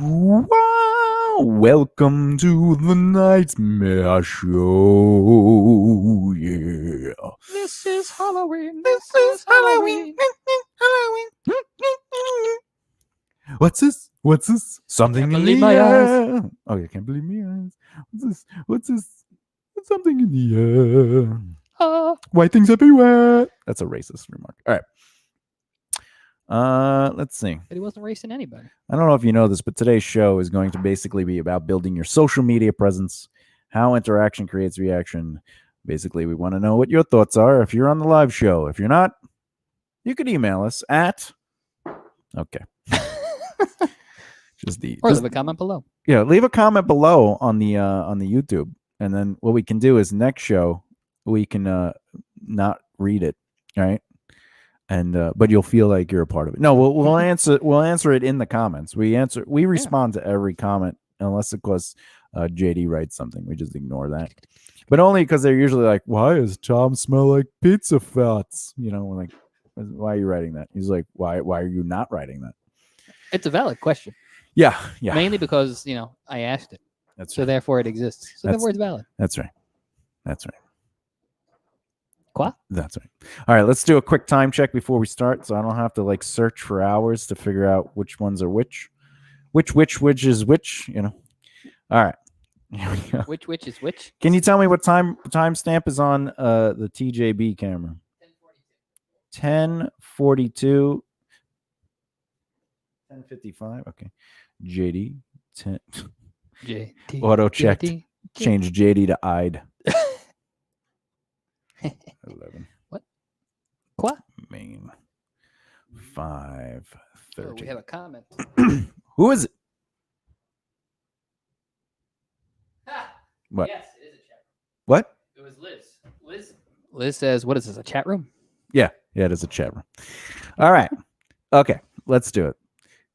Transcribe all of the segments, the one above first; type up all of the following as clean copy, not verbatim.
Wow, welcome to the Nightmare Show. Yeah. This is Halloween. This is Halloween. Halloween. What's this? What's this? Something Can't in believe the my air. Oh, I can't believe my eyes. What's this? What's this? Something in the air. White things everywhere. That's a racist remark. All right. Let's see. But he wasn't racing anybody. I don't know if you know this, but today's show is going to basically be about building your social media presence, how interaction creates reaction. Basically, we want to know what your thoughts are if you're on the live show. If you're not, you could email us at okay. Leave a comment below. Yeah, leave a comment below on the YouTube, and then what we can do is next show we can not read it, right? And but you'll feel like you're a part of it. No, we'll answer it in the comments. We respond to every comment unless of course JD writes something. We just ignore that. But only because they're usually like, "Why does Tom smell like pizza fats?" You know, like, why are you writing that? He's like, "Why are you not writing that?" It's a valid question. Yeah. Mainly because I asked it. That's so right. Therefore it exists. So therefore it's valid. That's right. Quoi? That's right. All right, let's do a quick time check before we start, so I don't have to like search for hours to figure out which ones are which is which. You know. All right. Here we go. Which is which? Can you tell me what time stamp is on the TJB camera? 10:42. 10:55. Okay. JD 10. JD. Auto checked. JD. Change JD to I'd. 11. What? Quoi? Main 5:30. Oh, we have a comment. Who is it? What? Yes, it is a chat room. What? It was Liz. Liz says, "What is this? A chat room?" Yeah, it is a chat room. All right. Okay, let's do it.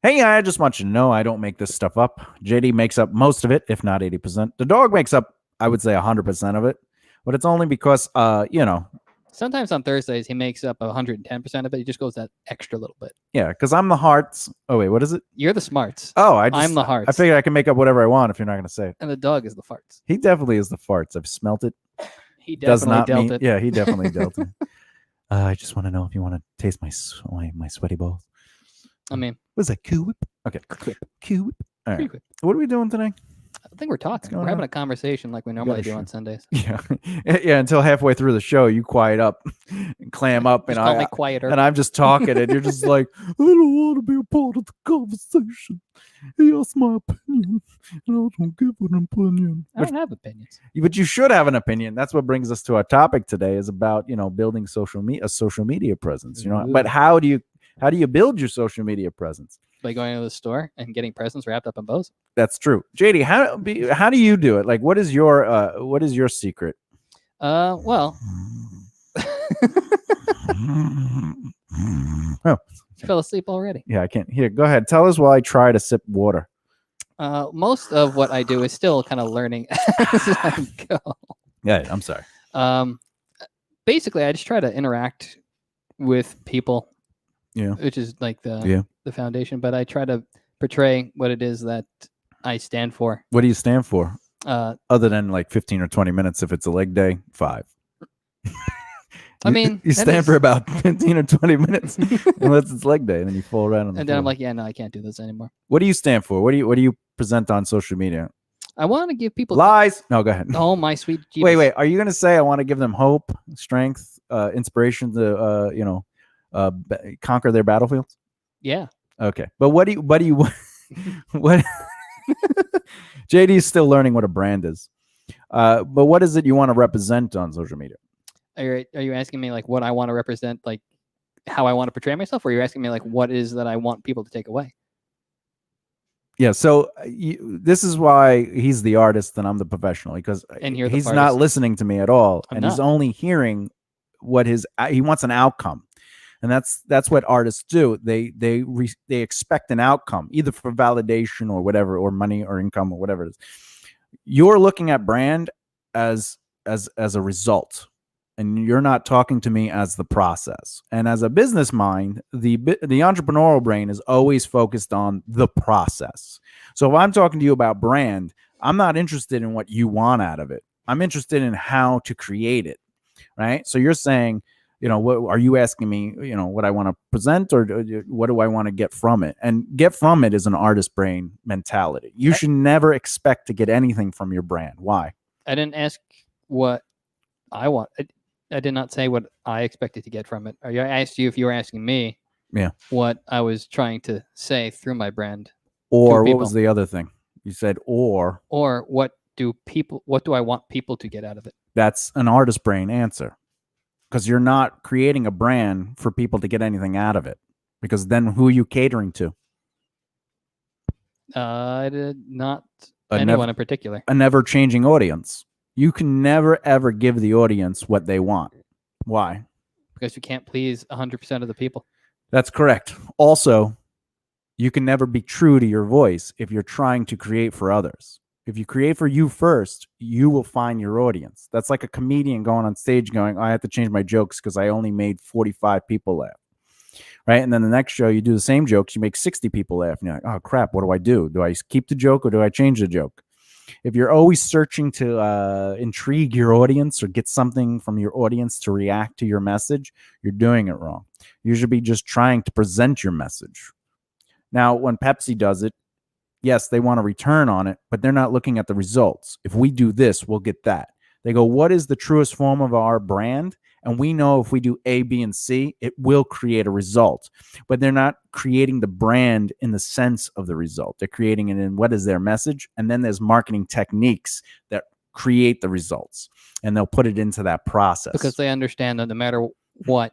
Hey, I just want you to know I don't make this stuff up. JD makes up most of it, if not 80%. The dog makes up, I would say, 100% of it. But it's only because, Sometimes on Thursdays, he makes up 110% of it. He just goes that extra little bit. Yeah, because I'm the hearts. Oh, wait, what is it? You're the smarts. Oh, I'm the hearts. I figured I can make up whatever I want if you're not going to say it. And the dog is the farts. He definitely is the farts. I've smelt it. He definitely dealt it. Yeah, he definitely dealt it. I just want to know if you want to taste my sweaty balls. I mean, was that Cool Whip? Okay, Cool Whip. All right. What are we doing today? I think we're talking. We're having a conversation like we normally do on Sundays. Yeah, yeah. Until halfway through the show, you quiet up and clam up, and call me quieter. And I'm just talking, and you're just like, I don't want to be a part of the conversation. He asked my opinion, and I don't give an opinion. I don't have opinions. But you should have an opinion. That's what brings us to our topic today. Is about building a social media presence. But how do you build your social media presence? By going to the store and getting presents wrapped up in bows. That's true. JD, how do you do it? Like, what is your secret? Well, oh, you fell asleep already. Yeah, I can't. Here, go ahead. Tell us while I try to sip water. Most of what I do is still kind of learning as I go. Yeah, I'm sorry. Basically, I just try to interact with people. Yeah, which is like the foundation. But I try to portray what it is that I stand for. What do you stand for? Other than like 15 or 20 minutes, if it's a leg day, 5. I mean, you stand for about 15 or 20 minutes unless it's leg day, and then you fall around on the and then I'm like, yeah, no, I can't do this anymore. What do you stand for? What do you present on social media? I want to give people lies. No, go ahead. Oh, my sweet Jesus. Wait. Are you going to say I want to give them hope, strength, inspiration to conquer their battlefields? Yeah. Okay. But what do you what JD is still learning what a brand is. But what is it you want to represent on social media? Are you asking me like what I want to represent, like how I want to portray myself, or are you asking me like what is that I want people to take away? Yeah, so this is why he's the artist and I'm the professional, because he's not listening to me at all, he's only hearing what he wants an outcome. And that's what artists do. They expect an outcome, either for validation or whatever, or money or income or whatever it is. You're looking at brand as a result. and you're not talking to me as the process. And as a business mind, the entrepreneurial brain is always focused on the process. So if I'm talking to you about brand, I'm not interested in what you want out of it. I'm interested in how to create it, right? So you're saying, what are you asking me, what I want to present, or what do I want to get from it? And get from it is an artist brain mentality. You should never expect to get anything from your brand. Why? I didn't ask what I want. I did not say what I expected to get from it. I asked you if you were asking me Yeah. what I was trying to say through my brand. Or what people. was the other thing? You said or. Or what do I want people to get out of it? That's an artist brain answer. Because you're not creating a brand for people to get anything out of it. Because then who are you catering to? Not A anyone in particular. A never-changing audience. You can never, ever give the audience what they want. Why? Because you can't please 100% of the people. That's correct. Also, you can never be true to your voice if you're trying to create for others. If you create for you first, you will find your audience. That's like a comedian going on stage going, I have to change my jokes because I only made 45 people laugh. Right? And then the next show, you do the same jokes, you make 60 people laugh. And you're like, oh, crap, what do I do? Do I keep the joke or do I change the joke? If you're always searching to intrigue your audience or get something from your audience to react to your message, you're doing it wrong. You should be just trying to present your message. Now, when Pepsi does it, yes, they want a return on it, but they're not looking at the results. If we do this, we'll get that. They go, what is the truest form of our brand? And we know if we do A, B, and C, it will create a result. But they're not creating the brand in the sense of the result. They're creating it in what is their message. And then there's marketing techniques that create the results. And they'll put it into that process. Because they understand that no matter what,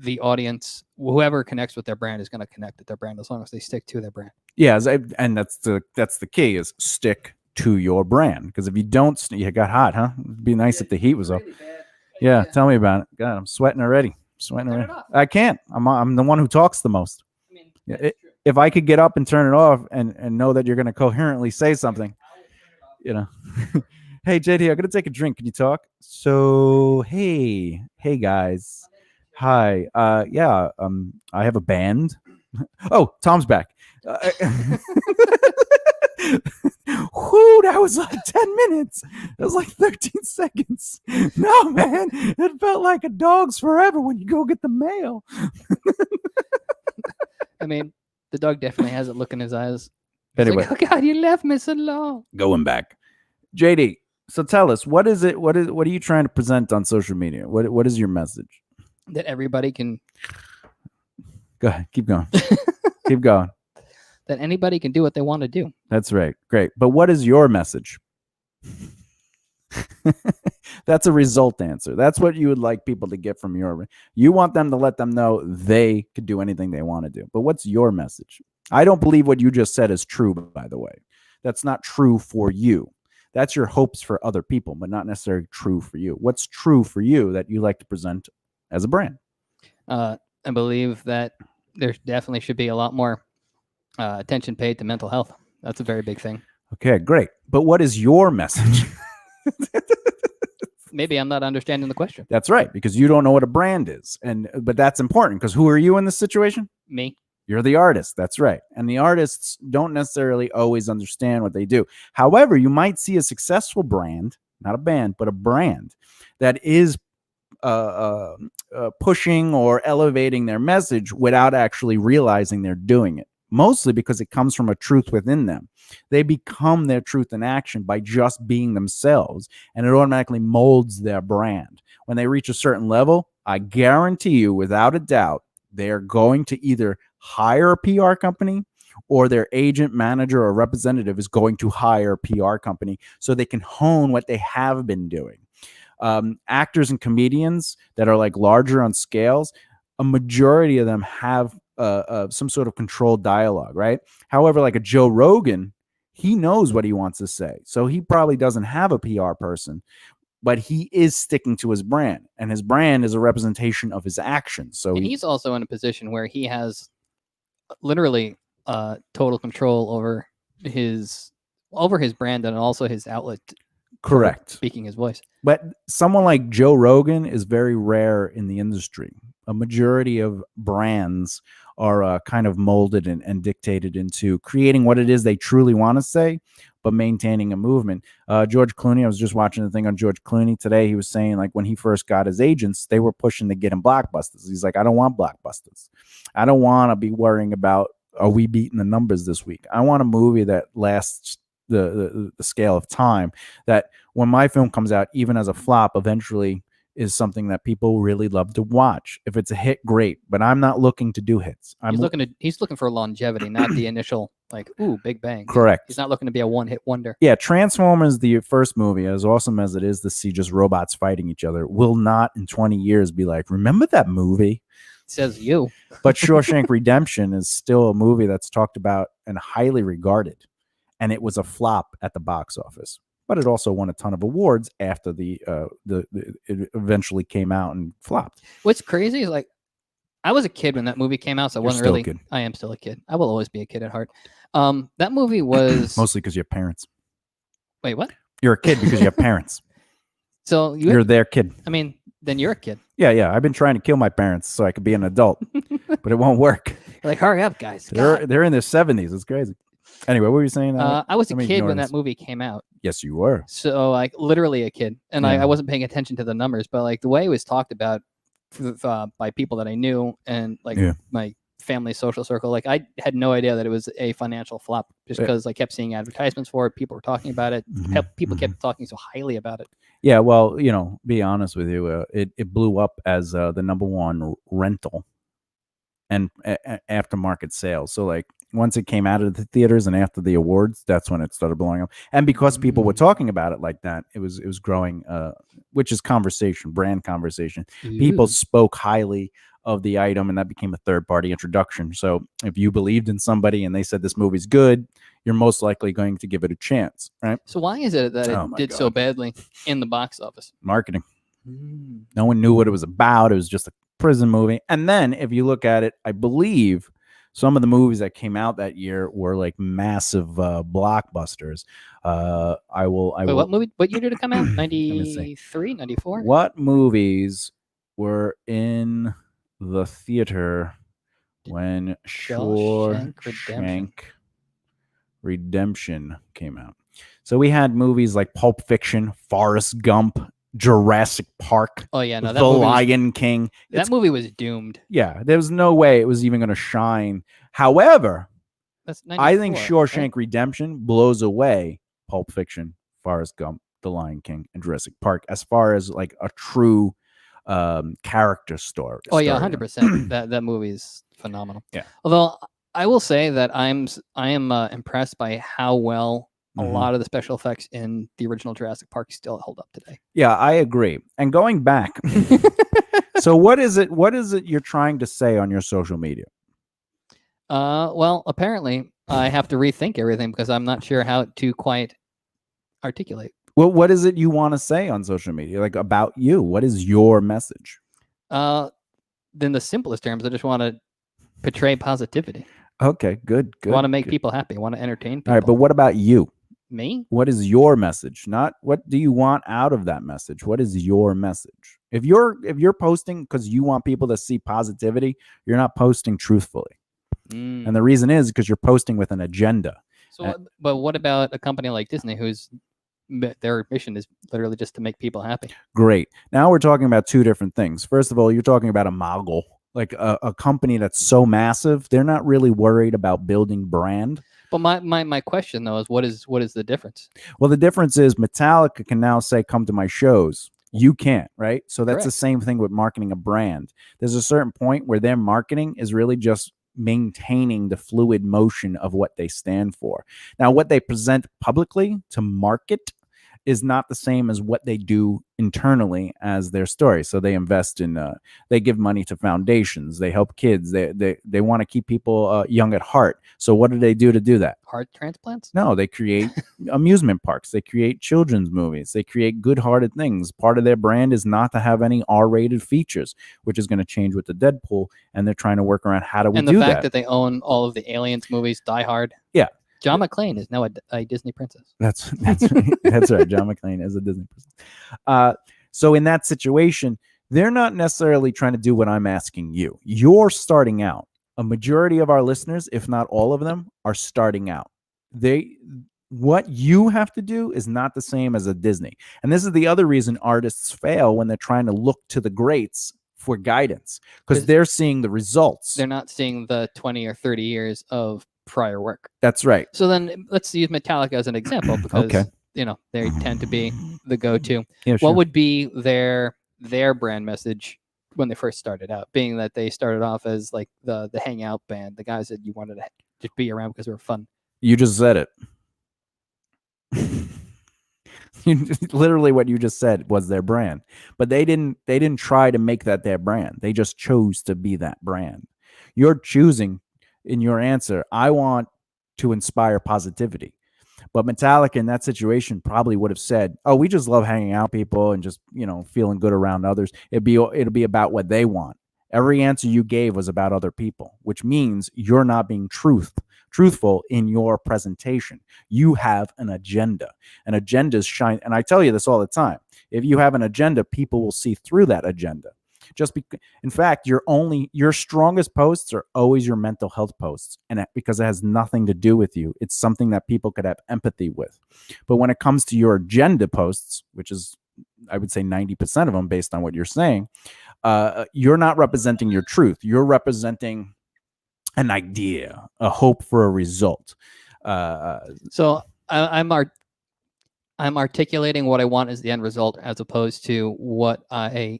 the audience, whoever connects with their brand, is going to connect with their brand as long as they stick to their brand. Yeah, and that's the key is stick to your brand. Because if you don't, you got hot, huh? It'd be nice if the heat was up. Yeah, tell me about it. God, I'm sweating already. I can't. I'm the one who talks the most. I mean, yeah, if I could get up and turn it off and know that you're going to coherently say something, Hey, JD, I'm going to take a drink. Can you talk? So, hey guys. Hi. Yeah, I have a band. Oh, Tom's back. Whoo, that was like 10 minutes. That was like 13 seconds. No, man, it felt like a dog's forever when you go get the mail. I mean, the dog definitely has a look in his eyes. Anyway, like, oh God, you left me so long. Going back, JD. So tell us, what is it? What are you trying to present on social media? What is your message? That everybody can. Go ahead, keep going. Keep going. That anybody can do what they want to do. That's right. Great. But what is your message? That's a result answer. That's what you would like people to get from your. You want them to let them know they could do anything they want to do. But what's your message? I don't believe what you just said is true, by the way. That's not true for you. That's your hopes for other people, but not necessarily true for you. What's true for you that you like to present as a brand? I believe that there definitely should be a lot more attention paid to mental health. That's a very big thing. Okay, great. But what is your message? Maybe I'm not understanding the question. That's right, because you don't know what a brand is. But that's important, because who are you in this situation? Me. You're the artist. That's right. And the artists don't necessarily always understand what they do. However, you might see a successful brand, not a band, but a brand that is pushing or elevating their message without actually realizing they're doing it. Mostly because it comes from a truth within them. They become their truth in action by just being themselves, and it automatically molds their brand. When they reach a certain level, I guarantee you, without a doubt, they are going to either hire a PR company, or their agent, manager, or representative is going to hire a PR company so they can hone what they have been doing. Actors and comedians that are like larger on scales, a majority of them have some sort of controlled dialogue, right? However, like a Joe Rogan, he knows what he wants to say. So he probably doesn't have a PR person, but he is sticking to his brand, and his brand is a representation of his actions. So he's also in a position where he has literally total control over his brand and also his outlet Correct. Speaking his voice. But someone like Joe Rogan is very rare in the industry. A majority of brands are kind of molded and dictated into creating what it is they truly want to say, but maintaining a movement. George Clooney, I was just watching the thing on George Clooney today. He was saying, like, when he first got his agents, they were pushing to get him blockbusters. He's like, I don't want blockbusters. I don't want to be worrying about, are we beating the numbers this week? I want a movie that lasts the scale of time, that when my film comes out, even as a flop, eventually is something that people really love to watch. If it's a hit, great. But I'm not looking to do hits. He's looking for longevity, not the initial like, ooh, big bang. Correct. He's not looking to be a one-hit wonder. Yeah, Transformers, the first movie, as awesome as it is to see just robots fighting each other, will not in 20 years be like, remember that movie? Says you. But Shawshank Redemption is still a movie that's talked about and highly regarded. And it was a flop at the box office. But it also won a ton of awards after it eventually came out and flopped. What's crazy is, like, I was a kid when that movie came out, so I wasn't really. I am still a kid. I will always be a kid at heart. That movie was mostly because you have parents. Wait, what? You're a kid because you have parents. So you're their kid. I mean, then you're a kid. Yeah. I've been trying to kill my parents so I could be an adult, but it won't work. Like, hurry up, guys. They're in their 70s. It's crazy. Anyway, what were you saying? I was a kid when that movie came out. Yes, you were. So, like, literally a kid. And I wasn't paying attention to the numbers, but, like, the way it was talked about by people that I knew and, like, my family social circle, like, I had no idea that it was a financial flop just because I kept seeing advertisements for it. People were talking about it. People kept talking so highly about it. Yeah, well, be honest with you, it blew up as the #1 rental and aftermarket sales. So, like, once it came out of the theaters and after the awards, that's when it started blowing up. And because people were talking about it like that, it was growing, which is conversation, brand conversation. People spoke highly of the item, and that became a third-party introduction. So if you believed in somebody and they said this movie's good, you're most likely going to give it a chance, right? So why is it that it did so badly in the box office? Marketing. No one knew what it was about. It was just a prison movie. And then if you look at it, I believe some of the movies that came out that year were like massive blockbusters. Wait, what year did it come out? 93, 94? What movies were in the theater when Shawshank Redemption came out? So we had movies like Pulp Fiction, Forrest Gump, Jurassic Park. Oh yeah, no, The Lion King. That movie was doomed. Yeah, there was no way it was even going to shine. However, I think Shawshank Redemption blows away Pulp Fiction, Forrest Gump, The Lion King, and Jurassic Park as far as like a true character story. Oh yeah, 100%. That movie is phenomenal. Yeah. Although I will say that I am impressed by how well a lot of the special effects in the original Jurassic Park still hold up today. Yeah, I agree. And going back, so what is it you're trying to say on your social media? Well, apparently I have to rethink everything because I'm not sure how to quite articulate. Well, what is it you want to say on social media, like about you? What is your message? In the simplest terms, I just want to portray positivity. Okay, good. I want to make people happy. I want to entertain people. All right, but what about you? Me? What is your message? Not what do you want out of that message? What is your message? If you're posting because you want people to see positivity, you're not posting truthfully. And the reason is because you're posting with an agenda. So, but what about a company like Disney, their mission is literally just to make people happy? Great. Now we're talking about two different things. First of all, you're talking about a mogul, like a company that's so massive, they're not really worried about building brand. But my question though is what is the difference? Well, the difference is Metallica can now say, come to my shows. You can't, right? So that's the same thing with marketing a brand. There's a certain point where their marketing is really just maintaining the fluid motion of what they stand for. Now, what they present publicly to market is not the same as what they do internally as their story. So they invest in, they give money to foundations, they help kids, they want to keep people young at heart. So what do they do to do that? Heart transplants? No, they create amusement parks, they create children's movies, they create good-hearted things. Part of their brand is not to have any R-rated features, which is going to change with the Deadpool, and they're trying to work around how do we do that. And the fact that they own all of the Aliens movies, Die Hard. Yeah. John McClane is now a Disney princess. That's right. That's right. John McClane is a Disney princess. So in that situation, they're not necessarily trying to do what I'm asking you. You're starting out. A majority of our listeners, if not all of them, are starting out. What you have to do is not the same as a Disney. And this is the other reason artists fail when they're trying to look to the greats for guidance, because they're seeing the results. They're not seeing the 20 or 30 years of prior work. That's right. So then let's use Metallica as an example, because they tend to be the go-to. Yeah, sure. What would be their brand message when they first started out, being that they started off as like the hangout band, the guys that you wanted to just be around because they were fun? You just said it. Literally what you just said was their brand, but they didn't try to make that their brand. They just chose to be that brand. You're choosing in your answer, I want to inspire positivity. But Metallica in that situation probably would have said, oh, we just love hanging out with people and just, feeling good around others. It'll be about what they want. Every answer you gave was about other people, which means you're not being truthful in your presentation. You have an agenda. And agendas shine. And I tell you this all the time. If you have an agenda, people will see through that agenda. In fact, your strongest posts are always your mental health posts, and because it has nothing to do with you. It's something that people could have empathy with. But when it comes to your agenda posts, which is, I would say 90% of them based on what you're saying, you're not representing your truth. You're representing an idea, a hope for a result. So I'm articulating what I want as the end result, as opposed to what I'm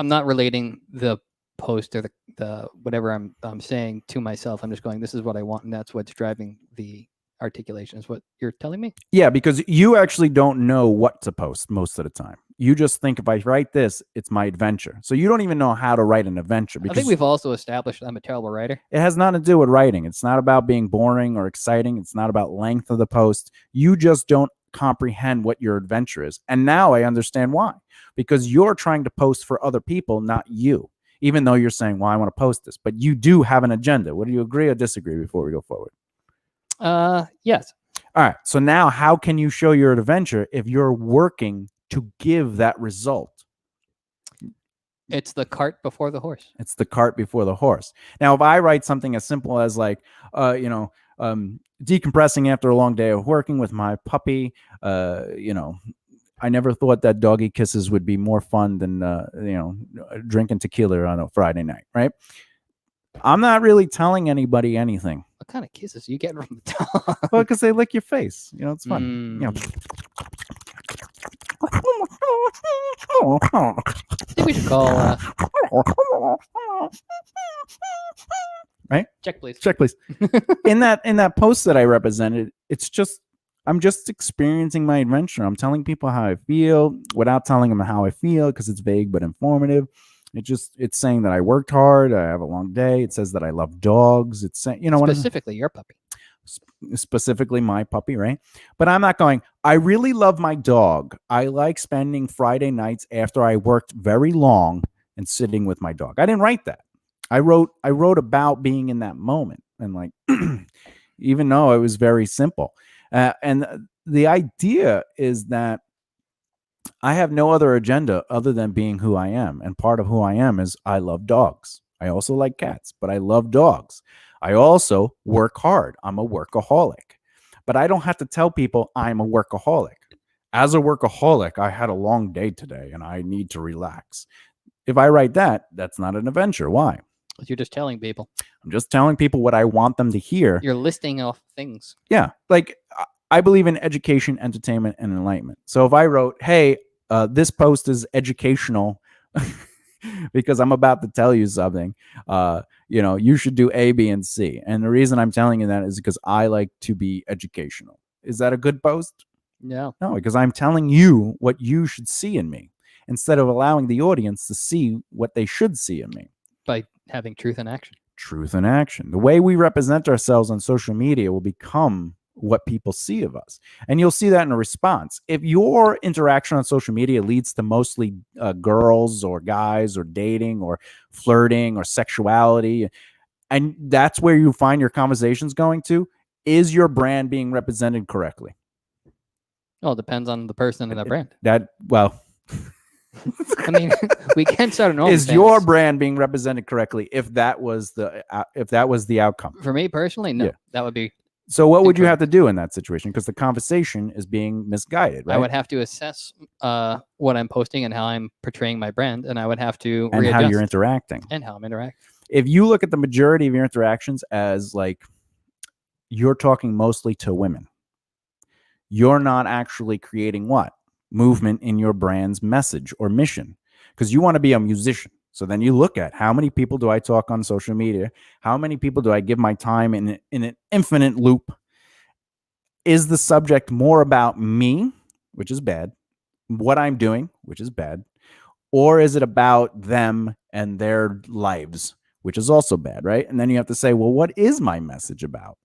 not relating the post or the whatever I'm saying to myself. I'm just going, this is what I want, and that's what's driving the articulation, is what you're telling me? Yeah, because you actually don't know what to post most of the time. You just think, if I write this, it's my adventure. So you don't even know how to write an adventure. I think we've also established I'm a terrible writer. It has nothing to do with writing. It's not about being boring or exciting. It's not about length of the post. You just don't comprehend what your adventure is. And now I understand why. Because you're trying to post for other people, not you. Even though you're saying, well, I want to post this. But you do have an agenda. Would you agree or disagree before we go forward? Yes. All right. So now how can you show your adventure if you're working to give that result? It's the cart before the horse. It's the cart before the horse. Now, if I write something as simple as like, decompressing after a long day of working with my puppy, I never thought that doggy kisses would be more fun than, drinking tequila on a Friday night, right? I'm not really telling anybody anything. What kind of kisses are you getting from the dog? Well, because they lick your face. It's fun. I think we should call. Right? Check, please. in that post that I represented, I'm just experiencing my adventure. I'm telling people how I feel without telling them how I feel, because it's vague but informative. It's saying that I worked hard. I have a long day. It says that I love dogs. It's saying, specifically your puppy. Specifically my puppy, right? But I'm not going, I really love my dog. I like spending Friday nights after I worked very long and sitting with my dog. I didn't write that. I wrote about being in that moment, and like, even though it was very simple. And the idea is that I have no other agenda other than being who I am. And part of who I am is I love dogs. I also like cats, but I love dogs. I also work hard. I'm a workaholic. But I don't have to tell people I'm a workaholic. As a workaholic, I had a long day today and I need to relax. If I write that, that's not an adventure. Why? You're just telling people. I'm just telling people what I want them to hear. You're listing off things. Yeah. Like, I believe in education, entertainment, and enlightenment. So if I wrote, hey, this post is educational because I'm about to tell you something, you should do A, B, and C. And the reason I'm telling you that is because I like to be educational. Is that a good post? No. No, because I'm telling you what you should see in me instead of allowing the audience to see what they should see in me. By having truth in action. Truth in action. The way we represent ourselves on social media will become what people see of us. And you'll see that in a response. If your interaction on social media leads to mostly girls or guys or dating or flirting or sexuality, and that's where you find your conversations going to, Is your brand being represented correctly? Well, it depends on the person and the brand. Well, I mean, we can't start an OnlyFans. Is your brand being represented correctly if that was the outcome? For me personally, no. Yeah. That would be. So what would you have to do in that situation? Because the conversation is being misguided, right? I would have to assess what I'm posting and how I'm portraying my brand, and I would have to and how you're interacting. And how I'm interacting. If you look at the majority of your interactions as like you're talking mostly to women, you're not actually creating what? Movement in your brand's message or mission, because you want to be a musician. So then you look at how many people do I talk on social media? How many people do I give my time in an infinite loop? Is the subject more about me, which is bad, what I'm doing, which is bad, or is it about them and their lives, which is also bad, right? And then you have to say, well, what is my message about?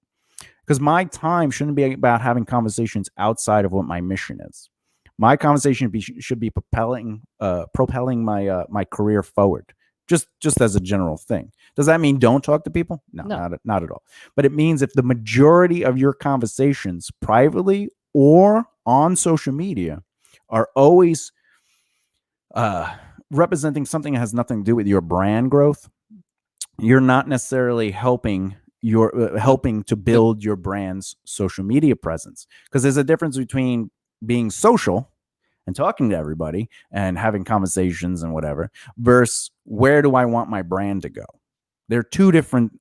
Because my time shouldn't be about having conversations outside of what my mission is. My conversation should be propelling my career forward, just as a general thing. Does that mean don't talk to people? No. Not at all. But it means if the majority of your conversations, privately or on social media, are always representing something that has nothing to do with your brand growth, you're not necessarily helping to build your brand's social media presence. Because there's a difference between being social and talking to everybody and having conversations and whatever versus where do I want my brand to go? They're two different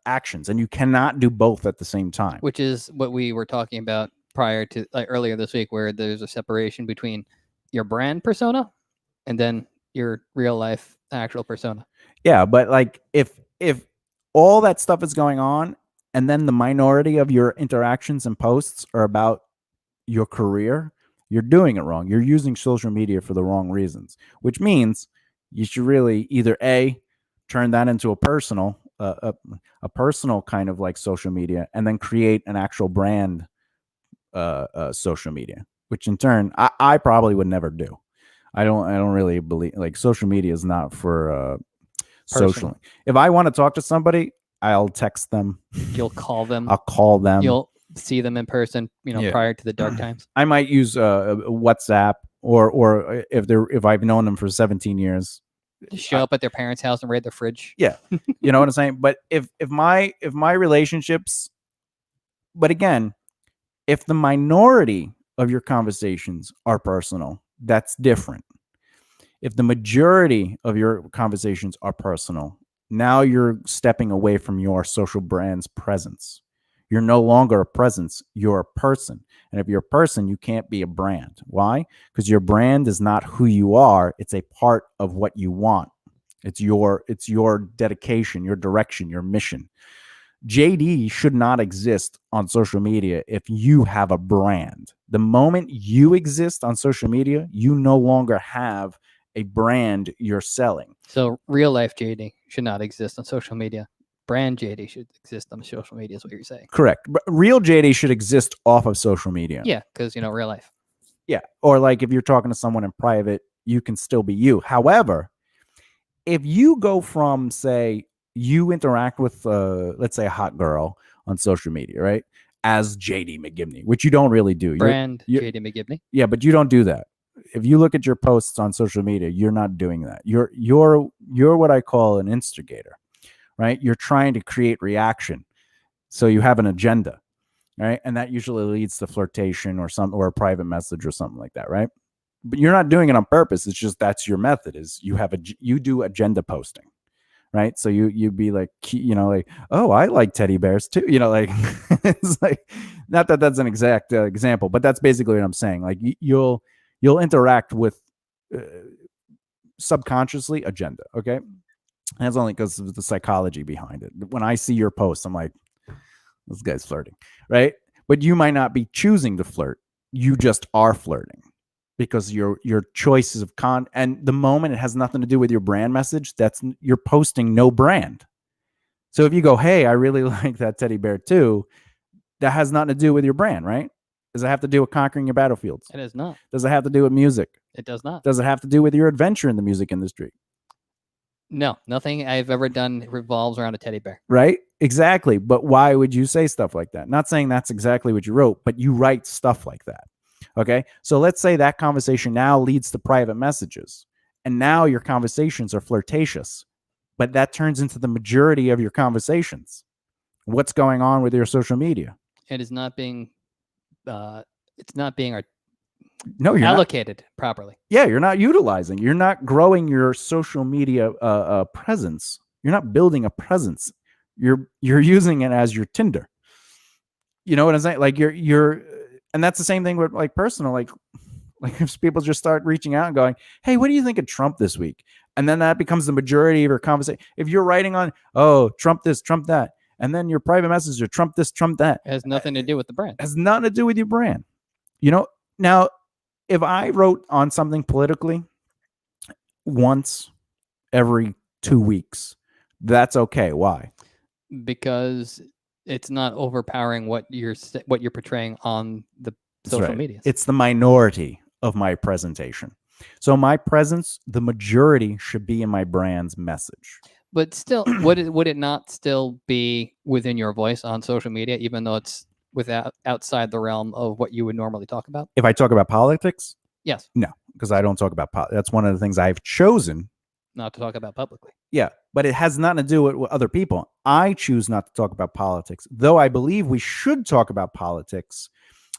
actions, and you cannot do both at the same time. Which is what we were talking about prior to earlier this week, where there's a separation between your brand persona and then your real life actual persona. Yeah, but like if all that stuff is going on and then the minority of your interactions and posts are about your career, you're doing it wrong. You're using social media for the wrong reasons, which means you should really either A, turn that into a personal kind of like social media, and then create an actual brand social media, which in turn I probably would never do. I don't really believe, like, social media is not for socially. If I want to talk to somebody, I'll text them. You'll call them. I'll call them. You'll see them in person, prior to the dark times. I might use WhatsApp or if I've known them for 17 years. Just show up at their parents' house and raid their fridge. Yeah. You know what I'm saying? But if my relationships, but again, if the minority of your conversations are personal, that's different. If the majority of your conversations are personal, now you're stepping away from your social brand's presence. You're no longer a presence, you're a person. And if you're a person, you can't be a brand. Why? Because your brand is not who you are. It's a part of what you want. It's your dedication, your direction, your mission. JD should not exist on social media if you have a brand. The moment you exist on social media, you no longer have a brand you're selling. So real life JD should not exist on social media. Brand JD should exist on social media is what you're saying. Correct. But real JD should exist off of social media. Yeah, because, real life. Yeah. Or like if you're talking to someone in private, you can still be you. However, if you go from, say, you interact with, let's say, a hot girl on social media, right? As JD McGibney, which you don't really do. Brand JD McGibney. Yeah, but you don't do that. If you look at your posts on social media, you're not doing that. You're what I call an instigator, right? You're trying to create reaction. So you have an agenda, right? And that usually leads to flirtation or a private message or something like that, right? But you're not doing it on purpose. It's just that's your method. Is you do agenda posting, right? So you'd be like, like, oh, I like teddy bears too, like it's like, not that that's an exact example, but that's basically what I'm saying. Like you'll interact with subconsciously agenda, okay? And that's only because of the psychology behind it. When I see your posts, I'm like, this guy's flirting, right? But you might not be choosing to flirt. You just are flirting because your choices of and the moment it has nothing to do with your brand message, you're posting no brand. So if you go, hey, I really like that teddy bear too, that has nothing to do with your brand, right? Does it have to do with conquering your battlefields? It is not. Does it have to do with music? It does not. Does it have to do with your adventure in the music industry? No, nothing I've ever done revolves around a teddy bear. Right? Exactly. But why would you say stuff like that? Not saying that's exactly what you wrote, but you write stuff like that. Okay. So let's say that conversation now leads to private messages. And now your conversations are flirtatious, but that turns into the majority of your conversations. What's going on with your social media? It is not being, it's not being no, you're allocated properly. Yeah, you're not utilizing. You're not growing your social media presence. You're not building a presence. You're using it as your Tinder. You know what I'm saying? Like you're, and that's the same thing with like personal. Like if people just start reaching out and going, "Hey, what do you think of Trump this week?" And then that becomes the majority of your conversation. If you're writing on, "Oh, Trump this, Trump that," and then your private messages are Trump this, Trump that, it has nothing to do with the brand. It has nothing to do with your brand. You know, now if I wrote on something politically once every 2 weeks, that's okay. Why? Because it's not overpowering what you're portraying on the social media. It's the minority of my presentation. So my presence, the majority should be in my brand's message. But still, would it not still be within your voice on social media, even though it's outside the realm of what you would normally talk about? If I talk about politics? Yes. No, because I don't talk about politics. That's one of the things I've chosen not to talk about publicly. Yeah, but it has nothing to do with other people. I choose not to talk about politics, though I believe we should talk about politics.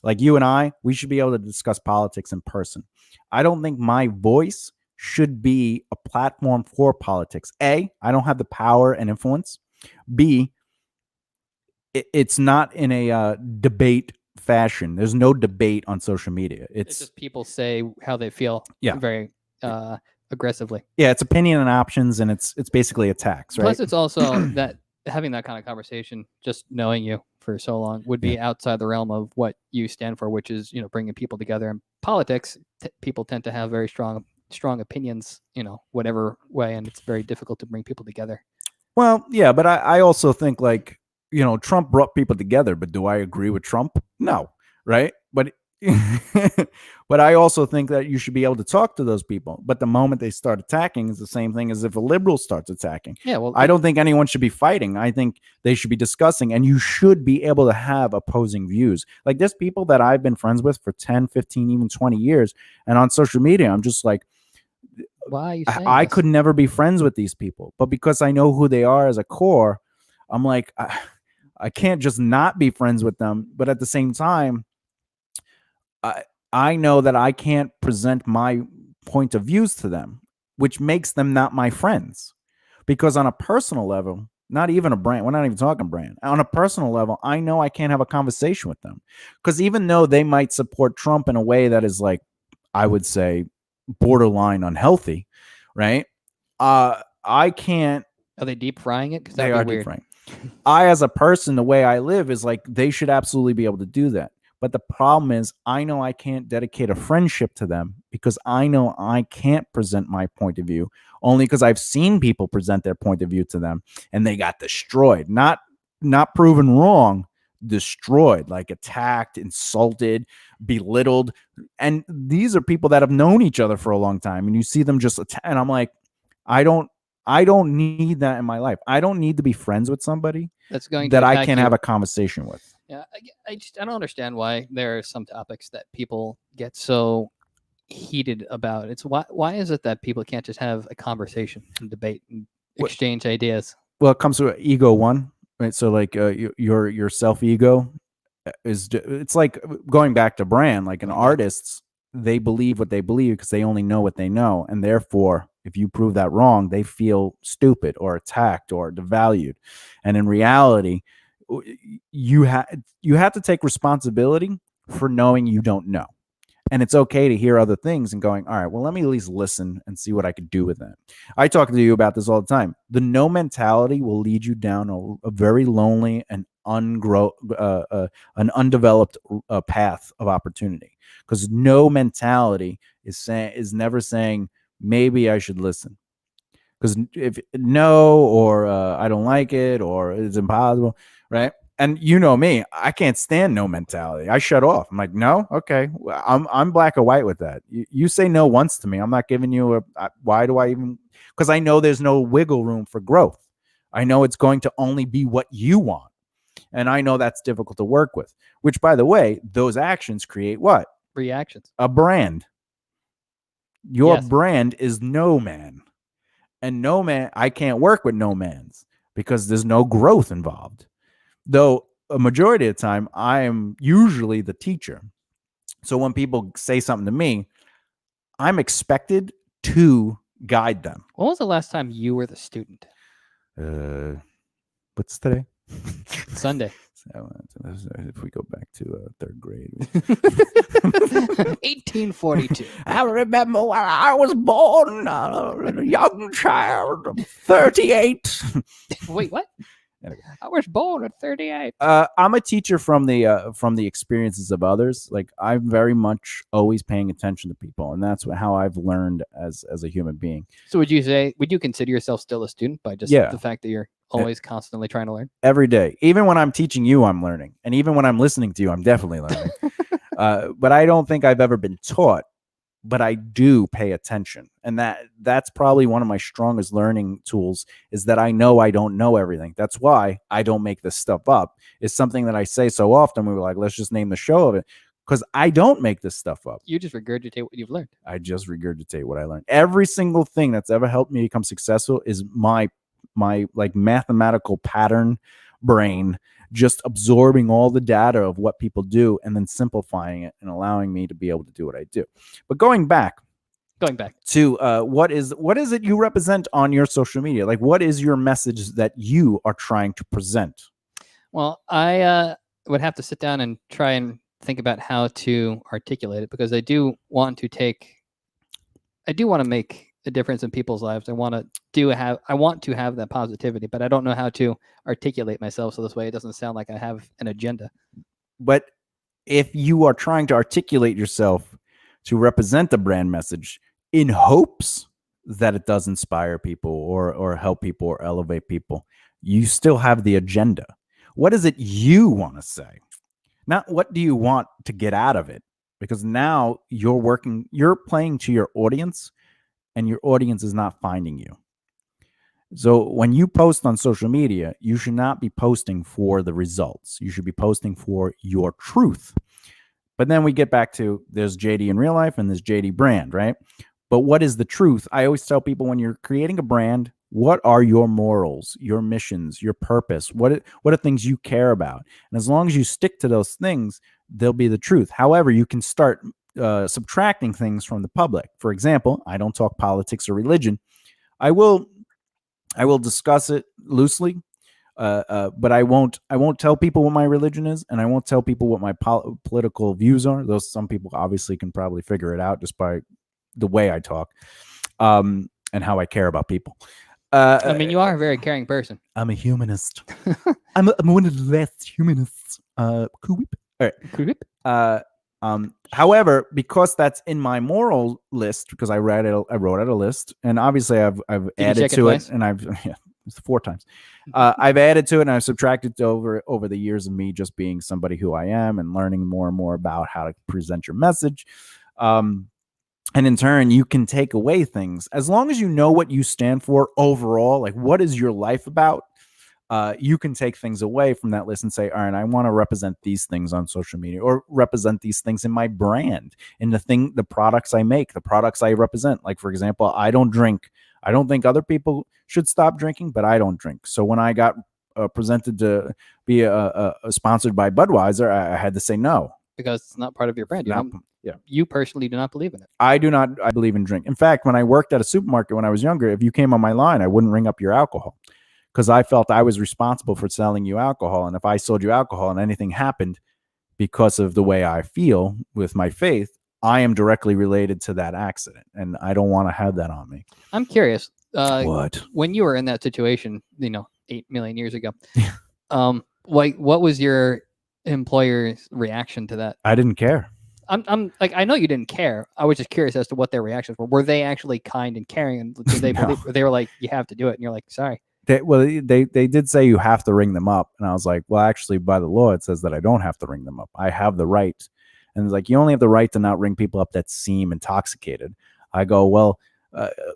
Like you and I, we should be able to discuss politics in person. I don't think my voice should be a platform for politics. A, I don't have the power and influence. B, it's not in a debate fashion. There's no debate on social media. It's just people say how they feel. Yeah. Very aggressively. Yeah, it's opinion and options, and it's basically attacks, right? Plus, it's also that having that kind of conversation, just knowing you for so long, would be outside the realm of what you stand for, which is bringing people together. In politics, people tend to have very strong opinions, whatever way, and it's very difficult to bring people together. Well, yeah, but I also think like Trump brought people together, but do I agree with Trump? No, right? But but I also think that you should be able to talk to those people. But the moment they start attacking is the same thing as if a liberal starts attacking. Yeah, well, I don't think anyone should be fighting. I think they should be discussing, and you should be able to have opposing views. Like there's people that I've been friends with for 10, 15, even 20 years. And on social media, I'm just like, why are you saying I could never be friends with these people. But because I know who they are as a core, I'm like, I can't just not be friends with them. But at the same time, I know that I can't present my point of views to them, which makes them not my friends. Because on a personal level, not even a brand, we're not even talking brand. On a personal level, I know I can't have a conversation with them. Because even though they might support Trump in a way that is like, I would say, borderline unhealthy, right? I can't. Are they deep frying it? Because they are deep frying. I, as a person, the way I live is like they should absolutely be able to do that. But the problem is, I know I can't dedicate a friendship to them because I know I can't present my point of view only because I've seen people present their point of view to them and they got destroyed, not proven wrong, destroyed, like attacked, insulted, belittled. And these are people that have known each other for a long time, and you see them just attack. And I'm like, I don't need that in my life. I don't need to be friends with somebody that I can't have a conversation with. Yeah, I don't understand why there are some topics that people get so heated about. It's why is it that people can't just have a conversation and debate and exchange ideas? Well, it comes to ego one, right? So like your self ego is, it's like going back to brand, like an artist, they believe what they believe because they only know what they know, and therefore if you prove that wrong, they feel stupid or attacked or devalued. And in reality, you have to take responsibility for knowing you don't know. And it's okay to hear other things and going, all right, well, let me at least listen and see what I could do with that. I talk to you about this all the time. The no mentality will lead you down a very lonely and an undeveloped path of opportunity, because no mentality is never saying maybe I should listen. Because if no, or I don't like it, or it's impossible, right? And you know me, I can't stand no mentality. I shut off. I'm like, no, okay, I'm black or white with that. You say no once to me, I'm not giving you why do I even? Because I know there's no wiggle room for growth. I know it's going to only be what you want. And I know that's difficult to work with, which, by the way, those actions create what? Reactions. A brand. Your brand is no man. And no man, I can't work with no mans because there's no growth involved. Though a majority of the time, I am usually the teacher. So when people say something to me, I'm expected to guide them. When was the last time you were the student? What's today? Sunday. So, if we go back to third grade. 1842. I remember when I was born, a young child of 38. Wait, what? I was born at 38. I'm a teacher from the experiences of others. Like, I'm very much always paying attention to people, and that's how I've learned as a human being. So would you consider yourself still a student by just the fact that you're always constantly trying to learn? Every day. Even when I'm teaching you, I'm learning. And even when I'm listening to you, I'm definitely learning. But I don't think I've ever been taught, but I do pay attention. And that's probably one of my strongest learning tools, is that I know I don't know everything. That's why I don't make this stuff up. It's something that I say so often. We were like, let's just name the show of it, because I don't make this stuff up. You just regurgitate what you've learned. I just regurgitate what I learned. Every single thing that's ever helped me become successful is my like mathematical pattern brain just absorbing all the data of what people do and then simplifying it and allowing me to be able to do what I do. But going back to what is it you represent on your social media? Like, what is your message that you are trying to present? Well, I would have to sit down and try and think about how to articulate it, because I do want to make a difference in people's lives. I want to have that positivity, but I don't know how to articulate myself so this way it doesn't sound like I have an agenda. But if you are trying to articulate yourself to represent the brand message in hopes that it does inspire people or help people or elevate people, you still have the agenda. What is it you want to say? Not what do you want to get out of it? Because now you're playing to your audience, and your audience is not finding you. So when you post on social media, you should not be posting for the results. You should be posting for your truth. But then we get back to, there's JD in real life and there's JD brand, right? But what is the truth? I always tell people, when you're creating a brand, what are your morals, your missions, your purpose? What are things you care about? And as long as you stick to those things, they'll be the truth. However, you can start subtracting things from the public. For example, I don't talk politics or religion. I will discuss it loosely, but I won't tell people what my religion is, and I won't tell people what my political views are. Those, some people obviously can probably figure it out just by the way I talk, and how I care about people. I mean, you are a very caring person. I'm a humanist. I'm one of the last humanists. All right. However, because that's in my moral list, because I wrote out a list, and obviously I've added to it, and I've 4 times. I've added to it and I've subtracted over the years of me just being somebody who I am and learning more and more about how to present your message. And in turn, you can take away things as long as you know what you stand for overall. Like, what is your life about? You can take things away from that list and say, all right, I want to represent these things on social media, or represent these things in my brand, in the products I make, the products I represent. Like, for example, I don't drink. I don't think other people should stop drinking, but I don't drink. So when I got presented to be sponsored by Budweiser, I had to say no. Because it's not part of your brand. You personally do not believe in it. I do not. I believe in drink. In fact, when I worked at a supermarket when I was younger, if you came on my line, I wouldn't ring up your alcohol, because I felt I was responsible for selling you alcohol. And if I sold you alcohol and anything happened because of the way I feel with my faith, I am directly related to that accident. And I don't want to have that on me. I'm curious. What? When you were in that situation, 8 million years ago, what was your employer's reaction to that? I didn't care. I'm like, I know you didn't care. I was just curious as to what their reactions were. Were they actually kind and caring? And did they believe? They were like, you have to do it. And you're like, sorry. They did say you have to ring them up. And I was like, well, actually, by the law, it says that I don't have to ring them up. I have the right. And it's like, you only have the right to not ring people up that seem intoxicated. I go, well,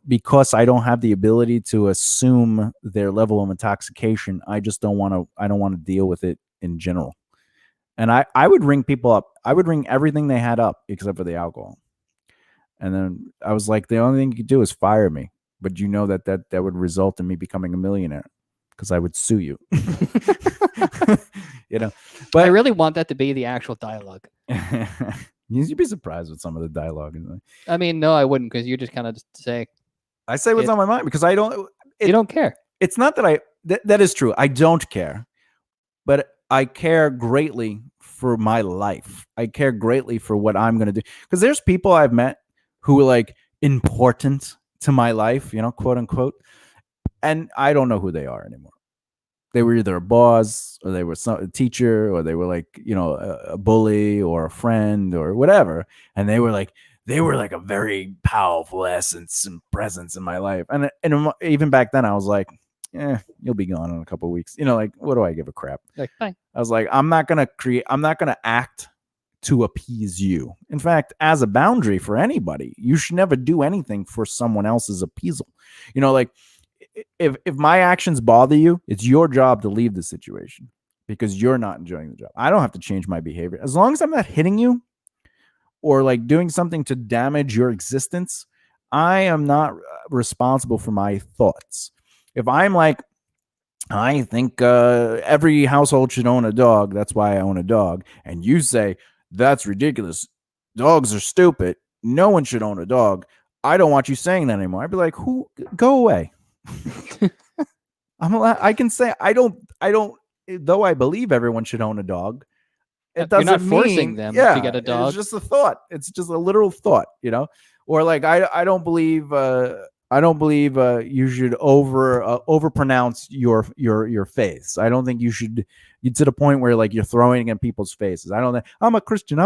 because I don't have the ability to assume their level of intoxication, I just don't want to. I don't want to deal with it in general. And I would ring people up. I would ring everything they had up except for the alcohol. And then I was like, the only thing you could do is fire me. But you know that would result in me becoming a millionaire because I would sue you. You know, but I really want that to be the actual dialogue. You'd be surprised with some of the dialogue. I mean, no, I wouldn't, because you just kind of just say. I say what's on my mind because I don't. You don't care. It's not that that is true. I don't care, but I care greatly for my life. I care greatly for what I'm going to do. Because there's people I've met who are like important to my life, quote unquote. And I don't know who they are anymore. They were either a boss or they were a teacher or they were like, a bully or a friend or whatever. And they were like a very powerful essence and presence in my life. And even back then I was like, you'll be gone in a couple of weeks. Like, what do I give a crap? Like, fine. I was like, I'm not going to act to appease you. In fact, as a boundary for anybody, you should never do anything for someone else's appeasal. Like, if my actions bother you, it's your job to leave the situation because you're not enjoying the job. I don't have to change my behavior. As long as I'm not hitting you or like doing something to damage your existence, I am not responsible for my thoughts. If I'm like, I think every household should own a dog, that's why I own a dog, and you say, that's ridiculous, dogs are stupid, no one should own a dog, I don't want you saying that anymore. I'd be like, go away. I can say I don't though I believe everyone should own a dog, it doesn't You're not forcing mean them to get a dog. It's just a thought. It's just a literal thought, or like I don't believe you should over pronounce your faiths. I don't think you should get to the point where like you're throwing in people's faces. I don't think I'm a Christian,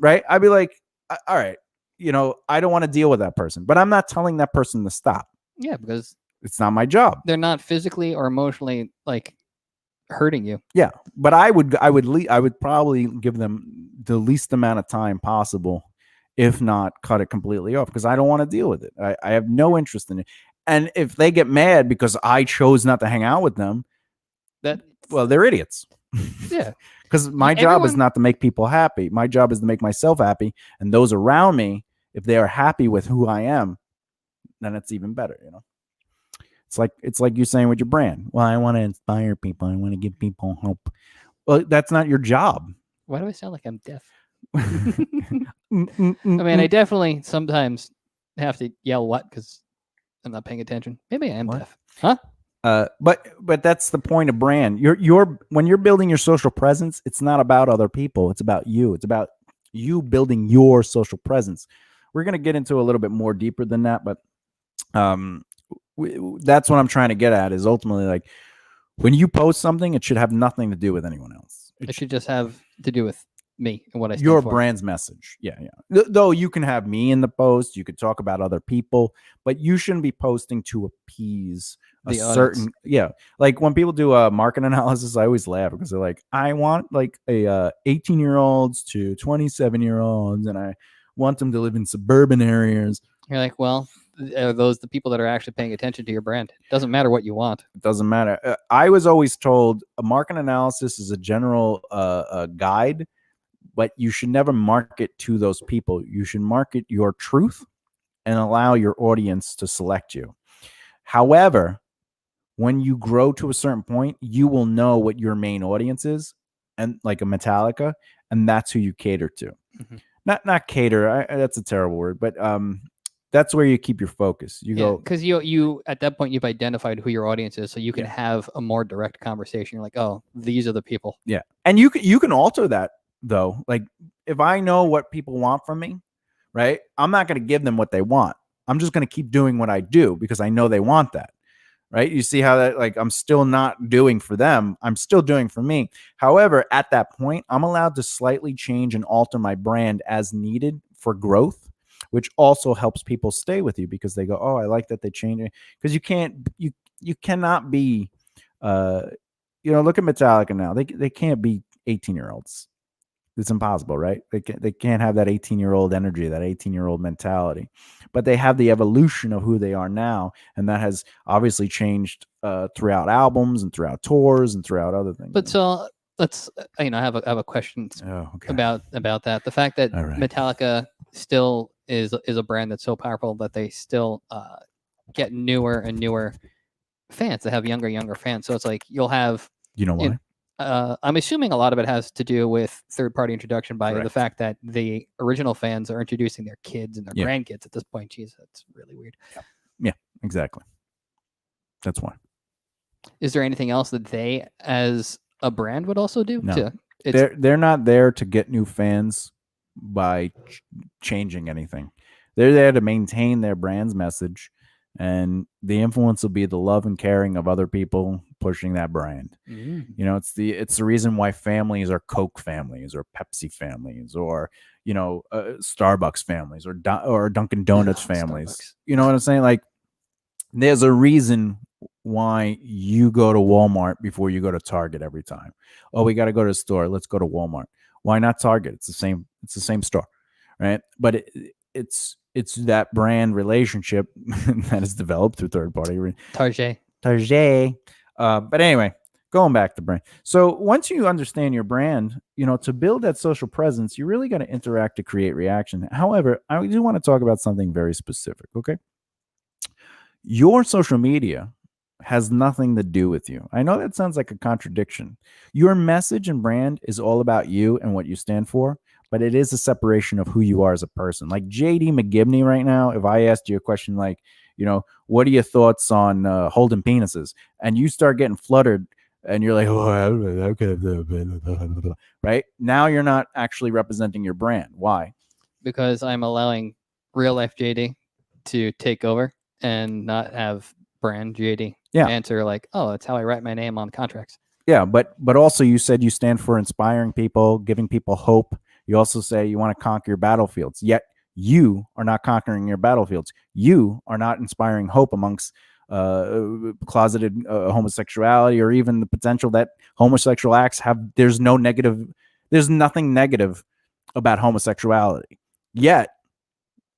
right? I'd be like, all right, I don't want to deal with that person, but I'm not telling that person to stop. Yeah, because it's not my job. They're not physically or emotionally like hurting you. Yeah, but I would probably give them the least amount of time possible, if not cut it completely off, because I don't want to deal with it. I have no interest in it. And if they get mad because I chose not to hang out with them, they're idiots. Yeah. Because my job is not to make people happy. My job is to make myself happy. And those around me, if they are happy with who I am, then it's even better, It's like you're saying with your brand. Well, I want to inspire people. I want to give people hope. Well, that's not your job. Why do I sound like I'm deaf? I mean, I definitely sometimes have to yell what because I'm not paying attention. Maybe I am deaf. Huh? But that's the point of brand. When you're building your social presence, it's not about other people. It's about you. It's about you building your social presence. We're gonna get into a little bit more deeper than that, but that's what I'm trying to get at. Is ultimately like when you post something, it should have nothing to do with anyone else. It should just have to do with me and what I stand your for. Brand's message. Yeah. Though you can have me in the post, you could talk about other people, but you shouldn't be posting to appease a certain. Yeah, like when people do a market analysis, I always laugh because they're like, I want like a 18-year-olds to 27-year-olds, and I want them to live in suburban areas. You're like, well, are those the people that are actually paying attention to your brand? It doesn't matter what you want. It doesn't matter. I was always told a market analysis is a general guide, but you should never market to those people. You should market your truth and allow your audience to select you. However, when you grow to a certain point, you will know what your main audience is, and like a Metallica, and that's who you cater to. Mm-hmm. Not cater. That's a terrible word, but that's where you keep your focus. You go because you at that point you've identified who your audience is, so you can have a more direct conversation. You're like, oh, these are the people. Yeah, and you can alter that though. Like if I know what people want from me, right? I'm not going to give them what they want. I'm just going to keep doing what I do because I know they want that. Right? You see how that, like, I'm still not doing for them. I'm still doing for me. However, at that point, I'm allowed to slightly change and alter my brand as needed for growth, which also helps people stay with you because they go, oh, I like that they change it. Because you cannot be, look at Metallica now. They can't be 18-year-olds. It's impossible, right? They can't have that 18-year-old energy, that 18-year-old mentality, but they have the evolution of who they are now, and that has obviously changed throughout albums and throughout tours and throughout other things. But so let's, I have a question about that. The fact that Metallica still is a brand that's so powerful that they still get newer and newer fans. They have younger fans. So it's like you'll have, you know why? I'm assuming a lot of it has to do with third-party introduction by the fact that the original fans are introducing their kids and their grandkids at this point. Jeez, that's really weird. Yeah, exactly. That's why. Is there anything else that they, as a brand, would also do? No. They're not there to get new fans by changing anything. They're there to maintain their brand's message, and the influence will be the love and caring of other people pushing that brand. It's the reason why families are Coke families or Pepsi families or Starbucks families or Dunkin' Donuts families. Starbucks. You know what I'm saying? Like, there's a reason why you go to Walmart before you go to Target every time. Oh, we got to go to the store. Let's go to Walmart. Why not Target? It's the same store, right? But it's that brand relationship that is developed through third party. Target. But anyway, going back to brand. So once you understand your brand, to build that social presence, you really got to interact to create reaction. However, I do want to talk about something very specific. Okay. Your social media has nothing to do with you. I know that sounds like a contradiction. Your message and brand is all about you and what you stand for, but it is a separation of who you are as a person. Like JD McGibney right now, if I asked you a question like, what are your thoughts on holding penises? And you start getting fluttered and you're like, oh, right? Now you're not actually representing your brand. Why? Because I'm allowing real life JD to take over and not have brand JD answer like, oh, that's how I write my name on contracts. Yeah, but also you said you stand for inspiring people, giving people hope. You also say you want to conquer your battlefields, yet you are not conquering your battlefields. You are not inspiring hope amongst closeted homosexuality, or even the potential that homosexual acts have. There's nothing negative about homosexuality. Yet,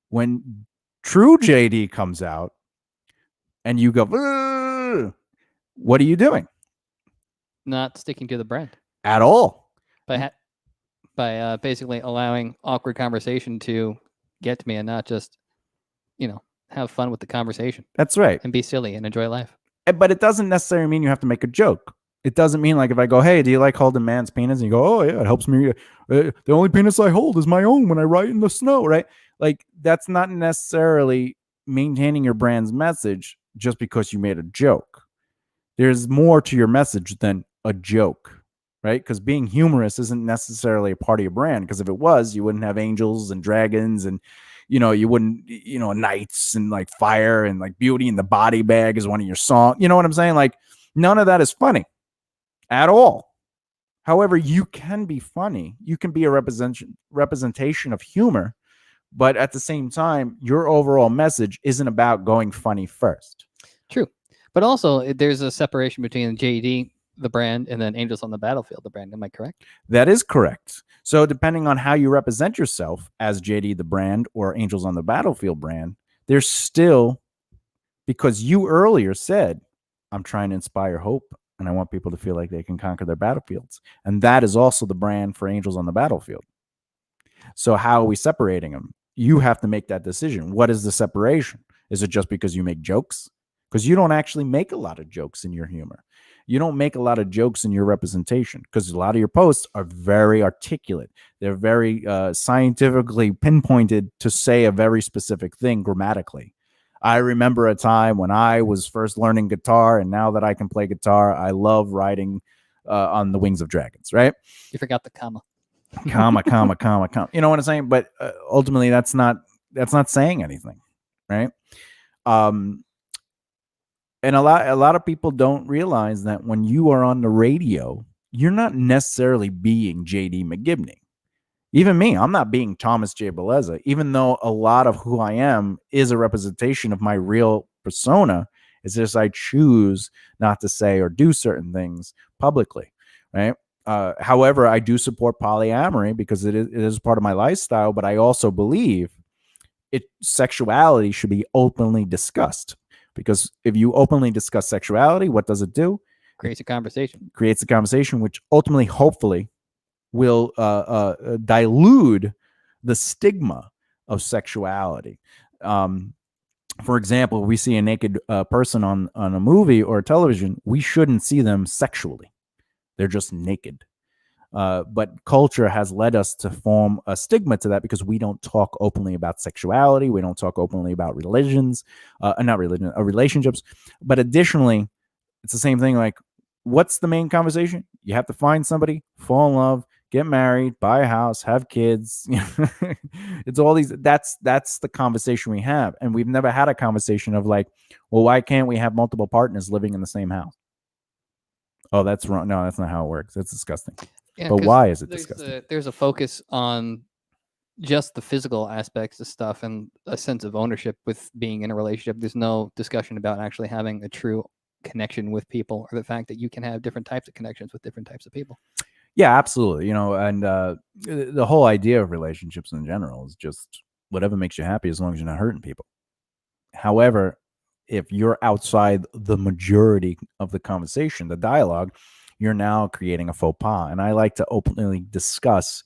when true JD comes out and you go, what are you doing? Not sticking to the brand at all. By basically allowing awkward conversation to get to me and not just, have fun with the conversation. That's right. And be silly and enjoy life. But it doesn't necessarily mean you have to make a joke. It doesn't mean like if I go, hey, do you like holding man's penis? And you go, oh, yeah, it helps me. The only penis I hold is my own when I ride in the snow, right? Like, that's not necessarily maintaining your brand's message just because you made a joke. There's more to your message than a joke, right? Because being humorous isn't necessarily a part of your brand, because if it was, you wouldn't have angels and dragons and, you wouldn't, knights and like fire and like Beauty in the Body Bag is one of your songs. You know what I'm saying? Like, none of that is funny at all. However, you can be funny. You can be a representation of humor, but at the same time, your overall message isn't about going funny first. True. But also, there's a separation between JD, the brand, and then Angels on the Battlefield, the brand. Am I correct? That is correct. So depending on how you represent yourself as JD, the brand, or Angels on the Battlefield brand, there's still, because you earlier said, I'm trying to inspire hope and I want people to feel like they can conquer their battlefields. And that is also the brand for Angels on the Battlefield. So how are we separating them? You have to make that decision. What is the separation? Is it just because you make jokes? Because you don't actually make a lot of jokes in your humor. You don't make a lot of jokes in your representation, because a lot of your posts are very articulate. They're very scientifically pinpointed to say a very specific thing grammatically. I remember a time when I was first learning guitar, and now that I can play guitar, I love riding on the wings of dragons, right? You forgot the comma. comma. You know what I'm saying? But ultimately, that's not saying anything, right? And a lot of people don't realize that when you are on the radio, you're not necessarily being JD McGibney. Even me, I'm not being Thomas J. Bellezza, even though a lot of who I am is a representation of my real persona. It's just I choose not to say or do certain things publicly, right? However, I do support polyamory because it is part of my lifestyle, but I also believe sexuality should be openly discussed, because if you openly discuss sexuality, what does it do? Creates a conversation. Creates a conversation, which ultimately, hopefully, will dilute the stigma of sexuality. For example, we see a naked person on a movie or television, we shouldn't see them sexually. They're just naked. But culture has led us to form a stigma to that because we don't talk openly about sexuality. We don't talk openly about relationships. But additionally, it's the same thing. Like, what's the main conversation? You have to find somebody, fall in love, get married, buy a house, have kids. It's all these. That's the conversation we have, and we've never had a conversation of like, well, why can't we have multiple partners living in the same house? Oh, that's wrong. No, that's not how it works. That's disgusting. Yeah, but why is it disgusting? There's a focus on just the physical aspects of stuff and a sense of ownership with being in a relationship. There's no discussion about actually having a true connection with people, or the fact that you can have different types of connections with different types of people. Yeah, absolutely. And the whole idea of relationships in general is just whatever makes you happy, as long as you're not hurting people. However, if you're outside the majority of the conversation, the dialogue, you're now creating a faux pas. And I like to openly discuss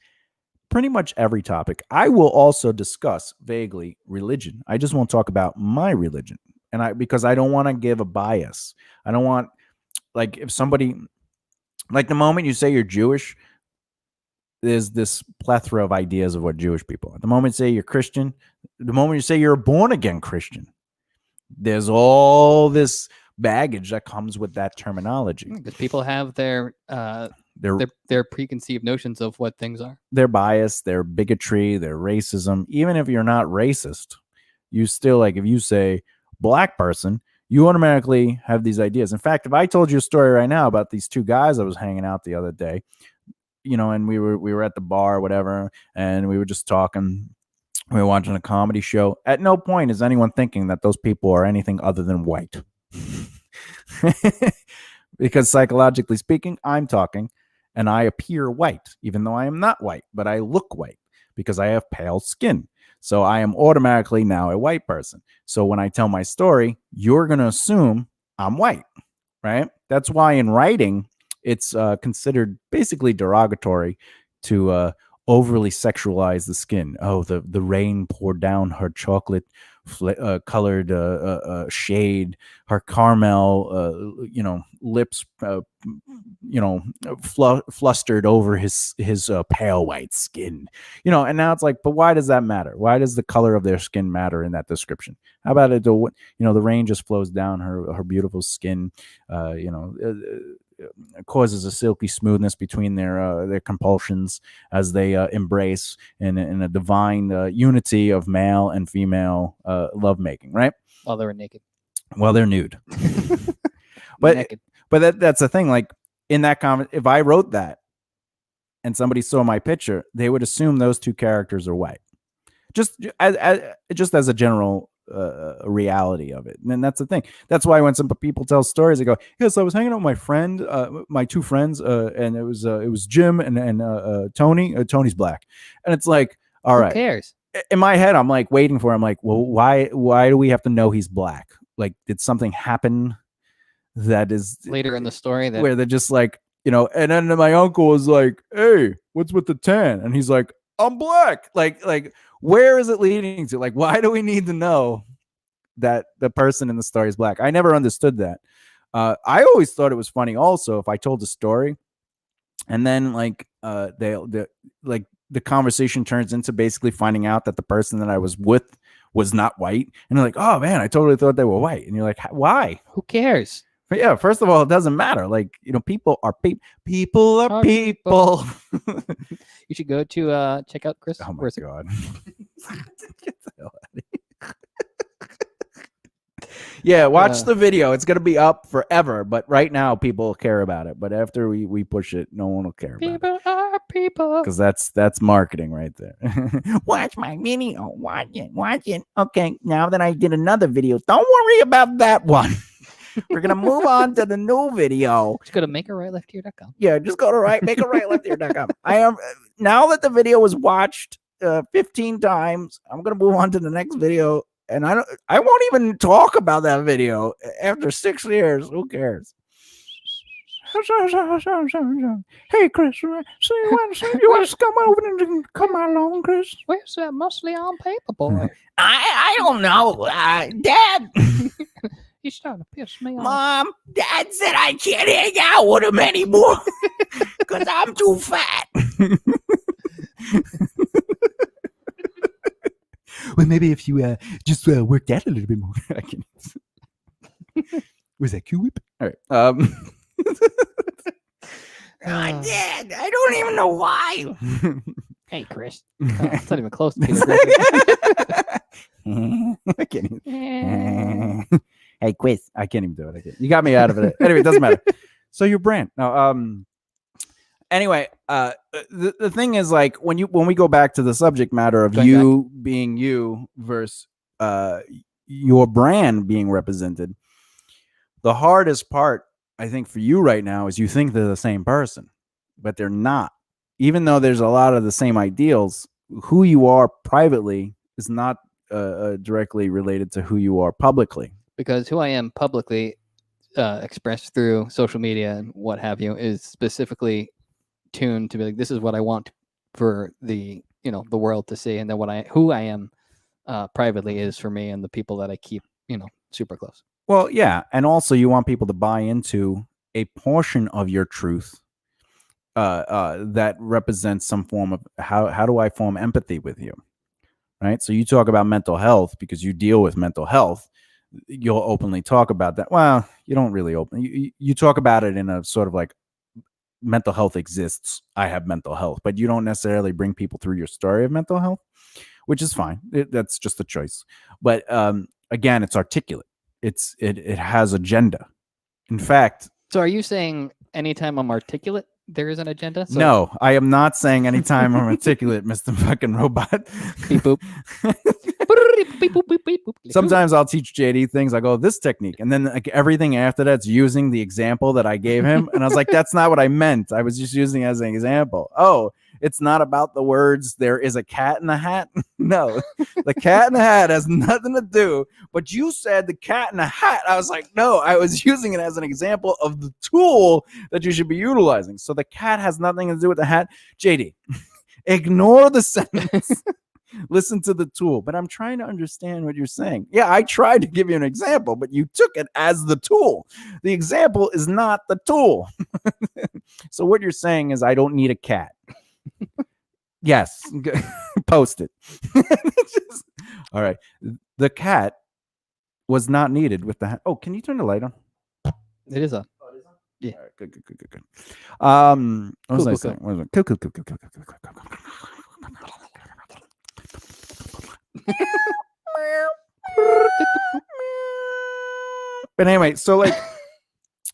pretty much every topic. I will also discuss vaguely religion. I just won't talk about my religion. And because I don't want to give a bias. I don't want, like, if somebody, like, the moment you say you're Jewish, there's this plethora of ideas of what Jewish people are. The moment you say you're Christian, the moment you say you're a born again Christian, there's all this baggage that comes with that terminology. Because people have their preconceived notions of what things are. Their bias, their bigotry, their racism. Even if you're not racist, you still, like, if you say black person, you automatically have these ideas. In fact, if I told you a story right now about these two guys I was hanging out the other day, and we were at the bar or whatever, and we were just talking. We were watching a comedy show. At no point is anyone thinking that those people are anything other than white. Because psychologically speaking, I'm talking and I appear white, even though I am not white, but I look white because I have pale skin. So I am automatically now a white person. So when I tell my story, you're going to assume I'm white, right? That's why in writing, it's considered basically derogatory to overly sexualize the skin. Oh, the rain poured down her chocolate colored shade, her caramel, lips, flustered over his pale white skin, and now it's like, but why does that matter? Why does the color of their skin matter in that description? How about it? The rain just flows down her beautiful skin, causes a silky smoothness between their compulsions as they embrace in a divine unity of male and female lovemaking, right? While they're naked. While they're nude. But that's the thing. Like, in that comment, if I wrote that and somebody saw my picture, they would assume those two characters are white. Just as a general reality of it. And that's the thing. That's why when some people tell stories, they go, yes, I was hanging out with my friend, my two friends, and it was Jim and Tony. Tony's black. And it's like, all right. Who cares? In my head, I'm like waiting for him. Like, well, why do we have to know he's black? Like, did something happen that is later in the story where they're just like, and then my uncle was like, hey, what's with the tan? And he's like, I'm black. Like, where is it leading to? Like, why do we need to know that the person in the story is black? I never understood that. I always thought it was funny also if I told a story and then like the conversation turns into basically finding out that the person that I was with was not white. And they're like, oh man, I totally thought they were white. And you're like, why? Who cares? But yeah, first of all, it doesn't matter. Like, people are people are people. You should go to check out Chris. Oh my God. Get the hell out of here. Yeah, watch the video. It's going to be up forever. But right now, people care about it. But after we push it, no one will care about it. People are people. Because that's marketing right there. Watch my video. Watch it. Okay, now that I did another video, don't worry about that one. We're gonna move on to the new video. Just go to makearightlefthear.com. Yeah, just go to makearightlefthear.com. I am now that the video was watched 15 times. I'm gonna move on to the next video, and I won't even talk about that video after 6 years. Who cares? Hey, Chris, you want to come over and come along, Chris? Where's that muscly on paper boy? I don't know, Dad. He's starting to piss me off. Mom, Dad said I can't hang out with him anymore because I'm too fat. Well, maybe if you just worked out a little bit more. I can. Was that Q Whip? All right. Dad, I don't even know why. Hey, Chris. It's not even close to Peter I can't even. Hey, Chris. I can't even do it. You got me out of it. Anyway, it doesn't matter. So your brand. No, anyway, the thing is, like, when we go back to the subject matter of you being you versus your brand being represented, the hardest part, I think, for you right now is you think they're the same person, but they're not. Even though there's a lot of the same ideals, who you are privately is not directly related to who you are publicly. Because who I am publicly, expressed through social media and what have you, is specifically tuned to be like, this is what I want for the world to see, and then who I am privately is for me and the people that I keep super close. Well, yeah, and also you want people to buy into a portion of your truth that represents some form of how do I form empathy with you, right? So you talk about mental health because you deal with mental health. You'll openly talk about that. Well, you don't really you talk about it in a sort of like, mental health exists. I have mental health, but you don't necessarily bring people through your story of mental health, which is fine. That's just a choice. But again, it's articulate. It has agenda. In fact, so are you saying anytime I'm articulate, there is an agenda? So no, I am not saying anytime I'm articulate, Mr. Fucking Robot. Beep boop. Sometimes I'll teach JD things. I go, this technique. And then like everything after that's using the example that I gave him. And I was like, that's not what I meant. I was just using it as an example. Oh, it's not about the words, there is a cat in the hat. No, the cat in the hat has nothing to do. But you said the cat in the hat. I was like, no, I was using it as an example of the tool that you should be utilizing. So the cat has nothing to do with the hat. JD, ignore the sentence. Listen to the tool. But I'm trying to understand what you're saying. Yeah, I tried to give you an example, but you took it as the tool. The example is not the tool. So what you're saying is I don't need a cat. Yes. Post it. All right. The cat was not needed with the hat. Oh, can you turn the light on? It is on. Oh, it is on? Yeah. All right, good. What was I saying? Cool. But anyway, so like,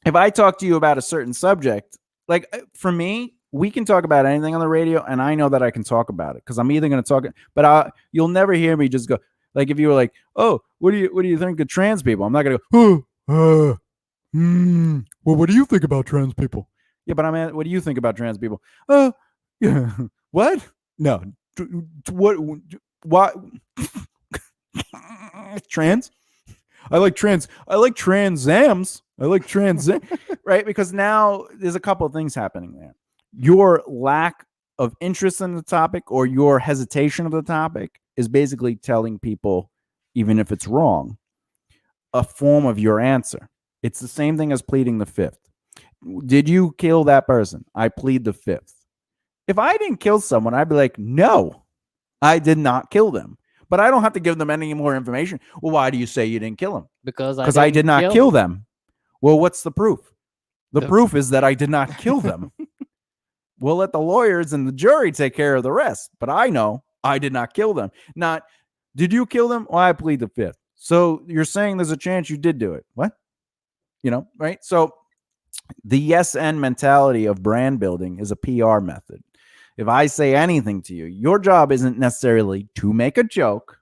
if I talk to you about a certain subject, like for me, we can talk about anything on the radio, and I know that I can talk about it because I'm either going to talk, but you'll never hear me just go like, if you were like, oh, what do you think of trans people? I'm not going to go, well, what do you think about trans people? Yeah, but what do you think about trans people? Yeah, what? No, what? Trans? I like Trans Ams. I like Trans, right? Because now there's a couple of things happening there. Your lack of interest in the topic or your hesitation of the topic is basically telling people, even if it's wrong, a form of your answer. It's the same thing as pleading the fifth. Did you kill that person? I plead the fifth. If I didn't kill someone, I'd be like, no, I did not kill them. But I don't have to give them any more information. Well, why do you say you didn't kill them? Because I did not kill them. Well, what's the proof? The proof is that I did not kill them. We'll let the lawyers and the jury take care of the rest. But I know I did not kill them. Not, did you kill them? Well, I plead the fifth. So you're saying there's a chance you did do it. What? Right? So the yes and mentality of brand building is a PR method. If I say anything to you, your job isn't necessarily to make a joke,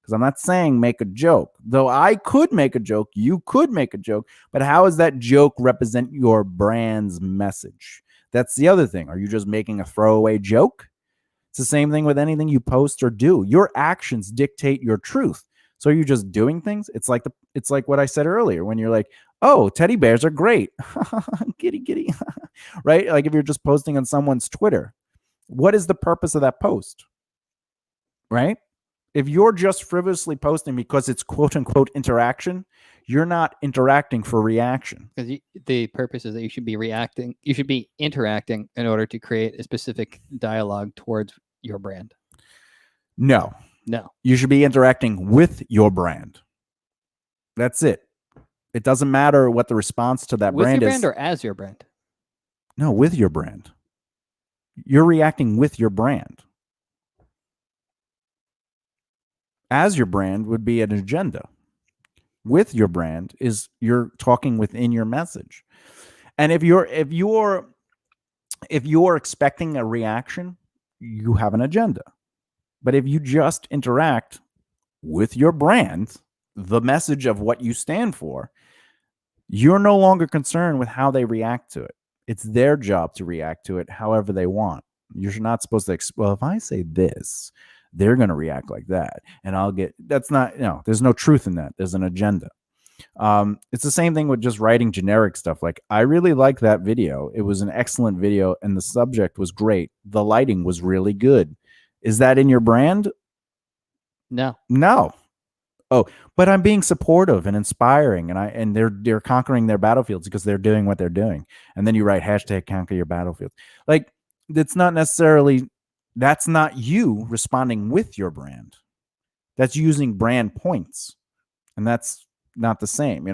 Because I'm not saying make a joke, though I could make a joke, you could make a joke, but how does that joke represent your brand's message? That's the other thing. Are you just making a throwaway joke? It's the same thing with anything you post or do. Your actions dictate your truth. So are you just doing things? It's like what I said earlier when you're like, "Oh, teddy bears are great." Giddy giddy. Right? Like if you're just posting on someone's Twitter, what is the purpose of that post? Right? If you're just frivolously posting because it's quote unquote interaction, you're not interacting for reaction. Because the purpose is that you should be reacting, you should be interacting in order to create a specific dialogue towards your brand. No. You should be interacting with your brand. That's it. It doesn't matter what the response to that with brand your is. Brand or as your brand? No, with your brand. You're reacting with your brand. As your brand would be an agenda. With your brand is you're talking within your message. And if you're expecting a reaction, you have an agenda. But if you just interact with your brand, the message of what you stand for, you're no longer concerned with how they react to it. It's their job to react to it however they want. You're not supposed to, well, if I say this, they're going to react like that. And that's not, there's no truth in that. There's an agenda. It's the same thing with just writing generic stuff. Like, I really like that video. It was an excellent video and the subject was great. The lighting was really good. Is that in your brand? No. Oh, but I'm being supportive and inspiring, and they're conquering their battlefields because they're doing what they're doing. And then you write hashtag conquer your battlefield. Like, that's not you responding with your brand. That's using brand points, and that's not the same.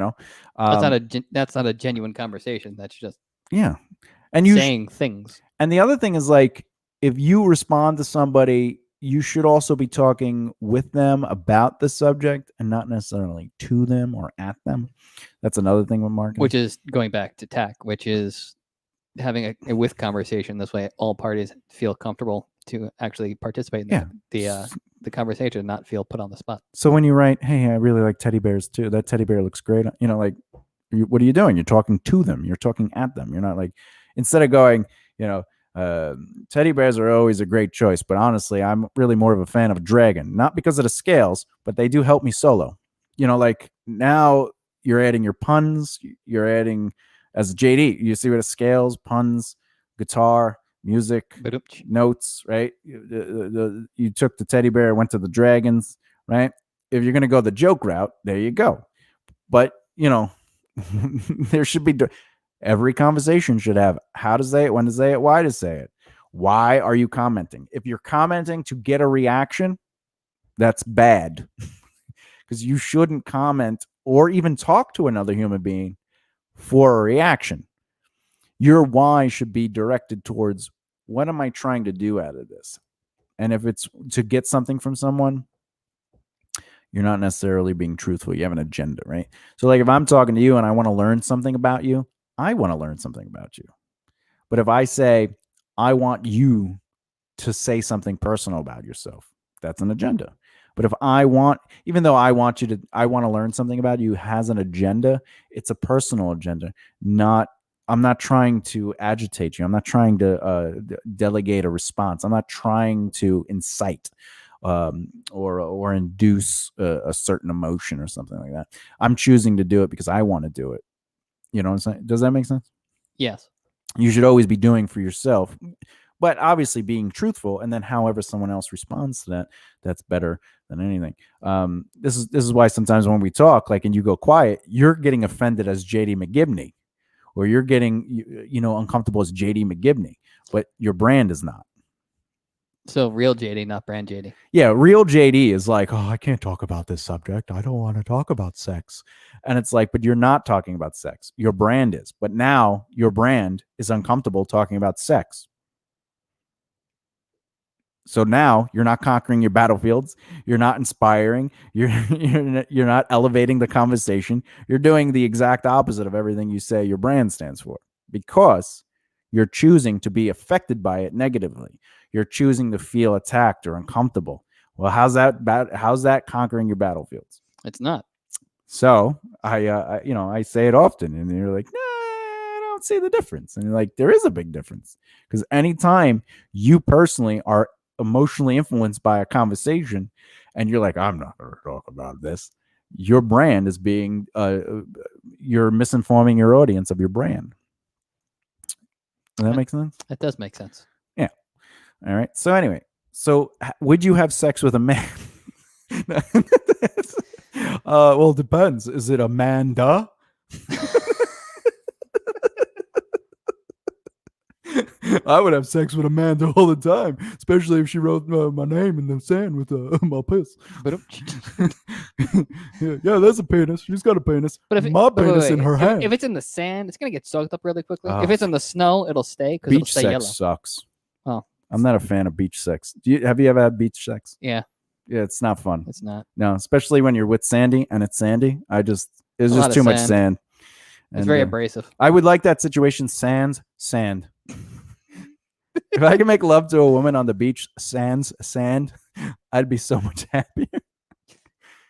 That's not a genuine conversation. That's just and saying things. And the other thing is, like, if you respond to somebody, you should also be talking with them about the subject and not necessarily to them or at them. That's another thing with marketing. Which is going back to TAC, which is having a with conversation. This way, all parties feel comfortable to actually participate in the conversation, not feel put on the spot. So when you write, "Hey, I really like teddy bears too. That teddy bear looks great." Like, what are you doing? You're talking to them. You're talking at them. You're not like, instead of going, teddy bears are always a great choice, but honestly, I'm really more of a fan of a dragon, not because of the scales, but they do help me solo. Like, now you're adding your puns. You're adding, as JD, you see what it scales, puns, guitar, music, notes, right? You took the teddy bear, went to the dragons, right? If you're going to go the joke route, there you go. But, there should be... Every conversation should have how to say it, when to say it, why to say it. Why are you commenting? If you're commenting to get a reaction, that's bad. Because you shouldn't comment or even talk to another human being for a reaction. Your why should be directed towards, what am I trying to do out of this? And if it's to get something from someone, you're not necessarily being truthful. You have an agenda, right? So, like, if I'm talking to you and I want to learn something about you, I want to learn something about you. But if I say, I want you to say something personal about yourself, that's an agenda. But if even though I want to learn something about you has an agenda, it's a personal agenda. I'm not trying to agitate you. I'm not trying to delegate a response. I'm not trying to incite or induce a certain emotion or something like that. I'm choosing to do it because I want to do it. You know what I'm saying? Does that make sense? Yes. You should always be doing for yourself, but obviously being truthful, and then however someone else responds to that, that's better than anything. This is why sometimes when we talk, like, and you go quiet, you're getting offended as JD McGibney, or you're getting uncomfortable as JD McGibney, but your brand is not. So real JD, not brand JD. Yeah, real JD is like, oh, I can't talk about this subject. I don't want to talk about sex. And it's like, but you're not talking about sex. Your brand is. But now your brand is uncomfortable talking about sex. So now you're not conquering your battlefields. You're not inspiring. You're not elevating the conversation. You're doing the exact opposite of everything you say your brand stands for, because you're choosing to be affected by it negatively. You're choosing to feel attacked or uncomfortable Well, how's that conquering your battlefields? It's not. So I say it often, and you're like, nah, I don't see the difference. And you're like, there is a big difference, because anytime you personally are emotionally influenced by a conversation, and you're like, I'm not going to talk about this, your brand is being, you're misinforming your audience of your brand. Does that make sense? It does make sense. Yeah. All right. So anyway, would you have sex with a man? Well, it depends. Is it Amanda? I would have sex with Amanda all the time, especially if she wrote my name in the sand with my piss. Yeah, that's a penis. She's got a penis. But if my penis in her hand. If it's in the sand, it's gonna get soaked up really quickly. If it's in the snow, it'll stay because it'll beach stay sex yellow. sucks. Oh, I'm not a fan of beach sex. Have you ever had beach sex? Yeah. Yeah, it's not fun. It's not. No, especially when you're with Sandy and it's sandy. It's just too much sand. It's very abrasive. I would like that situation. Sand. If I could make love to a woman on the beach, sand, I'd be so much happier.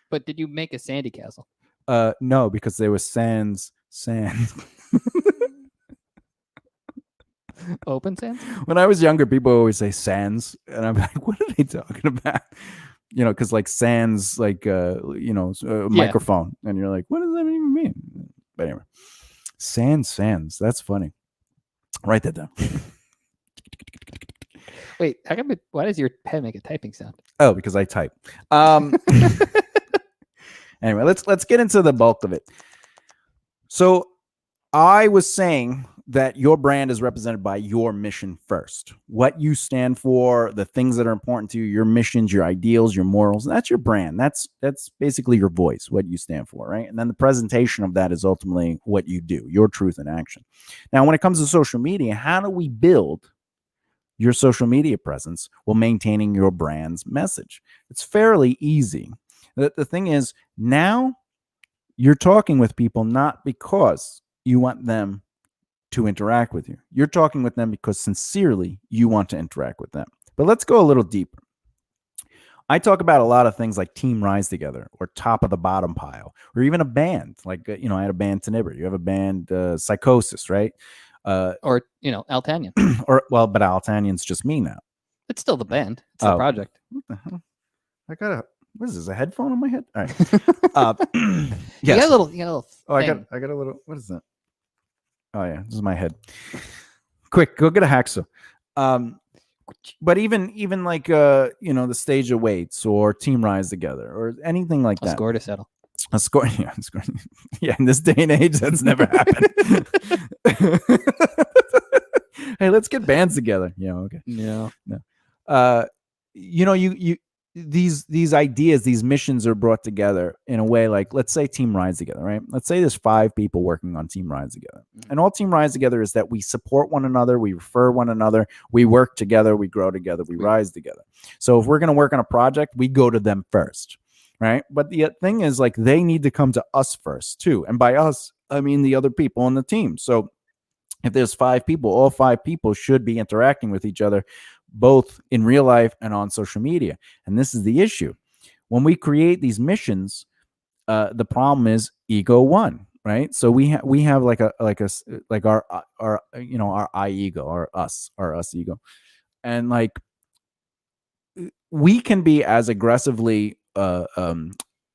But did you make a sandy castle? No, because there was sand. Open sands? When I was younger, people always say sands, and I'm like, what are they talking about? Because like sands, like microphone, and you're like, what does that even mean? But anyway, sands. That's funny. Write that down. Wait, why does your pen make a typing sound? Oh, because I type. Anyway, let's get into the bulk of it. So I was saying that your brand is represented by your mission first. What you stand for, the things that are important to you, your missions, your ideals, your morals. That's your brand. That's basically your voice, what you stand for, right? And then the presentation of that is ultimately what you do, your truth in action. Now, when it comes to social media, how do we build your social media presence while maintaining your brand's message? It's fairly easy. The thing is, now you're talking with people not because you want them to interact with you. You're talking with them because sincerely you want to interact with them. But let's go a little deeper. I talk about a lot of things like Team Rise Together or Top of the Bottom Pile, or even a band. Like, I had a band Tenebra. You have a band Psychosis, right? Or Altanian. But Altanian's just me now. It's still the band. It's the project. What the hell? What is this? A headphone on my head? All right. Yes. You got a little. Oh, I got a little. What is that? Oh yeah, this is my head. Quick, go get a hacksaw. But even like the Stage of Weights or Team Rise Together or anything like that. A score to settle. A score. Yeah, yeah. In this day and age, that's never happened. Hey, let's get bands together. Yeah. Okay. Yeah. No. These ideas, these missions are brought together in a way like, let's say Team Rise Together, right? Let's say there's 5 people working on Team Rise Together. And all Team Rise Together is that we support one another, we refer one another, we work together, we grow together, we rise together. So if we're going to work on a project, we go to them first, right? But the thing is, like, they need to come to us first too. And by us, I mean the other people on the team. So if there's 5 people, all 5 people should be interacting with each other, both in real life and on social media. And this is the issue. When we create these missions, the problem is ego won, right? So we have like our I ego, our us ego. And like, we can be as aggressively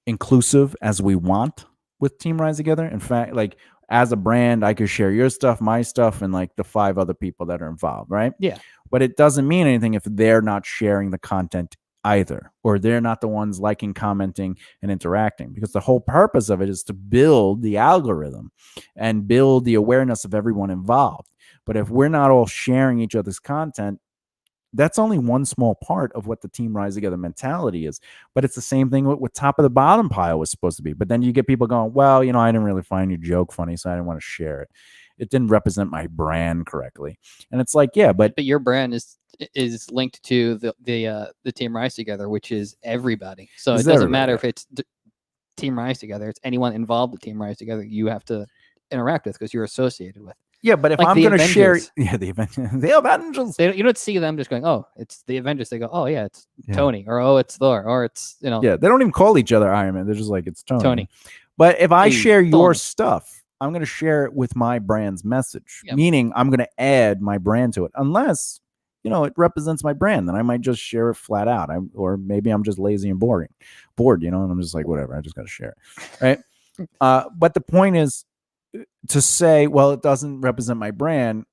inclusive as we want with Team Rise Together. In fact, like, as a brand, I could share your stuff, my stuff, and like the 5 other people that are involved, right? Yeah. But it doesn't mean anything if they're not sharing the content either, or they're not the ones liking, commenting, and interacting, because the whole purpose of it is to build the algorithm and build the awareness of everyone involved. But if we're not all sharing each other's content, that's only one small part of what the Team Rise Together mentality is. But it's the same thing with Top of the Bottom Pile was supposed to be. But then you get people going, well, I didn't really find your joke funny, so I didn't want to share it. It didn't represent my brand correctly. And it's like, yeah, but your brand is linked to the Team Rise Together, which is everybody. So it doesn't matter if it's Team Rise Together. It's anyone involved with Team Rise Together you have to interact with because you're associated with. Yeah, but if Like I'm the going to share, Avengers. the Avengers, the Avengers. You don't see them just going, oh, it's the Avengers. They go, oh yeah, it's Yeah. Tony, or oh, it's Thor, or it's Yeah, they don't even call each other Iron Man. They're just like, it's Tony. Tony. But if I Hey, share your Tony. stuff, I'm going to share it with my brand's message, Yep. meaning I'm going to add my brand to it, unless it represents my brand. Then I might just share it flat out. Or maybe I'm just lazy and bored, and I'm just like, whatever. I just got to share it, right? But the point is to say, well, it doesn't represent my brand.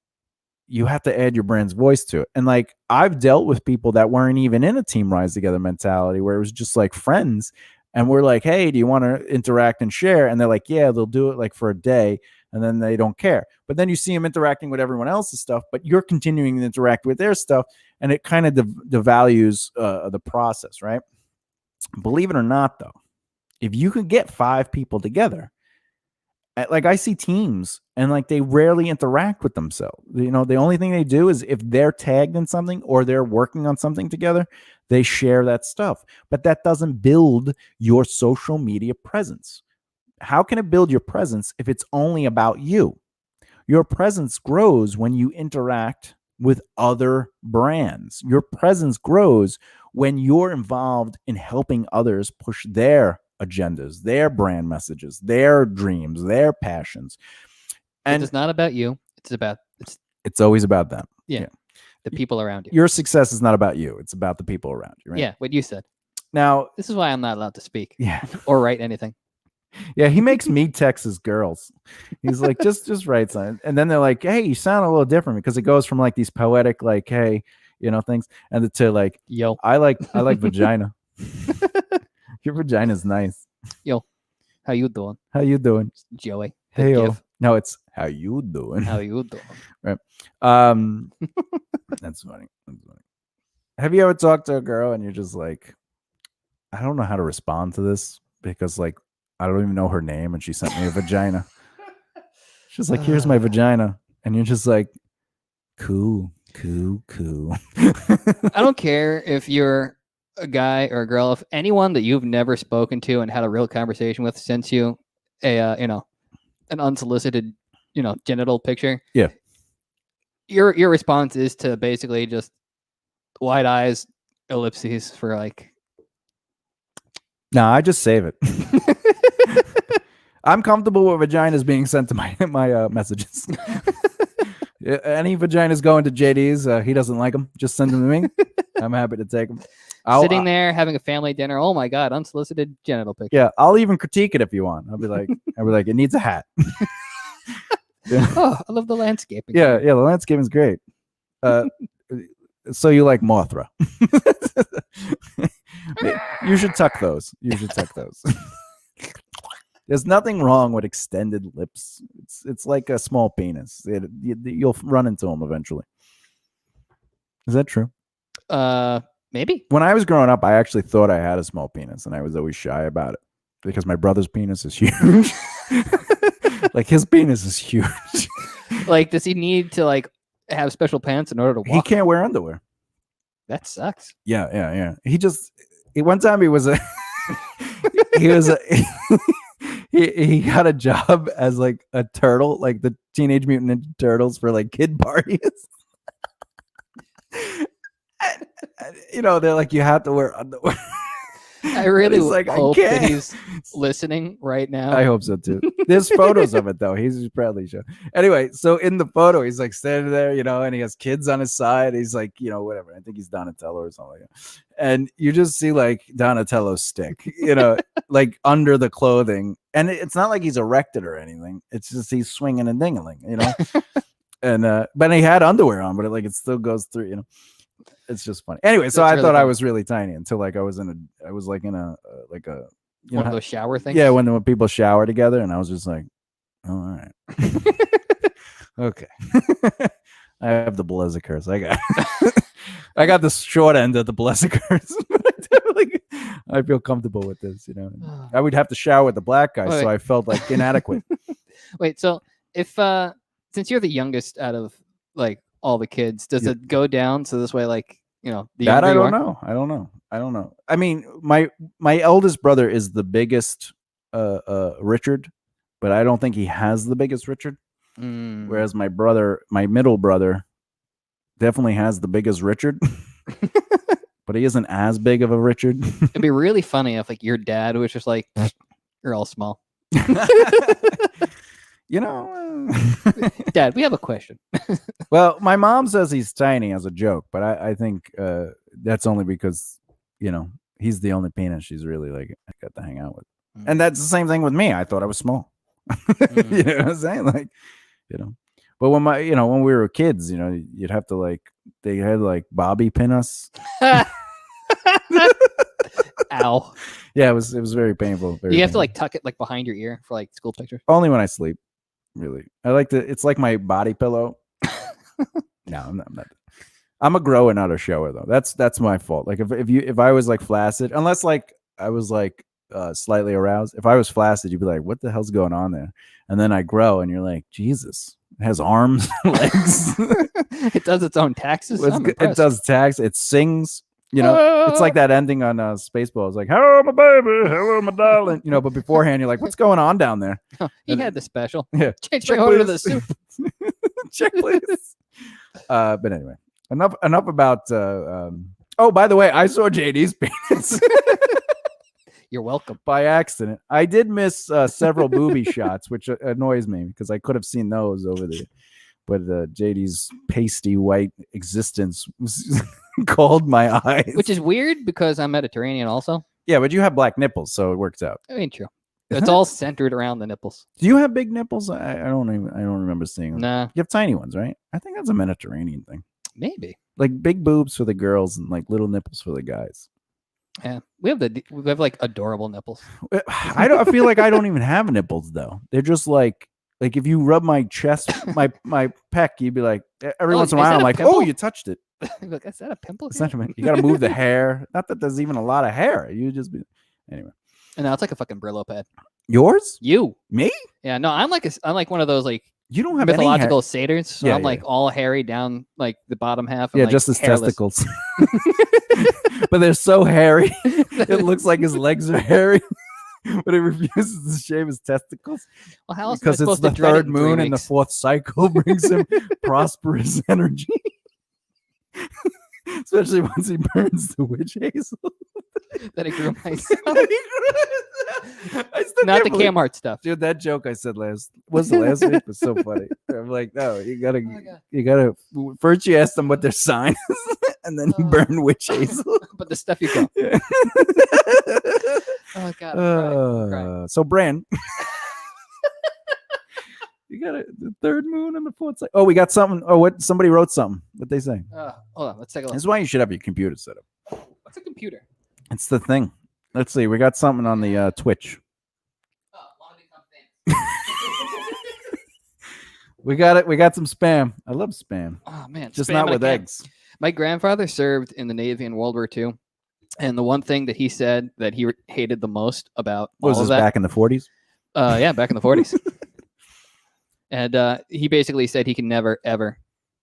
You have to add your brand's voice to it. And like, I've dealt with people that weren't even in a Team Rise Together mentality, where it was just like friends. And we're like, hey, do you want to interact and share? And they're like, yeah, they'll do it like for a day. And then they don't care. But then you see them interacting with everyone else's stuff, but you're continuing to interact with their stuff. And it kind of devalues the process, right? Believe it or not, though, if you could get 5 people together, like I see teams and like they rarely interact with themselves. The only thing they do is if they're tagged in something or they're working on something together, they share that stuff. But that doesn't build your social media presence. How can it build your presence if it's only about you? Your presence grows when you interact with other brands. Your presence grows when you're involved in helping others push their agendas, their brand messages, their dreams, their passions. And it's not about you. It's always about them. Yeah. The people around you. Your success is not about you. It's about the people around you, right? Yeah, what you said. Now, this is why I'm not allowed to speak. Yeah. Or write anything. Yeah, he makes me text his girls. He's like, just write something. And then they're like, hey, you sound a little different, because it goes from like these poetic, like, hey, things, and to like, yo, I like vagina. Your vagina's nice. Yo, how you doing? How you doing? Joey. Hey, no, it's how you doing? How you doing? Right. That's funny. Have you ever talked to a girl and you're just like, I don't know how to respond to this, because like, I don't even know her name, and she sent me a vagina. She's like, here's my vagina. And you're just like, cool. I don't care if you're a guy or a girl, if anyone that you've never spoken to and had a real conversation with sends you an unsolicited, genital picture. Yeah. Your response is to basically just wide eyes, ellipses for like. No, I just save it. I'm comfortable with vaginas being sent to my messages. Any vaginas going to JD's, he doesn't like them. Just send them to me. I'm happy to take them. Sitting there having a family dinner. Oh my God, unsolicited genital picture. Yeah, I'll even critique it if you want. I'll be like, it needs a hat. Oh, I love the landscaping. Yeah, the landscaping is great. So you like Mothra? You should tuck those. There's nothing wrong with extended lips. It's like a small penis. You'll run into them eventually. Is that true? Maybe. When I was growing up, I actually thought I had a small penis, and I was always shy about it because my brother's penis is huge. Like, his penis is huge. Like, does he need to like have special pants in order to walk? He can't wear underwear. That sucks. Yeah. One time he was he got a job as like a turtle, like the Teenage Mutant Ninja Turtles, for like kid parties. They're like, you have to wear underwear. I really hope that he's listening right now. I hope so too. There's photos of it though. He's proudly shown. Anyway, so in the photo, he's like standing there, and he has kids on his side. He's like, whatever. I think he's Donatello or something like that. And you just see like Donatello's stick, like under the clothing. And it's not like he's erected or anything. It's just he's swinging and dingling, And but he had underwear on, but it still goes through, It's just funny. Anyway, so I thought I was really tiny until like I was in a one of those shower things. Yeah, when people shower together, and I was just like, oh, all right, okay. I have the Blessed curse. I got the short end of the Blessed curse. I feel comfortable with this. I would have to shower with the black guy, so I felt like inadequate. Wait, so if since you're the youngest out of like all the kids, does it go down so this way, like, that I don't know. I don't know. I mean, my eldest brother is the biggest Richard, but I don't think he has the biggest Richard. Whereas my middle brother, definitely has the biggest Richard, but he isn't as big of a Richard. It'd be really funny if like your dad was just like, you're all small. You know, Dad, we have a question. Well, my mom says he's tiny as a joke, but I think that's only because, you know, he's the only penis she's really like got to hang out with. And that's the same thing with me. I thought I was small. You know what I'm saying? Like, you know, but when when we were kids, you know, you'd have to like, they had like bobby pin us. Ow. Yeah, it was very painful. You have to like tuck it like behind your ear for like school pictures. Only when I sleep. Really, I like to. It's like my body pillow. No, I'm not. I'm a grower, not a shower, though. That's my fault. Like if I was like flaccid, unless like I was like slightly aroused. If I was flaccid, you'd be like, "What the hell's going on there?" And then I grow, and you're like, "Jesus, it has arms, legs. It does its own taxes. It does tax. It sings." You know, it's like that ending on Spaceballs, like "Hello, my baby, hello, my darling." You know, but beforehand, you're like, "What's going on down there?" He had the special. Yeah, change my order to the soup. Check, please. But anyway, enough about. Oh, by the way, I saw JD's penis. You're welcome. By accident, I did miss several booby shots, which annoys me because I could have seen those over there. But JD's pasty white existence was called my eyes. Which is weird because I'm Mediterranean also. Yeah, but you have black nipples, so it works out. I mean, true. It's all centered around the nipples. Do you have big nipples? I don't remember seeing them. Nah. You have tiny ones, right? I think that's a Mediterranean thing. Maybe. Like big boobs for the girls and like little nipples for the guys. Yeah, we have like adorable nipples. I feel like I don't even have nipples though. They're just like if you rub my chest, my pec, you'd be like, every once in a while, I'm like, oh, you touched it. Look, is that a pimple? You got to move the hair. Not that there's even a lot of hair. You just be anyway. And now it's like a fucking Brillo pad. Yours? You? Me? Yeah. No, I'm like one of those like you don't have mythological satyrs. So yeah, I'm like all hairy down like the bottom half. Yeah, like, just his hairless. testicles. But they're so hairy. It looks like his legs are hairy. But he refuses to shave his testicles. Well, how else because it's the third moon and the fourth cycle brings him prosperous energy. Especially once he burns the witch hazel. That I grew myself. Not the Kmart stuff. Dude, that joke I said last week was so funny. I'm like, no, you gotta first you ask them what their sign is, and then you burn witch hazel. But the stuff you go. Yeah. Oh god. I'm crying. So Bran. You got the third moon and the fourth cycle. Oh, we got something. Oh, what? Somebody wrote something. What they say? Hold on, let's take a look. This is why you should have your computer set up. What's a computer? It's the thing. Let's see. We got something on the Twitch. We got it. We got some spam. I love spam. Oh man, just not with eggs. My grandfather served in the Navy in World War II, and the one thing that he said that he hated the most about was this back in the 40s? Yeah, back in the 40s. And he basically said he can never, ever,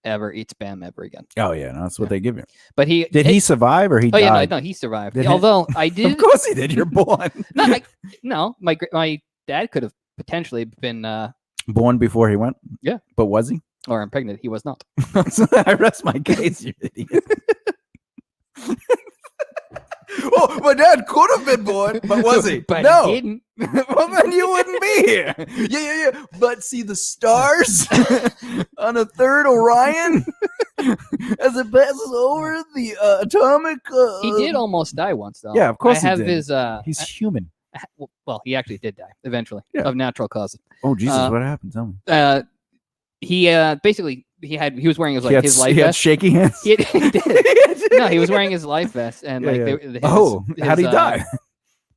ever eat spam ever again. Oh yeah, no, that's what they give you. But did he survive or he died? Yeah, no, he survived. Although I did. Of course he did. You're born. No, my dad could have potentially been born before he went. Yeah, but was he? Or impregnated? He was not. I rest my case, you idiot. Oh, my dad could have been born, but was he? But no. he didn't. Well, then you wouldn't be here. Yeah. But see the stars on a third Orion as it passes over the atomic. He did almost die once, though. Yeah, of course he did. He's human. Well, he actually did die eventually of natural causes. Oh Jesus! What happened? Tell me. He basically he was wearing his life vest. He had shaky hands. He did. No, he was wearing his life vest, and how'd he die?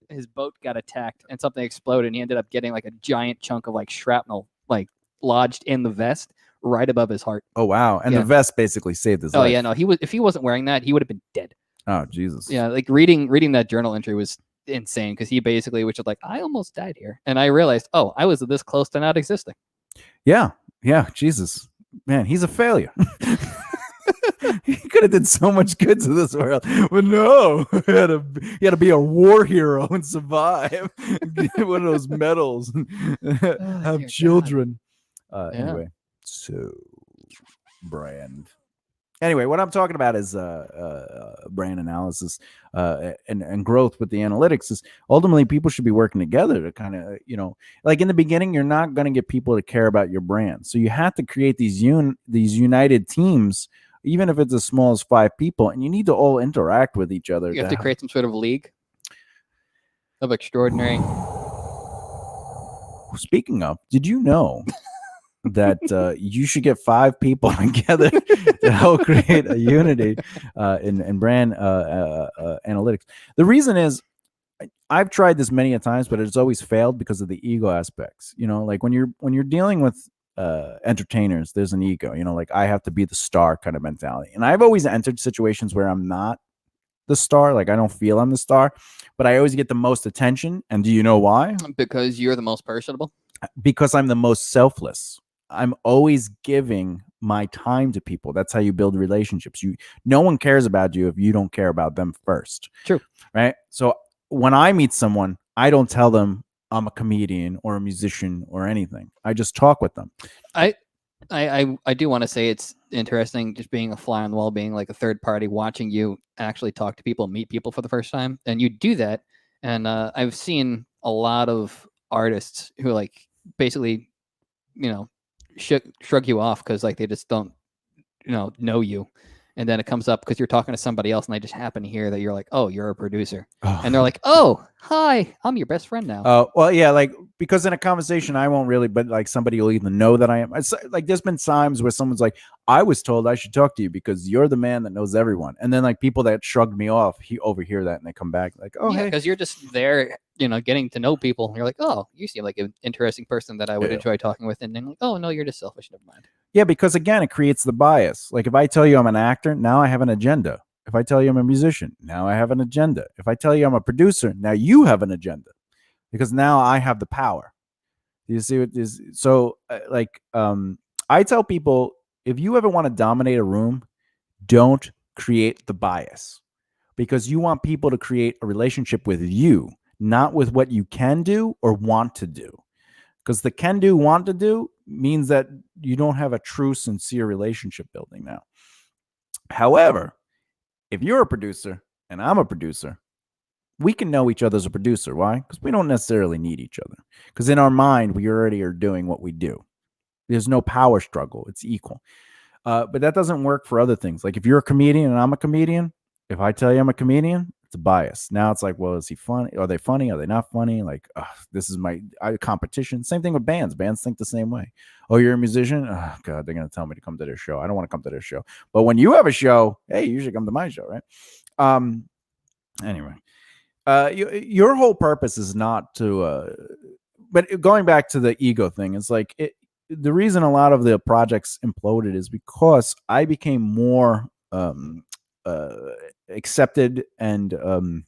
His boat got attacked, and something exploded, and he ended up getting like a giant chunk of like shrapnel like lodged in the vest right above his heart. Oh wow! And the vest basically saved his life. Oh yeah, no, if he wasn't wearing that, he would have been dead. Oh Jesus! Yeah, like reading that journal entry was insane because he basically was just like, I almost died here, and I realized, oh, I was this close to not existing. Yeah, Jesus, man, he's a failure. He could have did so much good to this world, but no, he had to be a war hero and survive. Get one of those medals and have children. Anyway, so brand. Anyway, what I'm talking about is brand analysis and growth with the analytics. Is ultimately people should be working together to kind of, like in the beginning, you're not going to get people to care about your brand, so you have to create these united teams, even if it's as small as 5 people, and you need to all interact with each other. You have to create some sort of league of extraordinary. Speaking of, did you know that you should get 5 people together to help create a unity in brand analytics? The reason is, I've tried this many a times, but it's always failed because of the ego aspects. Like when you're dealing with entertainers, there's an ego. Like I have to be the star kind of mentality, and I've always entered situations where I'm not the star. Like I don't feel I'm the star, but I always get the most attention. And do you know why? Because you're the most personable. Because I'm the most selfless. I'm always giving my time to people. That's how you build relationships. No one cares about you if you don't care about them first. True. Right? So when I meet someone, I don't tell them I'm a comedian or a musician or anything. I just talk with them. I do want to say it's interesting just being a fly on the wall, being like a third party, watching you actually talk to people, meet people for the first time. And you do that. And I've seen a lot of artists who like basically, shrug you off because like they just don't, know you. And then it comes up because you're talking to somebody else and they just happen to hear that you're like, oh, you're a producer. And they're like, oh, hi, I'm your best friend now. Oh, well, yeah, like because in a conversation I won't really, but like somebody will even know that I am. It's like there's been times where someone's like, I was told I should talk to you because you're the man that knows everyone. And then like people that shrugged me off, he overhear that and they come back like, oh, yeah, hey. Because you're just there, getting to know people. You're like, oh, you seem like an interesting person that I would enjoy talking with. And then like, oh, no, you're just selfish. Never mind. Yeah, because again, it creates the bias. Like if I tell you I'm an actor, now I have an agenda. If I tell you I'm a musician, now I have an agenda. If I tell you I'm a producer, now you have an agenda because now I have the power. You see what is so I tell people, if you ever want to dominate a room, don't create the bias, because you want people to create a relationship with you, not with what you can do or want to do. Because the can do, want to do means that you don't have a true, sincere relationship building now. However, if you're a producer and I'm a producer, we can know each other as a producer. Why? Because we don't necessarily need each other. Because in our mind, we already are doing what we do. There's no power struggle. It's equal. But that doesn't work for other things. Like if you're a comedian and I'm a comedian, if I tell you I'm a comedian, it's a bias. Now it's like, well, is he funny? Are they funny? Are they not funny? Like, this is my competition. Same thing with bands. Bands think the same way. Oh, you're a musician? Oh, God, they're going to tell me to come to their show. I don't want to come to their show. But when you have a show, hey, you should come to my show, right? Anyway, your whole purpose is not to, but going back to the ego thing, it's like the reason a lot of the projects imploded is because I became more accepted and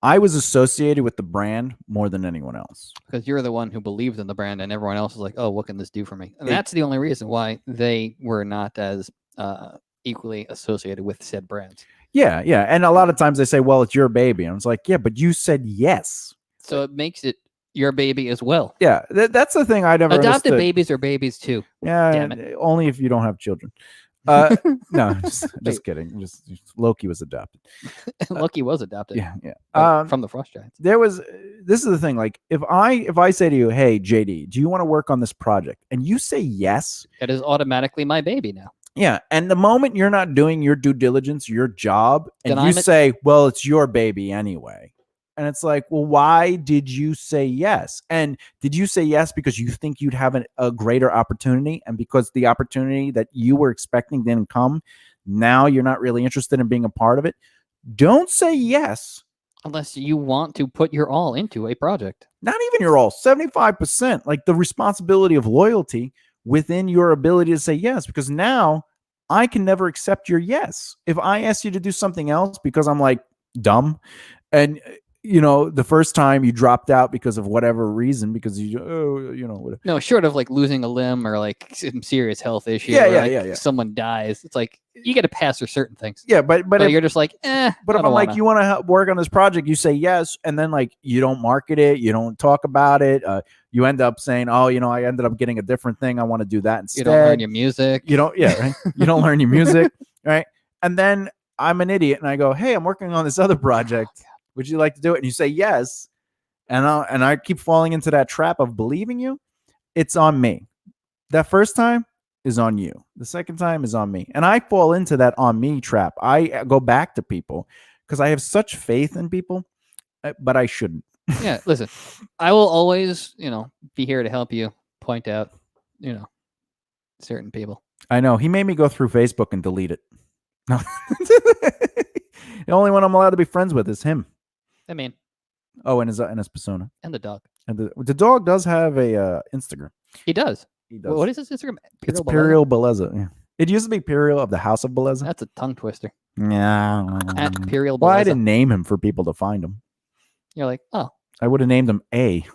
I was associated with the brand more than anyone else. Because you're the one who believed in the brand and everyone else is like, oh, what can this do for me? And that's the only reason why they were not as equally associated with said brands. Yeah. And a lot of times they say, well, it's your baby. And I was like, yeah, but you said yes. So it makes it your baby as well. Yeah, that's the thing I never adopted understood. Babies are babies too. Yeah, only if you don't have children. No, just kidding. Just Loki was adopted. Loki was adopted. Yeah. From the Frost Giants. This is the thing. Like if I say to you, hey JD, do you want to work on this project? And you say yes, it is automatically my baby now. Yeah. And the moment you're not doing your due diligence, your job, and you say, well, it's your baby anyway. And it's like, well, why did you say yes? And did you say yes because you think you'd have a greater opportunity? And because the opportunity that you were expecting didn't come, now you're not really interested in being a part of it? Don't say yes. Unless you want to put your all into a project. Not even your all, 75%. Like the responsibility of loyalty within your ability to say yes. Because now I can never accept your yes. If I ask you to do something else because I'm like dumb and the first time you dropped out because of whatever reason, because whatever. No, short of like losing a limb or like some serious health issue. Yeah. Someone dies. It's like, you get a pass for certain things. Yeah, but if, you're just like, But if I'm like, you want to work on this project, you say yes, and then like you don't market it, you don't talk about it. You end up saying, oh, I ended up getting a different thing. I want to do that instead. You don't learn your music. You don't, yeah, right? You don't learn your music, right? And then I'm an idiot, and I go, hey, I'm working on this other project. Would you like to do it? And you say yes, and I keep falling into that trap of believing you. It's on me. That first time is on you. The second time is on me. And I fall into that on me trap. I go back to people because I have such faith in people, but I shouldn't. Yeah, listen, I will always, be here to help you point out, certain people. I know. He made me go through Facebook and delete it. No. The only one I'm allowed to be friends with is him. I mean. Oh, and his persona. And the dog. And the dog does have a Instagram. He does. He does. What is his Instagram? It's Pirial Beleza. Yeah. It used to be Pirial of the House of Beleza. That's a tongue twister. Yeah. At Pirial Beleza. Well, I didn't name him for people to find him. You're like, oh. I would have named him A.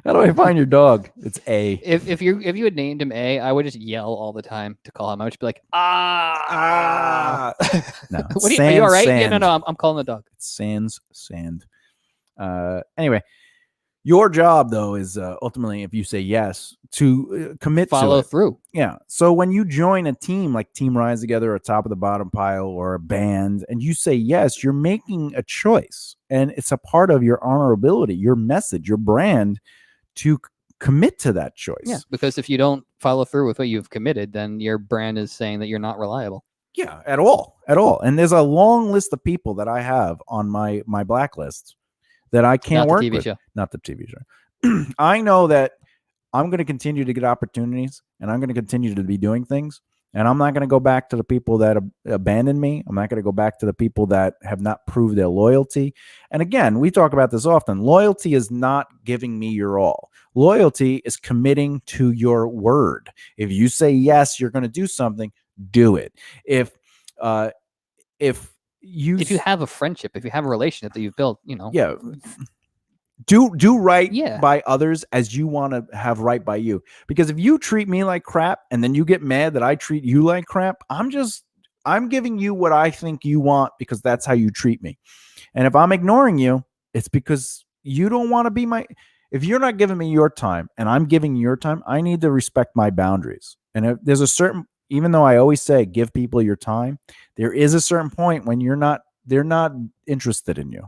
How do I find your dog? It's A. If you had named him A, I would just yell all the time to call him. I would just be like, ah. No. Are you all right? Sand. Yeah, no, I'm calling the dog. It's sand. Anyway, your job though is ultimately, if you say yes, to commit, follow through. Yeah. So when you join a team like Team Rise Together or Top of the Bottom Pile or a band, and you say yes, you're making a choice, and it's a part of your honorability, your message, your brand, to commit to that choice. Yeah, because if you don't follow through with what you've committed, then your brand is saying that you're not reliable. Yeah, at all. And there's a long list of people that I have on my blacklist that I can't work with. Not the TV show. I know that I'm going to continue to get opportunities, and I'm going to continue to be doing things. And I'm not going to go back to the people that abandoned me. I'm not going to go back to the people that have not proved their loyalty. And again, we talk about this often. Loyalty is not giving me your all. Loyalty is committing to your word. If you say yes, you're going to do something, do it. If you have a friendship, if you have a relationship that you've built, yeah, do right by others as you want to have right by you. Because if you treat me like crap and then you get mad that I treat you like crap, I'm giving you what I think you want because that's how you treat me. And if I'm ignoring you, it's because you don't want to be if you're not giving me your time and I'm giving you your time, I need to respect my boundaries. And if there's a certain, even though I always say give people your time, there is a certain point when they're not interested in you.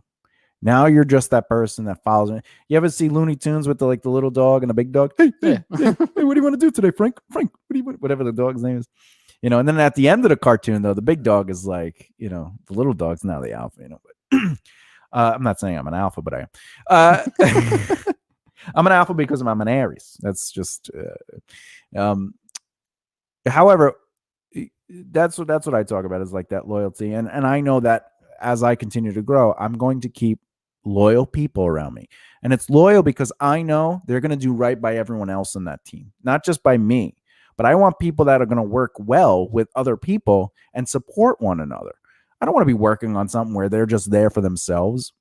Now you're just that person that follows me. You ever see Looney Tunes with the little dog and the big dog? Hey, what do you want to do today, Frank? Frank, whatever the dog's name is. And then at the end of the cartoon, though, the big dog is like, the little dog's now the alpha, but I'm not saying I'm an alpha, but I am. I'm an alpha because I'm an Aries. That's just, however, that's what I talk about is like that loyalty. And I know that as I continue to grow, I'm going to keep loyal people around me. And it's loyal because I know they're going to do right by everyone else in that team, not just by me, but I want people that are going to work well with other people and support one another. I don't want to be working on something where they're just there for themselves.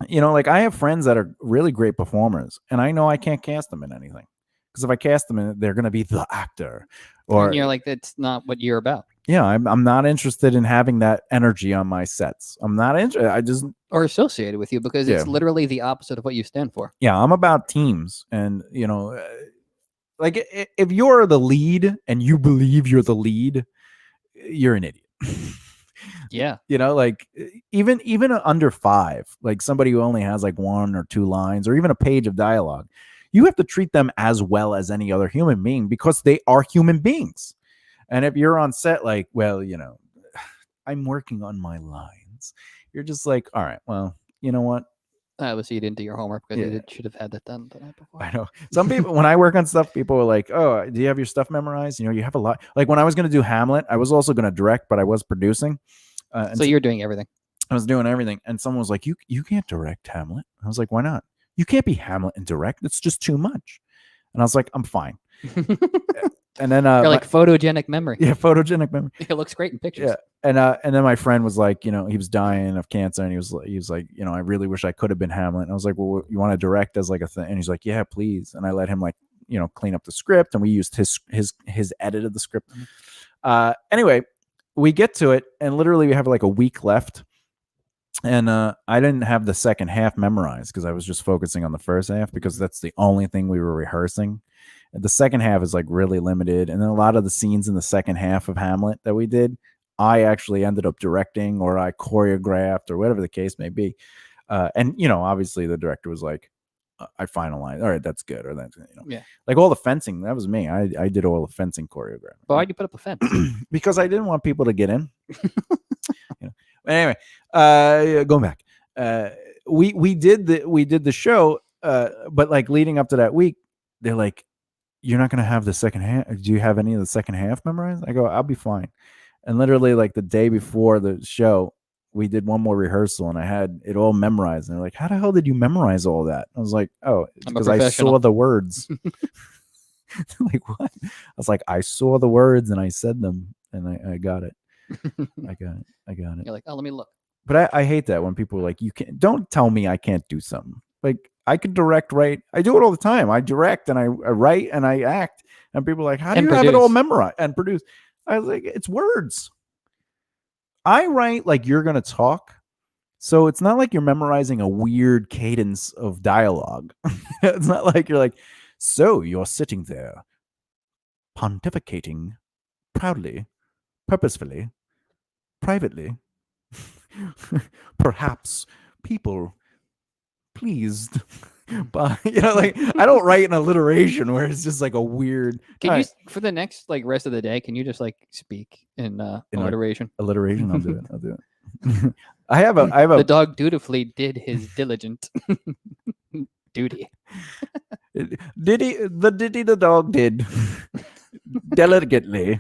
I have friends that are really great performers, and I know I can't cast them in anything because if I cast them in it, they're going to be the actor. And you're like, that's not what you're about. Yeah, I'm not interested in having that energy on my sets. I'm not interested. Or associated with you because it's literally the opposite of what you stand for. Yeah, I'm about teams, and like if you're the lead and you believe you're the lead, you're an idiot. Yeah. Like even under 5, like somebody who only has like 1 or 2 lines or even a page of dialogue, you have to treat them as well as any other human being because they are human beings. And if you're on set, like, well, I'm working on my lines, you're just like, all right, well, you know what? Obviously, you didn't do your homework because you should have had that done the night before. I know. Some people, when I work on stuff, people are like, oh, do you have your stuff memorized? You have a lot. Like when I was going to do Hamlet, I was also going to direct, but I was producing. So you're doing everything. I was doing everything. And someone was like, you can't direct Hamlet. I was like, why not? You can't be Hamlet and direct. It's just too much. And I was like, I'm fine. And then you're like photogenic memory. Yeah, photogenic memory. It looks great in pictures. Yeah. And then my friend was like, he was dying of cancer, and he was like, I really wish I could have been Hamlet. And I was like, well, you want to direct as like a thing? And he's like, yeah, please. And I let him clean up the script, and we used his edit of the script. Anyway, we get to it, and literally we have like a week left. And I didn't have the second half memorized because I was just focusing on the first half because that's the only thing we were rehearsing. The second half is like really limited. And then a lot of the scenes in the second half of Hamlet that we did, I actually ended up directing, or I choreographed, or whatever the case may be. And, obviously the director was like, I finalized. All right, that's good. Or that's, yeah. Like all the fencing, that was me. I did all the fencing choreography. But why'd you put up a fence? Because I didn't want people to get in. Anyway, going back, we did the show, but like leading up to that week, they're like, "You're not gonna have the second half. Do you have any of the second half memorized?" I go, "I'll be fine." And literally, like the day before the show, we did one more rehearsal, and I had it all memorized. And they're like, "How the hell did you memorize all that?" I was like, "Oh, because I saw the words." Like what? I was like, I saw the words and I said them, and I got it. I got it. You're like, oh, let me look. But I hate that when people are like, don't tell me I can't do something. Like I could direct, write. I do it all the time. I direct and I write and I act. And people are like, how do you have it all memorized and produce? I was like, it's words. I write like you're going to talk. So it's not like you're memorizing a weird cadence of dialogue. It's not like you're like, so you're sitting there pontificating proudly, purposefully, privately. Perhaps people pleased by like I don't write an alliteration where it's just like a weird. Can you for the next like rest of the day? Can you just like speak in alliteration? Alliteration, I'll do it. I have a. The dog dutifully did his diligent duty. The dog did delicately,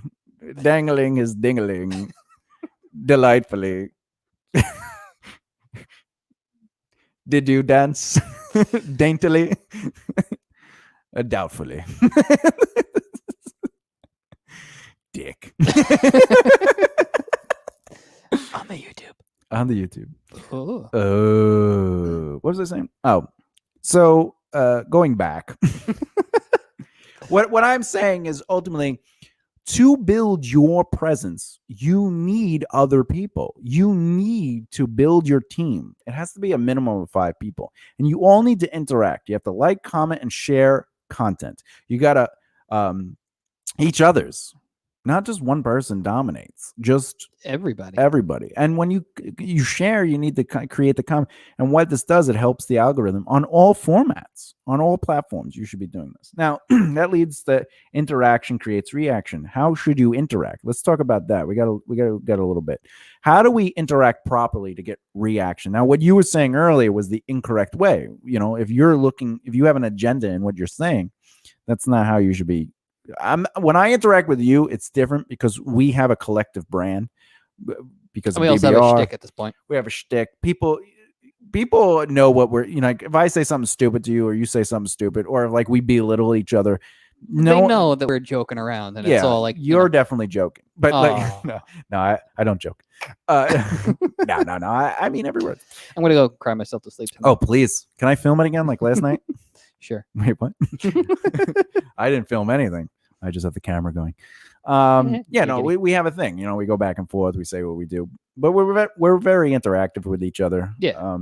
dangling his dingling delightfully. Did you dance daintily? Doubtfully. Dick. On the YouTube. On the YouTube. Oh. What was I saying? Oh, so going back. What I'm saying is ultimately, to build your presence, you need other people. You need to build your team. It has to be a minimum of 5 people. And you all need to interact. You have to like, comment, and share content. You got to each other's. Not just one person dominates. Just everybody. And when you share, you need to create the comment. And what this does, it helps the algorithm on all formats, on all platforms. You should be doing this. Now, that leads to interaction creates reaction. How should you interact? Let's talk about that. We got a little bit. How do we interact properly to get reaction? Now, what you were saying earlier was the incorrect way. If you have an agenda in what you're saying, that's not how you should be. When I interact with you, it's different because we have a collective brand. Because we also have a shtick at this point. We have a shtick. People know what we're. If I say something stupid to you, or you say something stupid, or like we belittle each other, they know that we're joking around, and it's all like you're definitely joking. But no, I don't joke. No. I mean every word. I'm gonna go cry myself to sleep tonight. Oh please, can I film it again like last night? Sure. Wait, what? I didn't film anything. I just have the camera going. We have a thing. We go back and forth. We say what we do, but we're very interactive with each other. Yeah.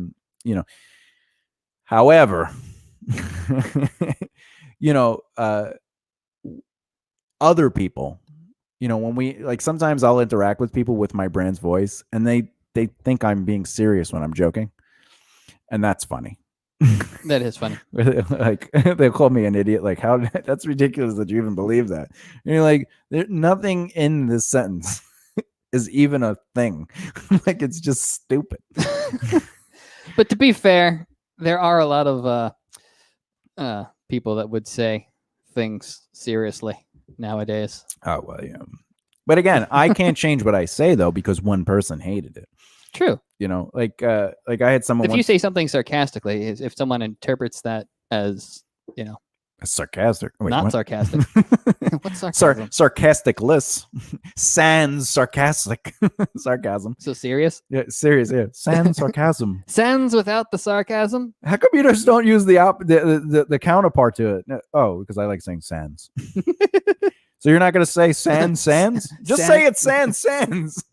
However, other people, when we sometimes I'll interact with people with my brand's voice, and they think I'm being serious when I'm joking, and that's funny. That is funny. Like they'll call me an idiot. Like, how? That's ridiculous that you even believe that. And you're like, nothing in this sentence is even a thing. Like, it's just stupid. But to be fair, there are a lot of people that would say things seriously nowadays. Oh well, yeah. But again, I can't change what I say though because one person hated it. True. Like I had someone. If you say something sarcastically, if someone interprets that as, Sarcastic. Wait, Not what? sarcastic. What's sarcasm? Sarcastic lists. Sans sarcastic. Sarcasm. So serious? Yeah, serious. Yeah. Sans sarcasm. Sans without the sarcasm? How come you just don't use the counterpart to it? Oh, because I like saying sans. So you're not going to say sans? Just say it sans.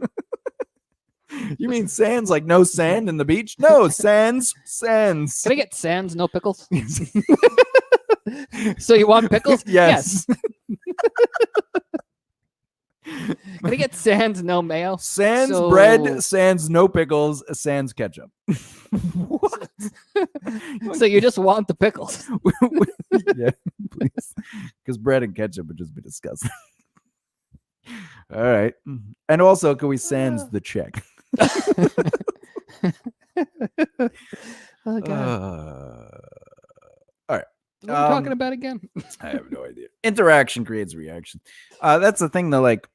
You mean sands like no sand in the beach? No, sands. Can I get sans, no pickles? So you want pickles? Yes. Can I get sans, no mayo? Sans bread, sans no pickles, sans ketchup. What? So you just want the pickles? Yeah, please. Because bread and ketchup would just be disgusting. All right. And also, can we sans the check? Oh, God. All right. What are we talking about again? I have no idea. Interaction creates reaction. That's the thing that, like,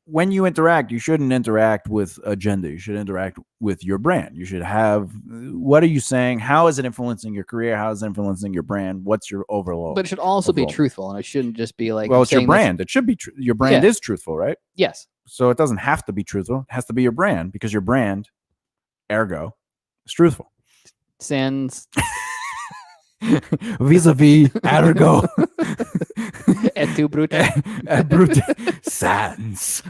when you interact, you shouldn't interact with agenda. You should interact with your brand. You should have, what are you saying? How is it influencing your career? How is it influencing your brand? What's your overall? But it should also be truthful, and it shouldn't just be like, well, it's your brand. It should be true. Your brand is truthful, right? Yes. So it doesn't have to be truthful. It has to be your brand, because your brand, ergo, is truthful. Sans. Vis-a-vis, ergo. Et tu, brute. Et brute. Sans.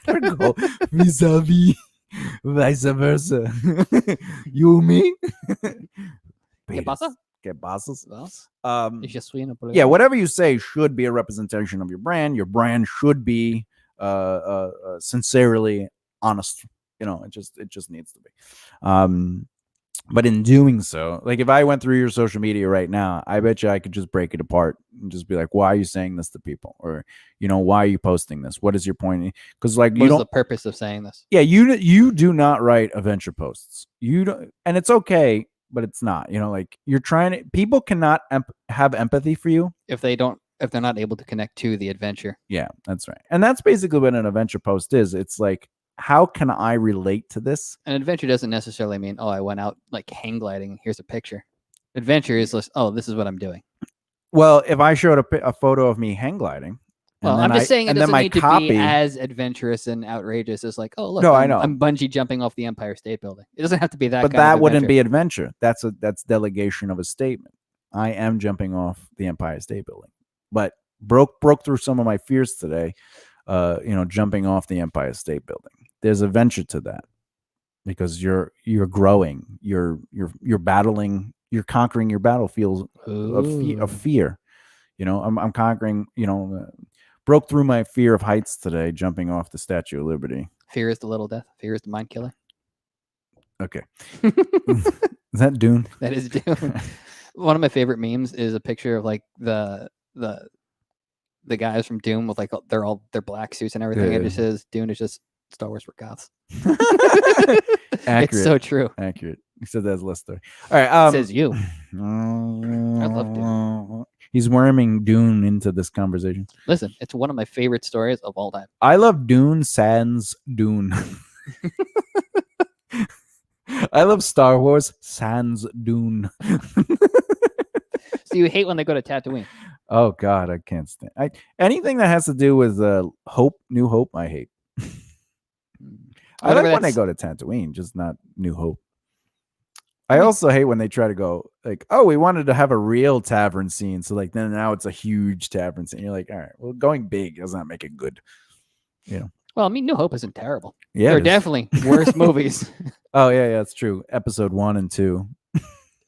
Ergo. Vis-a-vis. Vice versa. You, me. ¿Qué pasa? ¿Qué pasas? Yeah, whatever you say should be a representation of your brand. Your brand should be sincerely honest. You know, it just needs to be. But in doing so, like, if I went through your social media right now, I bet you I could just break it apart and just be like, why are you saying this to people? Or, you know, why are you posting this? What is your point? Because, like, what's the purpose of saying this? Yeah, you do not write adventure posts. You don't, and it's okay, but it's not. You know, like, you're trying to. People cannot have empathy for you if they're not able to connect to the adventure. Yeah, that's right. And that's basically what an adventure post is. It's like, how can I relate to this? An adventure doesn't necessarily mean, oh, I went out like hang gliding. Here's a picture. Adventure is like, oh, this is what I'm doing. Well, if I showed a photo of me hang gliding, well, I'm just saying it doesn't need to be as adventurous and outrageous as like, oh, look, I know. I'm bungee jumping off the Empire State Building. It doesn't have to be that. But that wouldn't be adventure. That's delegation of a statement. I am jumping off the Empire State Building, but broke through some of my fears today. Jumping off the Empire State Building. There's a venture to that, because you're growing, you're battling, you're conquering your battlefield of fear. You know, I'm conquering. You know, broke through my fear of heights today, jumping off the Statue of Liberty. Fear is the little death. Fear is the mind killer. Okay, is that Dune? That is Dune. One of my favorite memes is a picture of like the guys from Doom with like their black suits and everything. It just says Dune is just Star Wars for goths. It's so true. Accurate. He said that as less story. All right. It says you. I love Dune. He's worming Dune into this conversation. Listen, it's one of my favorite stories of all time. I love Dune sans Dune. I love Star Wars sans Dune. So you hate when they go to Tatooine? Oh God, I can't stand. Anything that has to do with New Hope, I hate. I like when they go to Tatooine, just not New Hope. I also hate when they try to go like, oh, we wanted to have a real tavern scene, so like then now it's a huge tavern scene. You're like, all right, well, going big does not make it good, you know. Well, I mean, New Hope isn't terrible. Yeah, they're definitely worse movies. Oh yeah, that's true. Episode 1 and 2,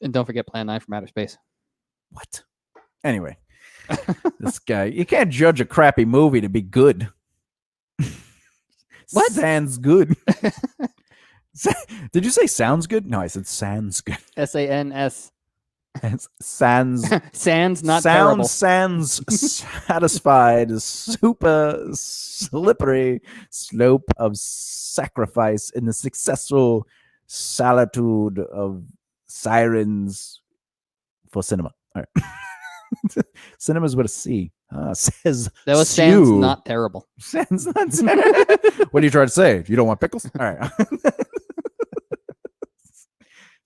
and don't forget Plan 9 from Outer Space. What? Anyway, this guy, you can't judge a crappy movie to be good. What? Sounds good. Did you say sounds good? No, I said sans good. S-A-N-S. Sans. Sans, not terrible. Sans satisfied, super slippery slope of sacrifice in the successful solitude of sirens for cinema. All right. Cinema's with a C. Says that was sans not terrible. Sans not terrible. What are you trying to say? You don't want pickles? All right.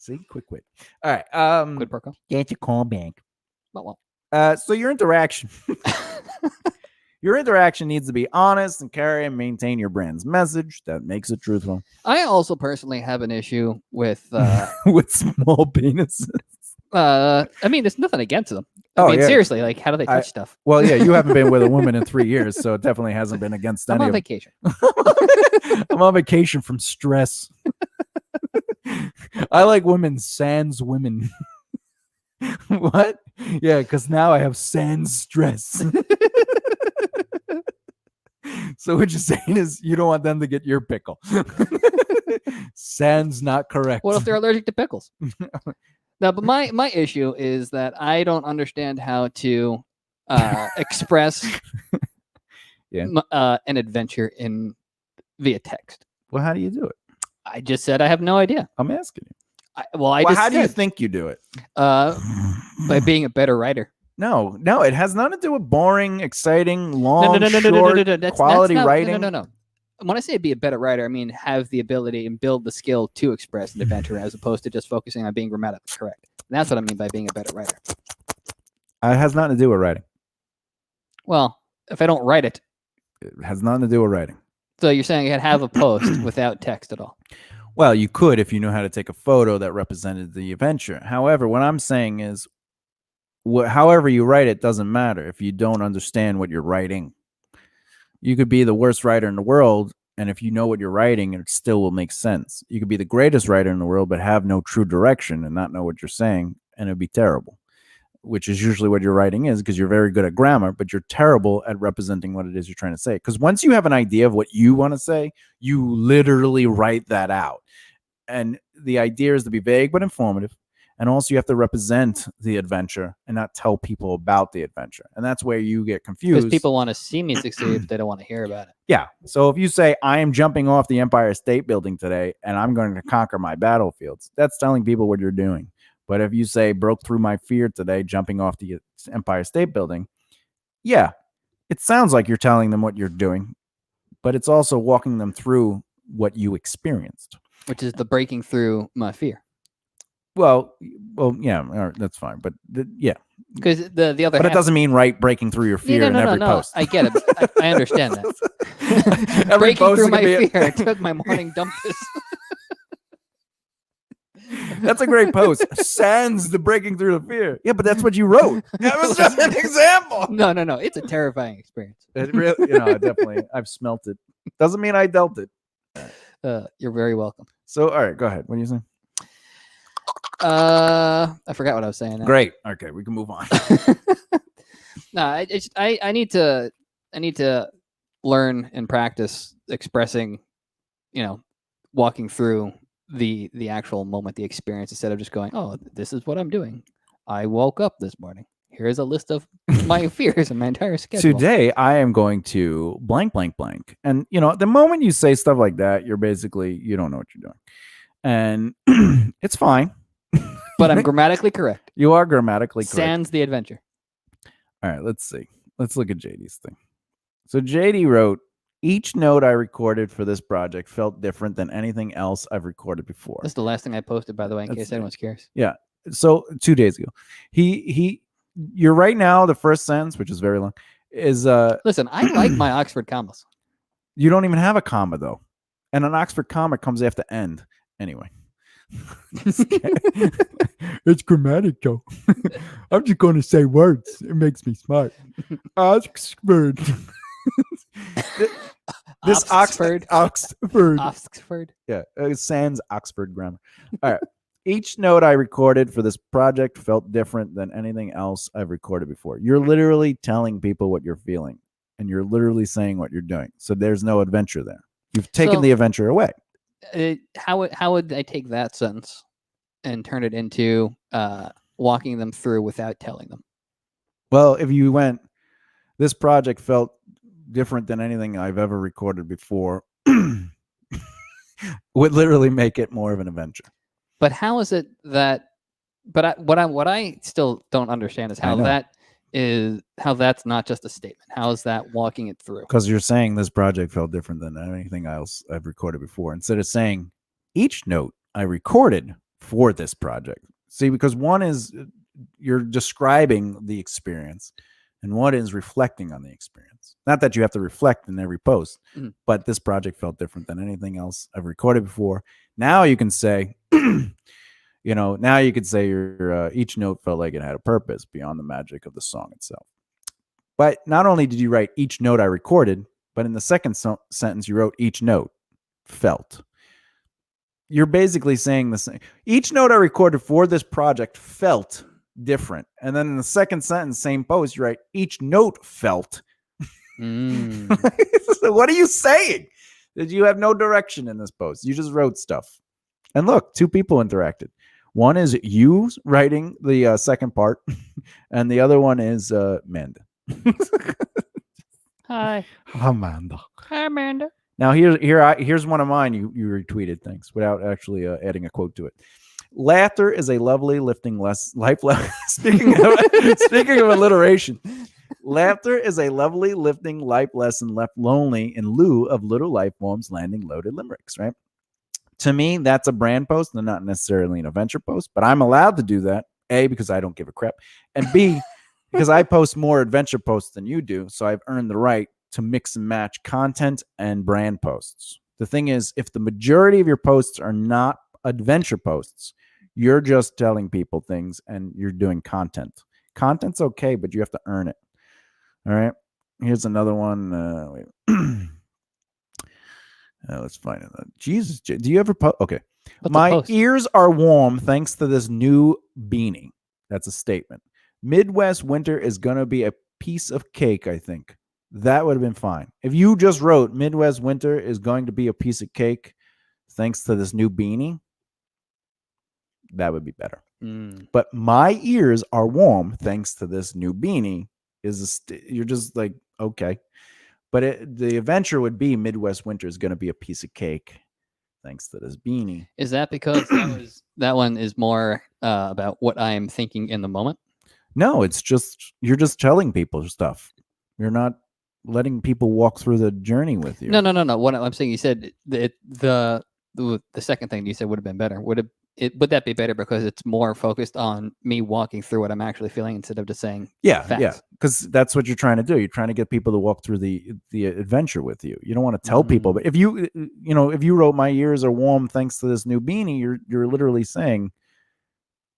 See, quick wit. All right. Quid pro quo. Get your call back. Well. So your interaction. Your interaction needs to be honest and carry and maintain your brand's message that makes it truthful. I also personally have an issue with with small penises. I mean, there's nothing against them. I mean, seriously, like, how do they touch stuff? Well, yeah, you haven't been with a woman in 3 years, so it definitely hasn't been against any I'm on of vacation. I'm on vacation from stress. I like women sans women. What? Yeah, because now I have sans stress. So what you're saying is you don't want them to get your pickle. Sans not correct. What if they're allergic to pickles? No, but my issue is that I don't understand how to express an adventure via text. Well, how do you do it? I just said I have no idea. I'm asking you. How do you think you do it? By being a better writer. No, it has nothing to do with boring, exciting, long, short, quality writing. No. When I say be a better writer, I mean have the ability and build the skill to express an adventure as opposed to just focusing on being grammatically correct. And that's what I mean by being a better writer. It has nothing to do with writing. Well, if I don't write it. It has nothing to do with writing. So you're saying I could have a post without text at all? Well, you could if you know how to take a photo that represented the adventure. However, what I'm saying is, however you write it doesn't matter if you don't understand what you're writing. You could be the worst writer in the world, and if you know what you're writing, it still will make sense. You could be the greatest writer in the world, but have no true direction and not know what you're saying, and it'd be terrible, which is usually what your writing is, because you're very good at grammar, but you're terrible at representing what it is you're trying to say. Because once you have an idea of what you want to say, you literally write that out. And the idea is to be vague but informative. And also you have to represent the adventure and not tell people about the adventure. And that's where you get confused. Because people want to see me succeed, but they don't want to hear about it. Yeah. So if you say, I am jumping off the Empire State Building today and I'm going to conquer my battlefields, that's telling people what you're doing. But if you say, broke through my fear today, jumping off the Empire State Building, yeah, it sounds like you're telling them what you're doing, but it's also walking them through what you experienced. Which is the breaking through my fear. Well, yeah, that's fine. But yeah, because the other. But it doesn't mean breaking through your fear in every post. I get it. I understand that. Breaking through my fear. I took my morning dump piss. That's a great post. Sans the breaking through the fear. Yeah, but that's what you wrote. That was just an example. No. It's a terrifying experience. It really, definitely. I've smelt it. Doesn't mean I dealt it. You're very welcome. So, all right, go ahead. What are you saying? I forgot what I was saying now. Great. Okay, we can move on. No, I need to learn and practice expressing, walking through the actual moment, the experience, instead of just going, oh, this is what I'm doing. I woke up this morning. Here's a list of my fears and my entire schedule. Today, I am going to blank, blank, blank. And, the moment you say stuff like that, you don't know what you're doing. And it's fine. But I'm grammatically correct. You are grammatically correct. Sans the adventure. All right, let's see. Let's look at JD's thing. So JD wrote, each note I recorded for this project felt different than anything else I've recorded before. That's the last thing I posted, by the way, in case anyone's curious. Yeah. So 2 days ago, you're right now. The first sentence, which is very long, is listen, I like my Oxford commas. You don't even have a comma though, and an Oxford comma comes after end anyway. It's grammatical. I'm just going to say words. It makes me smart. Oxford. This Oxford. Yeah, sans Oxford grammar. All right. Each note I recorded for this project felt different than anything else I've recorded before. You're literally telling people what you're feeling, and you're literally saying what you're doing. So there's no adventure there. You've taken the adventure away. How would I take that sentence and turn it into walking them through without telling them? Well, if you went, this project felt different than anything I've ever recorded before, would literally make it more of an adventure. But how is it that? But what I still don't understand is how that's not just a statement. How is that walking it through? Because you're saying this project felt different than anything else I've recorded before. Instead of saying each note I recorded for this project. See, because one is you're describing the experience, and one is reflecting on the experience. Not that you have to reflect in every post, but this project felt different than anything else I've recorded before. Now you can say, now you could say your each note felt like it had a purpose beyond the magic of the song itself. But not only did you write each note I recorded, but in the second sentence you wrote each note felt. You're basically saying the same. Each note I recorded for this project felt different. And then in the second sentence, same post, you write each note felt. So what are you saying? That you have no direction in this post. You just wrote stuff. And look, two people interacted. One is you writing the second part, and the other one is Amanda. Hi, Amanda. Hi, Amanda. Now here's one of mine. You retweeted, thanks, without actually adding a quote to it. Laughter is a lovely lifting life. Speaking of alliteration, laughter is a lovely lifting life lesson left lonely in lieu of little life poems landing loaded limericks. Right. To me, that's a brand post and not necessarily an adventure post, but I'm allowed to do that. A, because I don't give a crap, and B, because I post more adventure posts than you do, so I've earned the right to mix and match content and brand posts. The thing is, if the majority of your posts are not adventure posts, you're just telling people things and you're doing content. Content's okay, but you have to earn it. All right. Here's another one. Let's find it. Jesus, do you ever post? Okay. My ears are warm thanks to this new beanie. That's a statement. Midwest winter is going to be a piece of cake, I think. That would have been fine. If you just wrote Midwest winter is going to be a piece of cake thanks to this new beanie, that would be better. But my ears are warm thanks to this new beanie you're just like, okay. But the adventure would be Midwest winter is going to be a piece of cake thanks to this beanie. Is that because that one is more about what I am thinking in the moment? No, it's just you're just telling people stuff. You're not letting people walk through the journey with you. No. What I'm saying, you said the second thing you said would have been better. Would that be better because it's more focused on me walking through what I'm actually feeling instead of just saying facts? Because that's what you're trying to do. You're trying to get people to walk through the adventure with you. You don't want to tell people, but if you wrote my ears are warm thanks to this new beanie, you're literally saying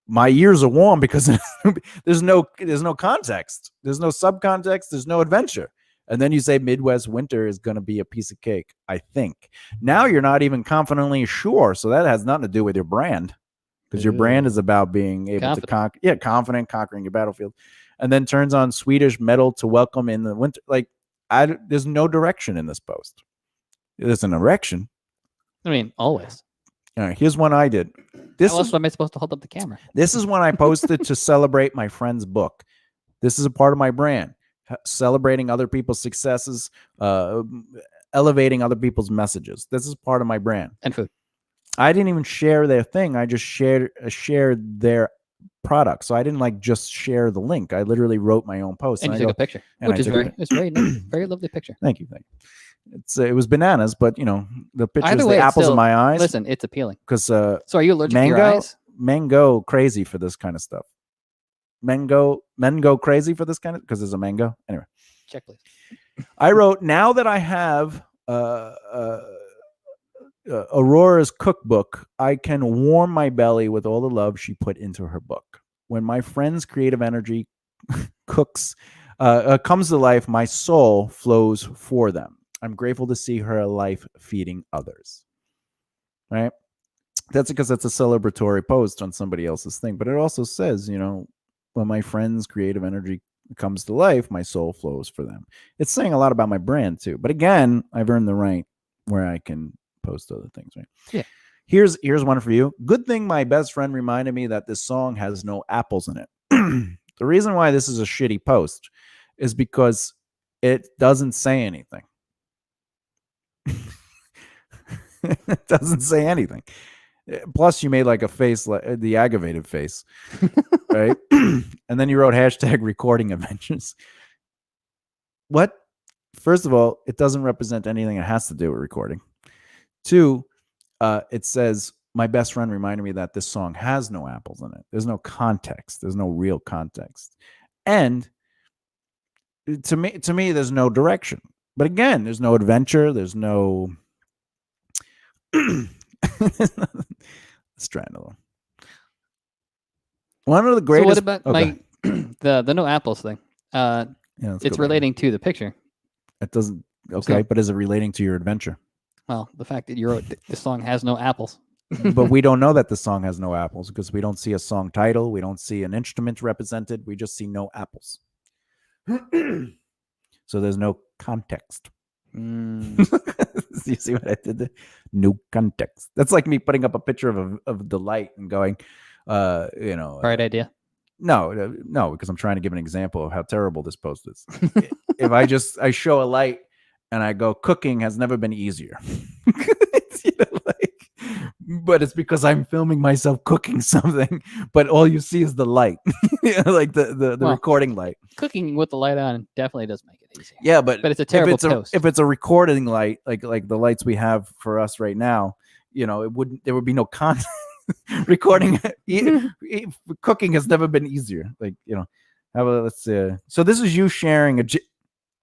my ears are warm because there's no context, there's no subcontext, there's no adventure. And then you say Midwest winter is going to be a piece of cake, I think. Now you're not even confidently sure. So that has nothing to do with your brand, because your brand is about being able to conquer. Yeah, confident, conquering your battlefield. And then turns on Swedish metal to welcome in the winter. Like, there's no direction in this post. There's an erection. I mean, always. All right, here's one I did. How else am I supposed to hold up the camera? This is one I posted to celebrate my friend's book. This is a part of my brand. Celebrating other people's successes, elevating other people's messages. This is part of my brand. And food. I didn't even share their thing. I just shared their product. So I didn't just share the link. I literally wrote my own post. And you took a picture, which is it's very nice, very lovely picture. Thank you. It was bananas, but the picture is the apples in my eyes. Listen, it's appealing. Because so are you allergic to your eyes? Mango crazy for this kind of stuff. Men go crazy for this kind of, because there's a mango. Anyway, check please. I wrote, now that I have Aurora's cookbook, I can warm my belly with all the love she put into her book. When my friend's creative energy comes to life, my soul flows for them. I'm grateful to see her life feeding others. Right? That's because that's a celebratory post on somebody else's thing. But it also says, when my friend's creative energy comes to life, my soul flows for them. It's saying a lot about my brand too. But again, I've earned the right where I can post other things, right? Yeah. Here's one for you. Good thing my best friend reminded me that this song has no apples in it. The reason why this is a shitty post is because it doesn't say anything. It doesn't say anything. Plus, you made like a face, like the aggravated face, right? And then you wrote #recording adventures. What? First of all, it doesn't represent anything that has to do with recording. Two, it says my best friend reminded me that this song has no apples in it. There's no context. There's no real context. And to me, there's no direction. But again, there's no adventure. There's no. Strangle. One of the greatest. So what about my the no apples thing? It's relating to the picture. It doesn't. Okay, but is it relating to your adventure? Well, the fact that you wrote the song has no apples. But we don't know that the song has no apples because we don't see a song title. We don't see an instrument represented. We just see no apples. So there's no context. You see what I did there? No context. That's like me putting up a picture of the light and going, Bright idea. No, because I'm trying to give an example of how terrible this post is. If I show a light and I go, cooking has never been easier. But it's because I'm filming myself cooking something, but all you see is the light, like the recording light. Cooking with the light on definitely does make it easier. Yeah, but it's a terrible post. If it's a recording light, like the lights we have for us right now, there would be no content. Recording, cooking has never been easier. Like, let's see. So this is you sharing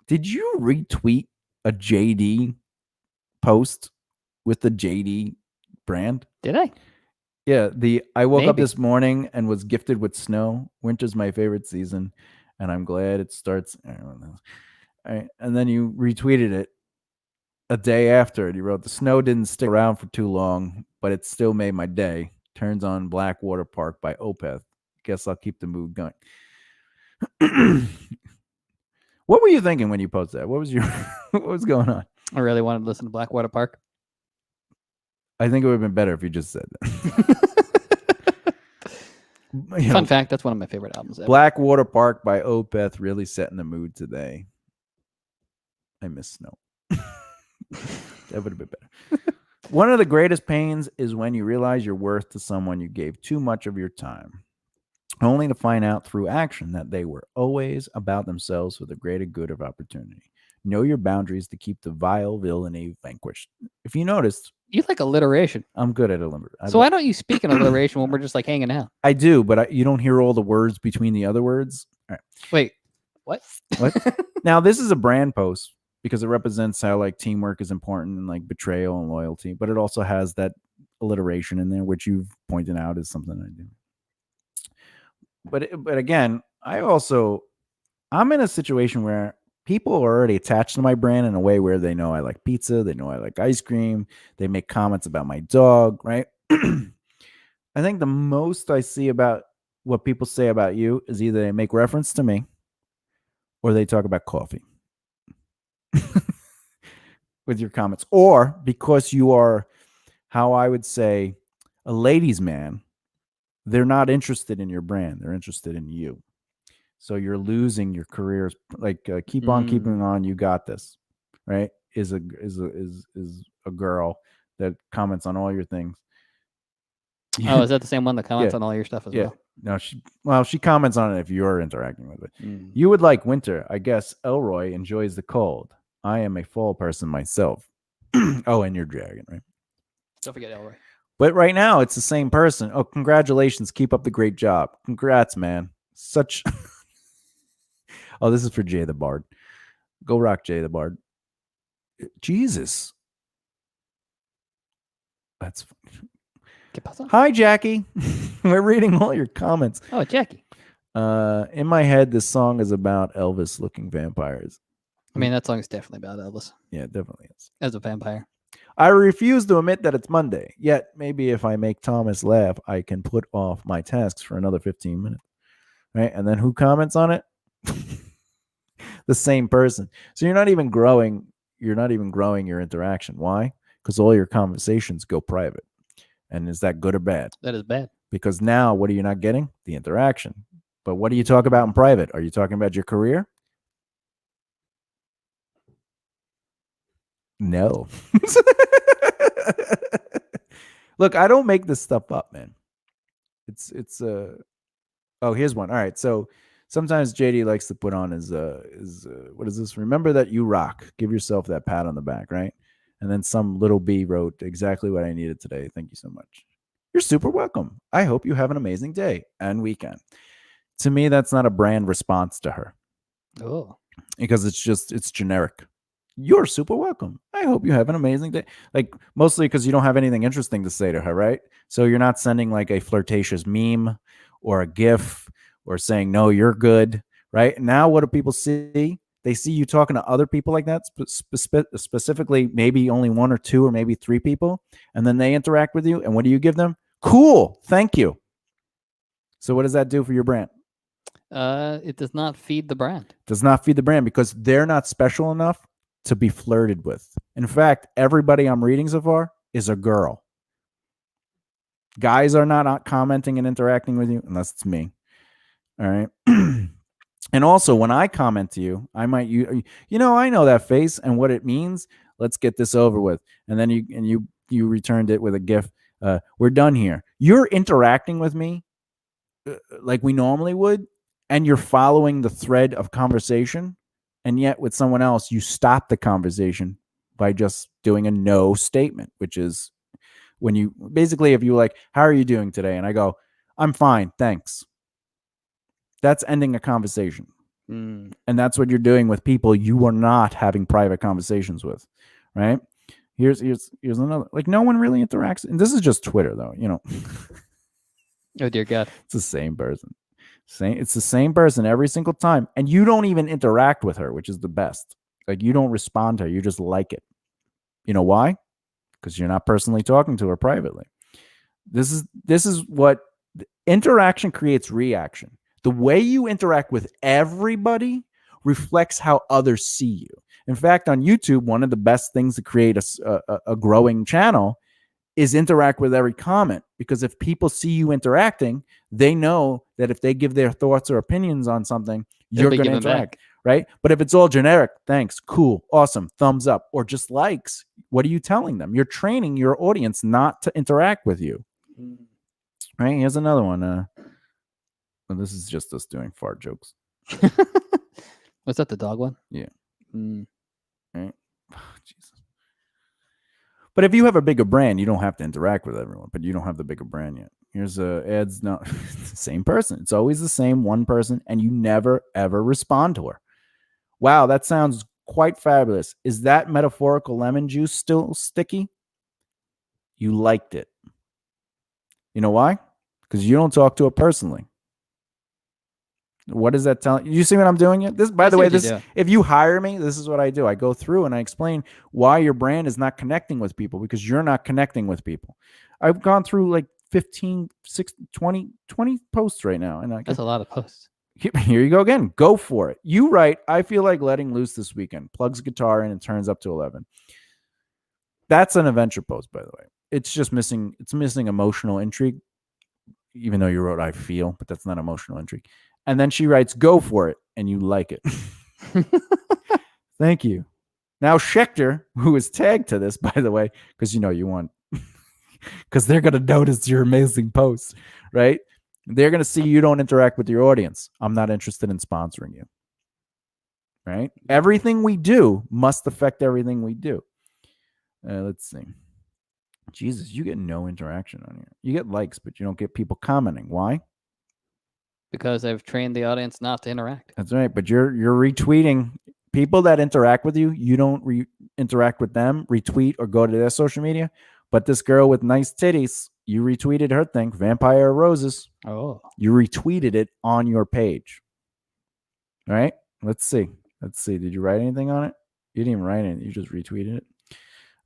did you retweet a JD post with the JD brand? Did I? Yeah, I woke up this morning and was gifted with snow. Winter's my favorite season, and I'm glad it starts. I don't know. All right, and then you retweeted it a day after, and you wrote, "The snow didn't stick around for too long, but it still made my day. Turns on Blackwater Park by Opeth. Guess I'll keep the mood going." What were you thinking when you posted that? What was going on? I really wanted to listen to Blackwater Park. I think it would have been better if you just said that. Fun fact, that's one of my favorite albums ever. Blackwater Park by Opeth really setting the mood today. I miss snow. That would have been better. One of the greatest pains is when you realize your worth to someone you gave too much of your time, only to find out through action that they were always about themselves for the greater good of opportunity. Know your boundaries to keep the vile villainy vanquished. If you noticed, you like alliteration. I'm good at alliteration. So why don't you speak in alliteration when we're just like hanging out? I do, but you don't hear all the words between the other words. All right. Wait, what? Now, this is a brand post because it represents how like teamwork is important and like betrayal and loyalty, but it also has that alliteration in there, which you've pointed out is something I do. But again, I'm in a situation where people are already attached to my brand in a way where they know I like pizza, they know I like ice cream, they make comments about my dog, right? I think the most I see about what people say about you is either they make reference to me or they talk about coffee with your comments, or because you are, how I would say, a ladies' man, they're not interested in your brand. They're interested in you. So you're losing your careers. Like keep on keeping on. You got this, right? Is a girl that comments on all your things. Oh, is that the same one that comments on all your stuff as well? No, she comments on it if you're interacting with it. You would like winter. I guess Elroy enjoys the cold. I am a fall person myself. Oh, and you're dragon, right? Don't forget Elroy. But right now, it's the same person. Oh, congratulations. Keep up the great job. Congrats, man. Such... Oh, this is for Jay the Bard. Go rock, Jay the Bard. Jesus. That's funny. Hi, Jackie. We're reading all your comments. Oh, Jackie. In my head, this song is about Elvis-looking vampires. I mean, that song is definitely about Elvis. Yeah, it definitely is. As a vampire. I refuse to admit that it's Monday. Yet, maybe if I make Thomas laugh, I can put off my tasks for another 15 minutes. Right? And then who comments on it? The same person. So you're not even growing. You're not even growing your interaction. Why? Because all your conversations go private. And is that good or bad? That is bad. Because now, what are you not getting? The interaction. But what do you talk about in private? Are you talking about your career? No. Look, I don't make this stuff up, man. Oh, here's one. All right. So sometimes JD likes to put on his what is this? Remember that you rock. Give yourself that pat on the back, right? And then some little B wrote exactly what I needed today. Thank you so much. You're super welcome. I hope you have an amazing day and weekend. To me, that's not a brand response to her. Oh. Because it's generic. You're super welcome. I hope you have an amazing day. Like mostly because you don't have anything interesting to say to her, right? So you're not sending like a flirtatious meme or a GIF or saying no, you're good, right? Now what do people see? They see you talking to other people like that, specifically maybe only one or two or maybe three people, and then they interact with you. And what do you give them? Cool, thank you. So what does that do for your brand? It does not feed the brand. Does not feed the brand because they're not special enough to be flirted with. In fact, everybody I'm reading so far is a girl. Guys are not commenting and interacting with you unless it's me. All right. And also, when I comment to you, I might I know that face and what it means. Let's get this over with. And then you returned it with a GIF. We're done here. You're interacting with me like we normally would, and you're following the thread of conversation, and yet with someone else you stop the conversation by just doing a no statement, which is when you basically, if you like, how are you doing today, and I go, I'm fine, thanks, that's ending a conversation. And that's what you're doing with people you are not having private conversations with, right? Here's another, like, no one really interacts, and this is just Twitter though, Oh dear God. It's the same person. It's the same person every single time. And you don't even interact with her, which is the best. Like, you don't respond to her. You just like it. You know why? Because you're not personally talking to her privately. This is what interaction creates reaction. The way you interact with everybody reflects how others see you. In fact, on YouTube, one of the best things to create a growing channel is interact with every comment, because if people see you interacting, they know that if they give their thoughts or opinions on something, you're going to interact, right? But if it's all generic, thanks, cool, awesome, thumbs up, or just likes, what are you telling them? You're training your audience not to interact with you, right? Here's another one. Well, this is just us doing fart jokes. Was that the dog one? Yeah. Right. Oh, Jesus. But if you have a bigger brand, you don't have to interact with everyone, but you don't have the bigger brand yet. Here's ads. No, same person. It's always the same one person, and you never, ever respond to her. Wow, that sounds quite fabulous. Is that metaphorical lemon juice still sticky? You liked it. You know why? Because you don't talk to her personally. What is that telling you? See what I'm doing yet? This, by the way, this, if you hire me, this is what I do. I go through and I explain why your brand is not connecting with people, because you're not connecting with people. I've gone through like 15, 16, 20 posts right now. And that's a lot of posts. Here you go again. Go for it. You write, I feel like letting loose this weekend. Plugs guitar in and turns up to 11. That's an adventure post, by the way. It's just missing emotional intrigue, even though you wrote I feel, but that's not emotional intrigue. And then she writes, go for it, and you like it. Thank you. Now, Schechter, who is tagged to this, by the way, because you want, because they're going to notice your amazing posts, right? They're going to see you don't interact with your audience. I'm not interested in sponsoring you, right? Everything we do must affect everything we do. Let's see. Jesus, you get no interaction on here. You get likes, but you don't get people commenting. Why? Because I've trained the audience not to interact. That's right. But you're retweeting people that interact with you. You don't interact with them, retweet or go to their social media. But this girl with nice titties, you retweeted her thing, Vampire Roses. Oh. You retweeted it on your page. All right. Let's see. Did you write anything on it? You didn't even write it. You just retweeted it.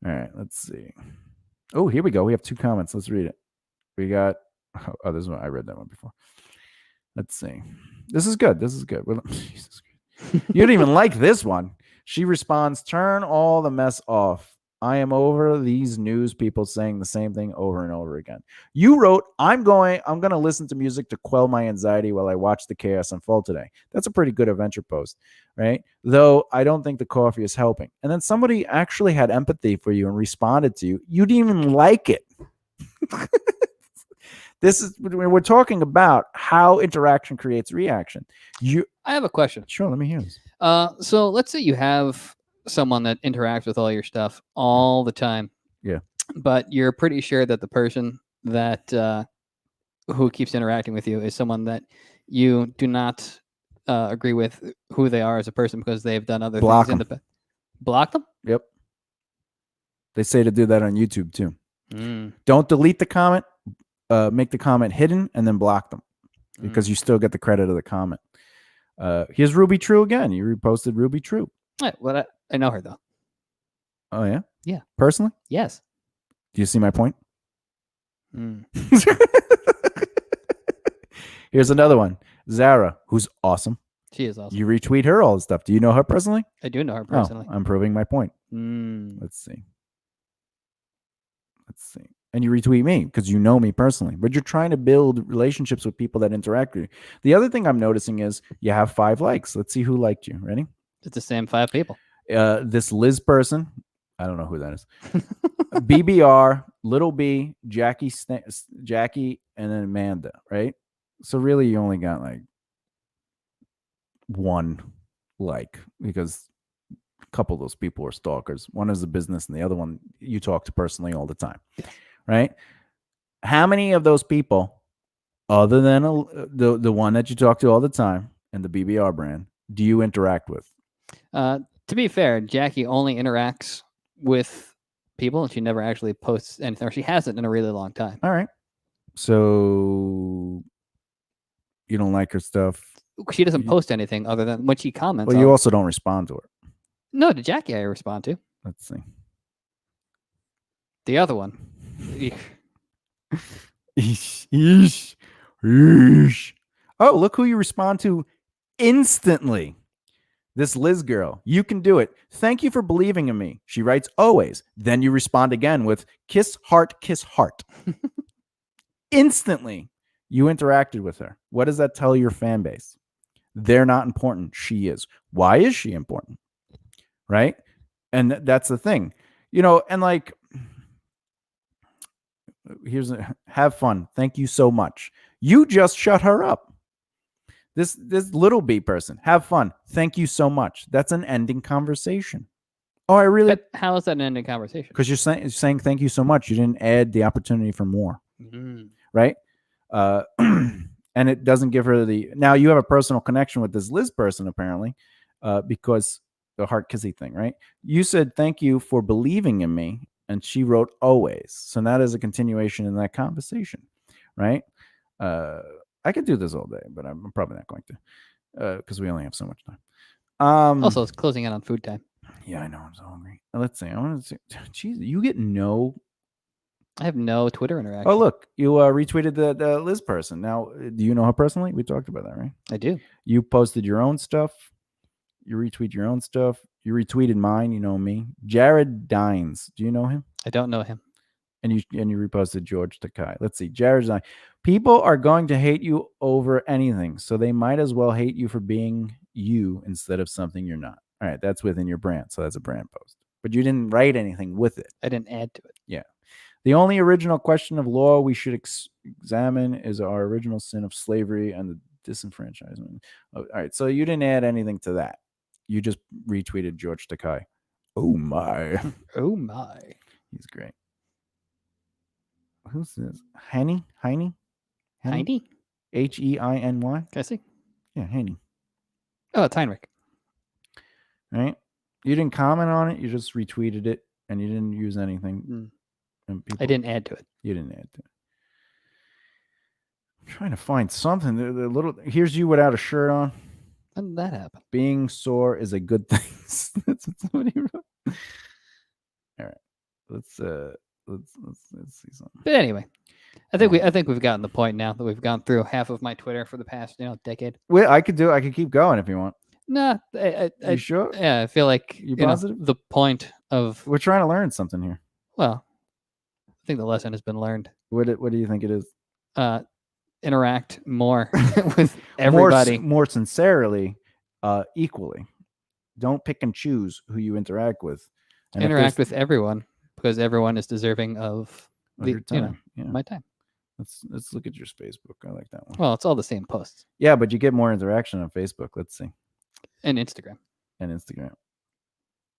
All right. Let's see. Oh, here we go. We have 2 comments. Let's read it. We got, oh, this one. I read that one before. Let's see. This is good. Well, Jesus Christ. You didn't even like this one. She responds, turn all the mess off. I am over these news people saying the same thing over and over again. You wrote, I'm going to listen to music to quell my anxiety while I watch the chaos unfold today. That's a pretty good adventure post, right? Though I don't think the coffee is helping. And then somebody actually had empathy for you and responded to you. You didn't even like it. This is, we're talking about how interaction creates reaction. I have a question. Sure, let me hear this. So let's say you have someone that interacts with all your stuff all the time. Yeah. But you're pretty sure that the person that who keeps interacting with you is someone that you do not agree with who they are as a person because they've done other Block things in the them. past. Block them? Yep. They say to do that on YouTube too. Mm. Don't delete the comment. Make the comment hidden and then block them because Mm. you still get the credit of the comment. Here's Ruby True again. You reposted Ruby True. Well, I know her though. Oh yeah. Yeah. Personally? Yes. Do you see my point? Mm. Here's another one. Zara, who's awesome. She is awesome. You retweet her all the stuff. Do you know her personally? I do know her personally. Oh, I'm proving my point. Mm. Let's see. And you retweet me because you know me personally, but you're trying to build relationships with people that interact with you. The other thing I'm noticing is you have 5 likes. Let's see who liked you. Ready? It's the same 5 people. This Liz person, I don't know who that is. BBR, Little B, Jackie, and then Amanda, right? So really, you only got like 1 like because a couple of those people are stalkers. One is a business, and the other one you talk to personally all the time, right? How many of those people, other than the one that you talk to all the time and the BBR brand, do you interact with? To be fair, Jackie only interacts with people and she never actually posts anything, or she hasn't in a really long time. All right. So you don't like her stuff? She doesn't post anything other than when she comments. Well, you also don't respond to her. No, to Jackie I respond to. Let's see. The other one. Oh, look who you respond to instantly. This Liz girl. You can do it. Thank you for believing in me. She writes always. Then you respond again with kiss heart, kiss heart. Instantly, you interacted with her. What does that tell your fan base? They're not important. She is. Why is she important? Right? And that's the thing. You know, and like, have fun. Thank you so much. You just shut her up. This Little B person, have fun. Thank you so much. That's an ending conversation. Oh, I really. But how is that an ending conversation? Because you're saying thank you so much. You didn't add the opportunity for more, right? And it doesn't give her the. Now you have a personal connection with this Liz person apparently, because the heart kissy thing, right? You said thank you for believing in me, and she wrote always. So that is a continuation in that conversation, right? I could do this all day, but I'm probably not going to because we only have so much time. Also, it's closing in on food time. Yeah, I know. I'm so hungry. Let's see. I want to see. Jeez, you get no. I have no Twitter interaction. Oh, look. You retweeted the Liz person. Now, do you know her personally? We talked about that, right? I do. You posted your own stuff. You retweet your own stuff. You retweeted mine. You know me. Jared Dines. Do you know him? I don't know him. And you reposted George Takai. Let's see. Jared Dines. People are going to hate you over anything, so they might as well hate you for being you instead of something you're not. All right, that's within your brand, so that's a brand post. But you didn't write anything with it. I didn't add to it. Yeah. The only original question of law we should examine is our original sin of slavery and the disenfranchisement. All right, so you didn't add anything to that. You just retweeted George Takai. Oh, my. Oh, my. He's great. Who's this? Heiny? Heiny? Heiny? Heyny? Can I see? Yeah, Heiny. Oh, it's Heinrich. Right? You didn't comment on it. You just retweeted it, and you didn't use anything. And I didn't add to it. You didn't add to it. I'm trying to find something. The little here's you without a shirt on. How did that happen? Being sore is a good thing. That's what somebody wrote. All right, let's see something. But anyway, I think we've gotten the point now that we've gone through half of my Twitter for the past decade. Well, I could keep going if you want. Nah, you sure? Yeah, I feel like you positive. The point of we're trying to learn something here. Well, I think the lesson has been learned. What do you think it is? Interact more with everybody, more sincerely, equally. Don't pick and choose who you interact with. And interact with everyone because everyone is deserving of your time. My time. Let's look at your Facebook. I like that one. Well, it's all the same posts. Yeah, but you get more interaction on Facebook. Let's see. And Instagram.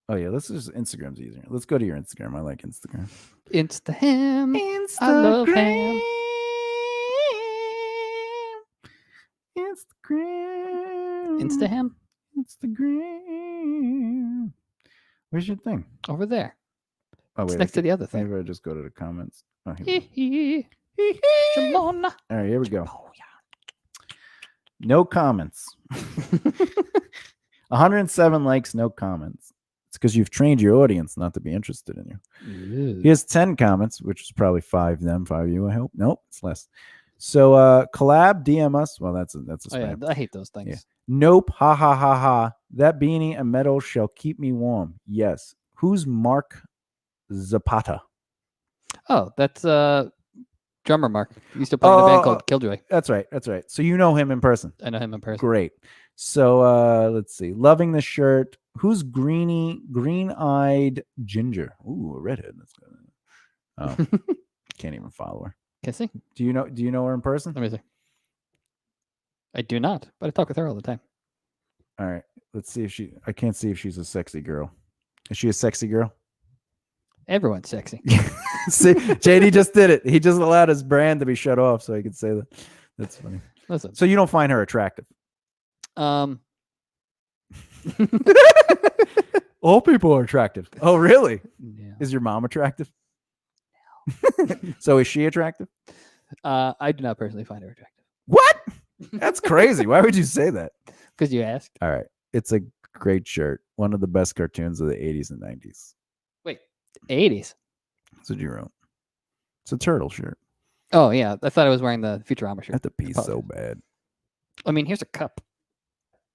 Oh yeah, let's just Instagram's easier. Let's go to your Instagram. I like Instagram. I love him. Instagram? Instagram. Where's your thing? Over there. Oh, It's wait. next to the other thing. Maybe I just go to the comments. Oh, here Hee hee. Shalom. All right, here we go. Oh, yeah. No comments. 107 likes, no comments. It's because you've trained your audience not to be interested in you. Ew. Here's 10 comments, which is probably 5 them, 5 you, I hope. Nope, it's less. So collab, DM us. Well, that's a spam. Oh, yeah, I hate those things. Yeah. Nope, ha ha ha ha. That beanie and metal shall keep me warm. Yes. Who's Mark Zapata? Oh, that's drummer Mark. He used to play in a band called Killjoy. That's right. That's right. So you know him in person. I know him in person. Great. So let's see. Loving the shirt. Who's green-eyed ginger? Ooh, a redhead. That's good. Oh, can't even follow her. Kissing? Do you know her in person? Let me see. I do not, but I talk with her all the time. All right. Let's see if I can't see if she's a sexy girl. Is she a sexy girl? Everyone's sexy. See, JD just did it. He just allowed his brand to be shut off so he could say that. That's funny. Listen. So you don't find her attractive? All people are attractive. Oh, really? Yeah. Is your mom attractive? No. So is she attractive? I do not personally find her attractive. What? That's crazy. Why would you say that? Because you asked. All right. It's a great shirt. One of the best cartoons of the 80s and 90s. Wait, 80s? That's what you wrote. It's a turtle shirt. Oh, yeah. I thought I was wearing the Futurama shirt. I have to pee so bad. I mean, here's a cup.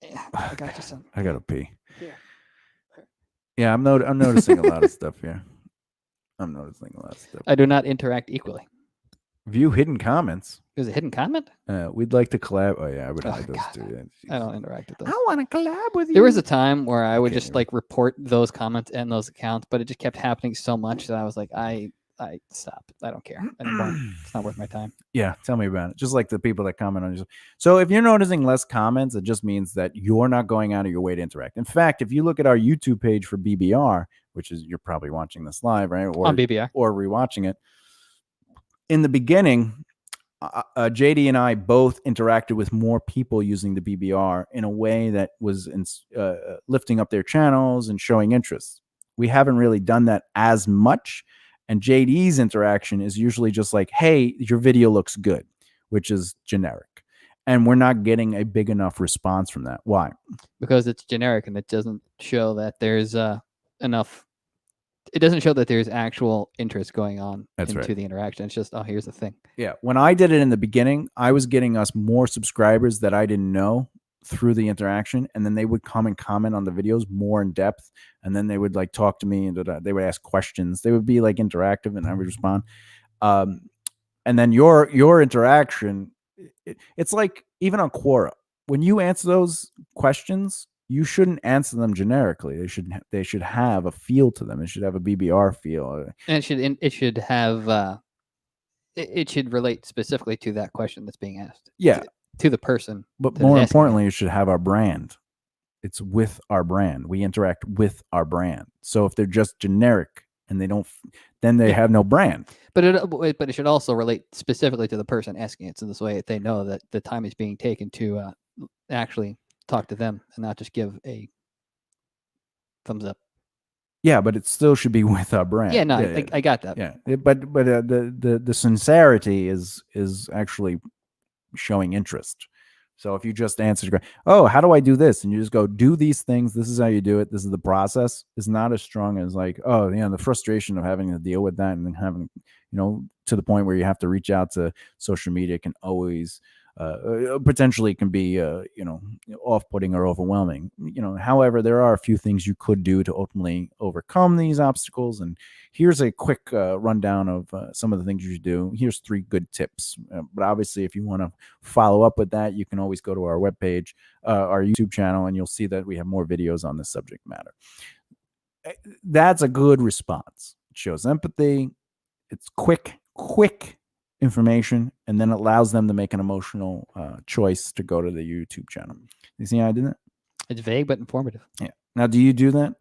Yeah, I got you some. I got to pee. Here. Yeah, I'm noticing a lot of stuff here. I'm noticing a lot of stuff. I do not interact equally. View hidden comments. There's a hidden comment? We'd like to collab. Oh, yeah, I would hide those God. too. Yeah, I don't interact with those. I want to collab with you. There was a time where I would just even. like report those comments and those accounts, but it just kept happening so much that I was like, I stop. I don't care anymore. It's not worth my time. Yeah, tell me about it. Just like the people that comment on you. So if you're noticing less comments, it just means that you're not going out of your way to interact. In fact, if you look at our YouTube page for BBR, which is you're probably watching this live, right? Or on BBR. Or rewatching it. In the beginning, JD and I both interacted with more people using the BBR in a way that was lifting up their channels and showing interest. We haven't really done that as much. And JD's interaction is usually just like, hey, your video looks good, which is generic. And we're not getting a big enough response from that. Why? Because it's generic and it doesn't show that there's enough. It doesn't show that there's actual interest going on into the interaction. It's just, oh, here's the thing. Yeah. When I did it in the beginning, I was getting us more subscribers that I didn't know through the interaction. And then they would come and comment on the videos more in depth. And then they would like talk to me and they would ask questions. They would be like interactive and I would respond. And then your interaction, it's like even on Quora, when you answer those questions, you shouldn't answer them generically. They should have a feel to them. It should have a BBR feel. And it should have it should relate specifically to that question that's being asked. Yeah. To the person. But more importantly, it should have our brand. It's with our brand. We interact with our brand. So if they're just generic and they don't, then they have no brand. But it should also relate specifically to the person asking it. So this way they know that the time is being taken to actually talk to them and not just give a thumbs up. Yeah, but it still should be with our brand. Yeah, no, I got that. Yeah, but the sincerity is actually showing interest. So if you just answer, oh, how do I do this? And you just go, do these things. This is how you do it. This is the process. Is not as strong as like, oh, the frustration of having to deal with that and then having, to the point where you have to reach out to social media can always potentially can be, off-putting or overwhelming. However, there are a few things you could do to ultimately overcome these obstacles. And here's a quick rundown of some of the things you should do. Here's 3 good tips. But obviously, if you want to follow up with that, you can always go to our webpage, our YouTube channel, and you'll see that we have more videos on this subject matter. That's a good response. It shows empathy. It's quick information, and then it allows them to make an emotional choice to go to the YouTube channel. You see how I did that? It's vague but informative. Yeah. Now, do you do that?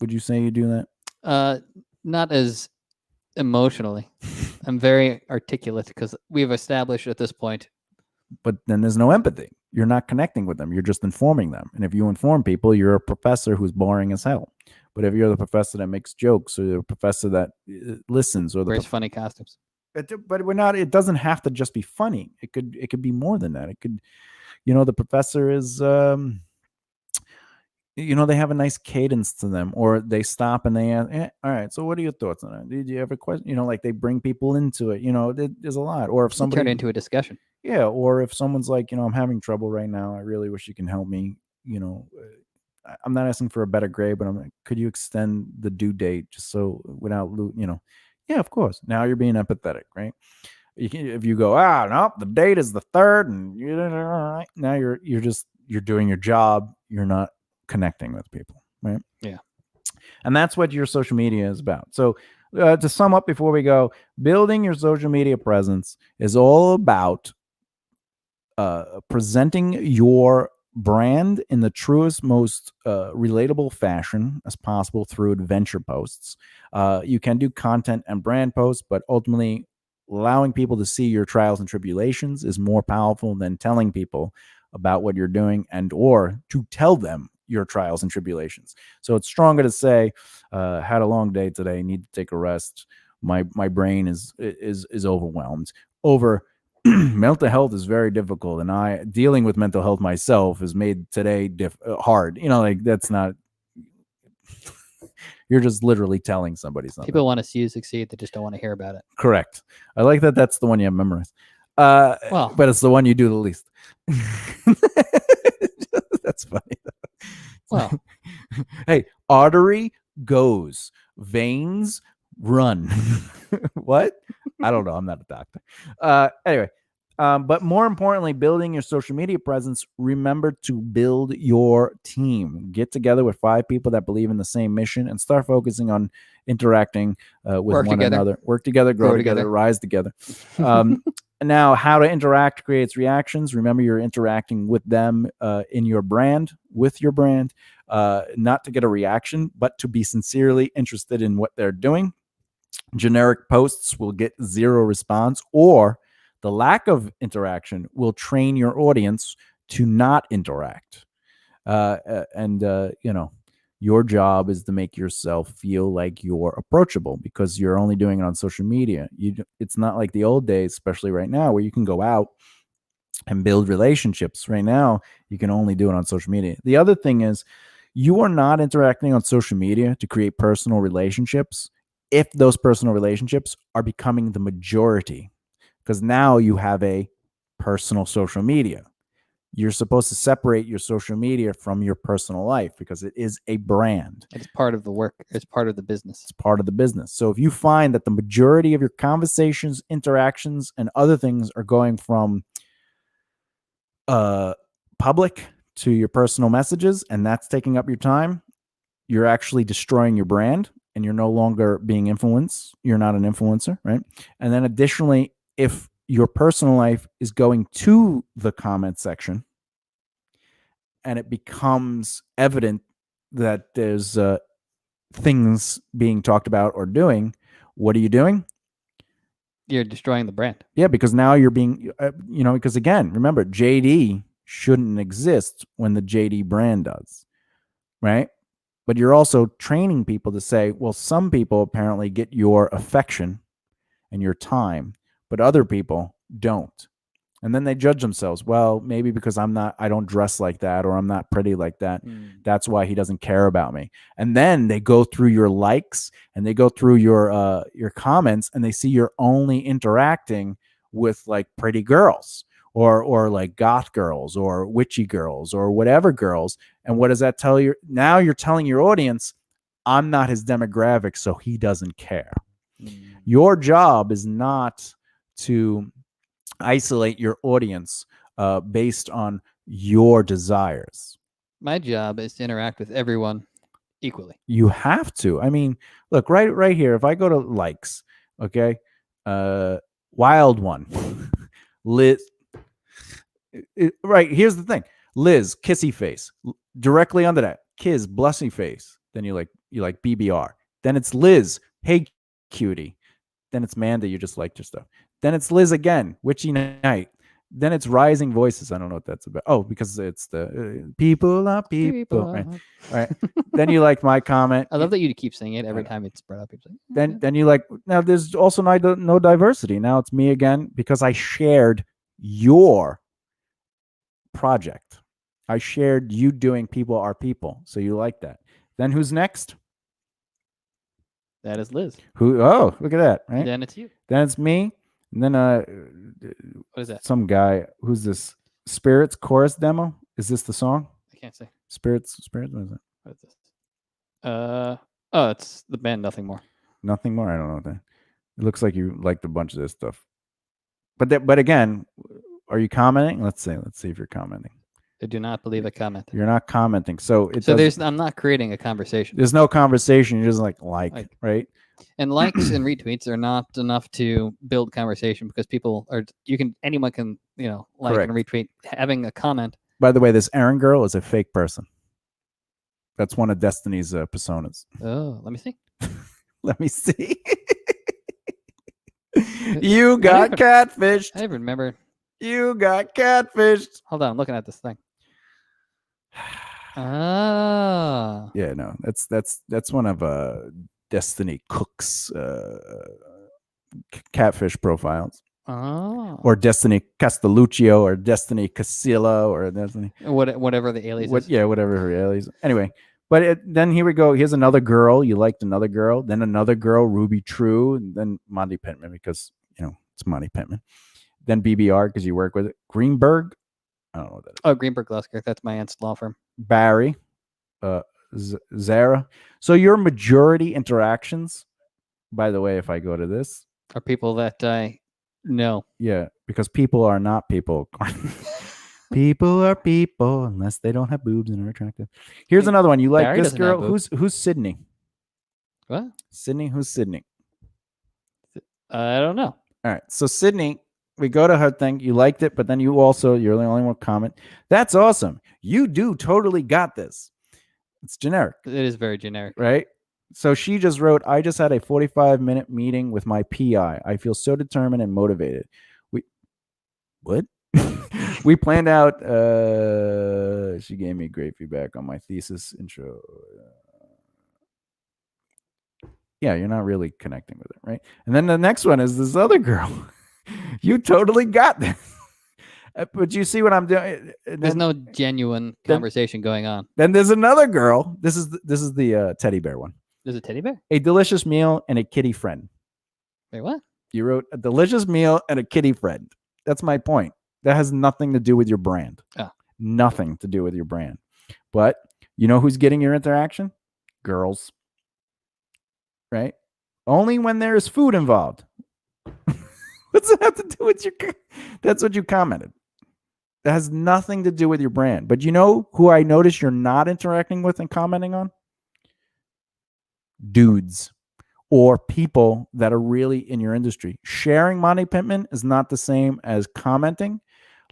Would you say you do that? Not as emotionally. I'm very articulate because we've established at this point but then there's no empathy. You're not connecting with them. You're just informing them. And if you inform people, you're a professor who's boring as hell. But if you're the professor that makes jokes, or the professor that listens, or the wears funny costumes, but we're not. It doesn't have to just be funny. It could be more than that. It could, the professor is, they have a nice cadence to them, or they stop and they ask, all right, so what are your thoughts on it? Did you have a question? Like they bring people into it. There's a lot. Or if somebody turn it into a discussion. Yeah, or if someone's like, I'm having trouble right now. I really wish you can help me. I'm not asking for a better grade, but I'm like, could you extend the due date just so without, yeah, of course. Now you're being empathetic, right? If you go, no, the date is the 3rd, and now you're doing your job. You're not connecting with people, right? Yeah. And that's what your social media is about. So to sum up before we go, building your social media presence is all about presenting your brand in the truest, most relatable fashion as possible through adventure posts. You can do content and brand posts, but ultimately allowing people to see your trials and tribulations is more powerful than telling people about what you're doing or to tell them your trials and tribulations. So it's stronger to say, had a long day today, need to take a rest. My brain is overwhelmed. Over mental health is very difficult, and I dealing with mental health myself has made today hard. That's not. You're just literally telling somebody something. People want to see you succeed; they just don't want to hear about it. Correct. I like that. That's the one you have memorized. But it's the one you do the least. That's funny. Well, hey, artery goes, veins run. What? I don't know. I'm not a doctor. Anyway, but more importantly, building your social media presence, remember to build your team. Get together with 5 people that believe in the same mission and start focusing on interacting with one another. Work together, grow together, rise together. Now, how to interact creates reactions. Remember, you're interacting with them in your brand, with your brand, not to get a reaction, but to be sincerely interested in what they're doing. Generic posts will get 0 response, or the lack of interaction will train your audience to not interact. Your job is to make yourself feel like you're approachable, because you're only doing it on social media. It's not like the old days, especially right now, where you can go out and build relationships. Right now, you can only do it on social media. The other thing is, you are not interacting on social media to create personal relationships if those personal relationships are becoming the majority, because now you have a personal social media. You're supposed to separate your social media from your personal life, because it is a brand. It's part of the work. It's part of the business. It's part of the business. So if you find that the majority of your conversations, interactions, and other things are going from public to your personal messages, and that's taking up your time, you're actually destroying your brand, and you're no longer being influenced. You're not an influencer, right? And then additionally, if your personal life is going to the comment section and it becomes evident that there's things being talked about or doing, what are you doing? You're destroying the brand. Yeah, because now you're being, because again, remember, JD shouldn't exist when the JD brand does, right? But you're also training people to say, well, some people apparently get your affection and your time, but other people don't. And then they judge themselves. Well, maybe because I don't dress like that, or I'm not pretty like that. That's why he doesn't care about me. And then they go through your likes and they go through your comments, and they see you're only interacting with like pretty girls, or like goth girls, or witchy girls, or whatever girls. And what does that tell you? Now you're telling your audience, I'm not his demographic, so he doesn't care. Your job is not to isolate your audience based on your desires. My job is to interact with everyone equally. You have to. I mean, look, right here, if I go to likes, okay, wild one, Liz, right, here's the thing. Liz, kissy face. Directly under that, Kiz, blussy face. Then you like BBR. Then it's Liz, hey cutie. Then it's Manda, you just liked your stuff. Then it's Liz again, witchy night. Then it's Rising Voices. I don't know what that's about. Oh, because it's the people are people. Right. Right. Then you like my comment. I love that you keep saying it every time it's brought up. Like, then you like, now there's also no diversity. Now it's me again because I shared your project. I shared you doing People Are People. So you like that. Then who's next? That is Liz. Who? Oh, look at that. Right. And then it's you. Then it's me. And then what is that? Some guy. Who's this? Spirits chorus demo. Is this the song? I can't say. Spirits. What is it? What is this? Oh, it's the band Nothing More. Nothing More. I don't know what that. It looks like you liked a bunch of this stuff. But again, are you commenting? Let's see if you're commenting. I do not believe a comment. You're not commenting. So I'm not creating a conversation. There's no conversation. You're just like, right? And likes and retweets are not enough to build conversation because anyone can, like Correct. and retweet. Having a comment. By the way, this Aaron girl is a fake person. That's one of Destiny's personas. Oh, let me see. Let me see. You got catfished. I even remember. You got catfished. Hold on, I'm looking at this thing. Ah. Yeah, no, that's one of Destiny Cook's catfish profiles. Oh. Or Destiny Castelluccio or Destiny Casilla or Destiny whatever the alias is. Yeah, whatever her alias. Anyway, but then here we go. Here's another girl. You liked another girl. Then another girl, Ruby True. And then Monty Pittman because, it's Monty Pittman. Then BBR because you work with it. Greenberg. I don't know what that is. Oh, Greenberg Lusker. That's my aunt's law firm. Barry. Zara. So your majority interactions, by the way, if I go to this, are people that I know. Yeah, because people are not people. People are people unless they don't have boobs and are attractive. Here's another one. You like Barry this girl? Who's Sydney? What? Sydney? Who's Sydney? I don't know. All right. So Sydney, we go to her thing. You liked it, but then you're the only one comment. That's awesome. You do totally got this. It's generic. It is very generic. Right? So she just wrote, I just had a 45-minute meeting with my PI. I feel so determined and motivated. What? We planned out, she gave me great feedback on my thesis intro. Yeah, you're not really connecting with it, right? And then the next one is this other girl. You totally got this. But you see what I'm doing? There's no genuine conversation going on. Then there's another girl. This is the teddy bear one. There's a teddy bear? A delicious meal and a kitty friend. Wait, what? You wrote a delicious meal and a kitty friend. That's my point. That has nothing to do with your brand. Oh. Nothing to do with your brand. But you know who's getting your interaction? Girls. Right? Only when there is food involved. What's that have to do with your... That's what you commented. That has nothing to do with your brand. But you know who I notice you're not interacting with and commenting on? Dudes or people that are really in your industry. Sharing Monty Pittman is not the same as commenting.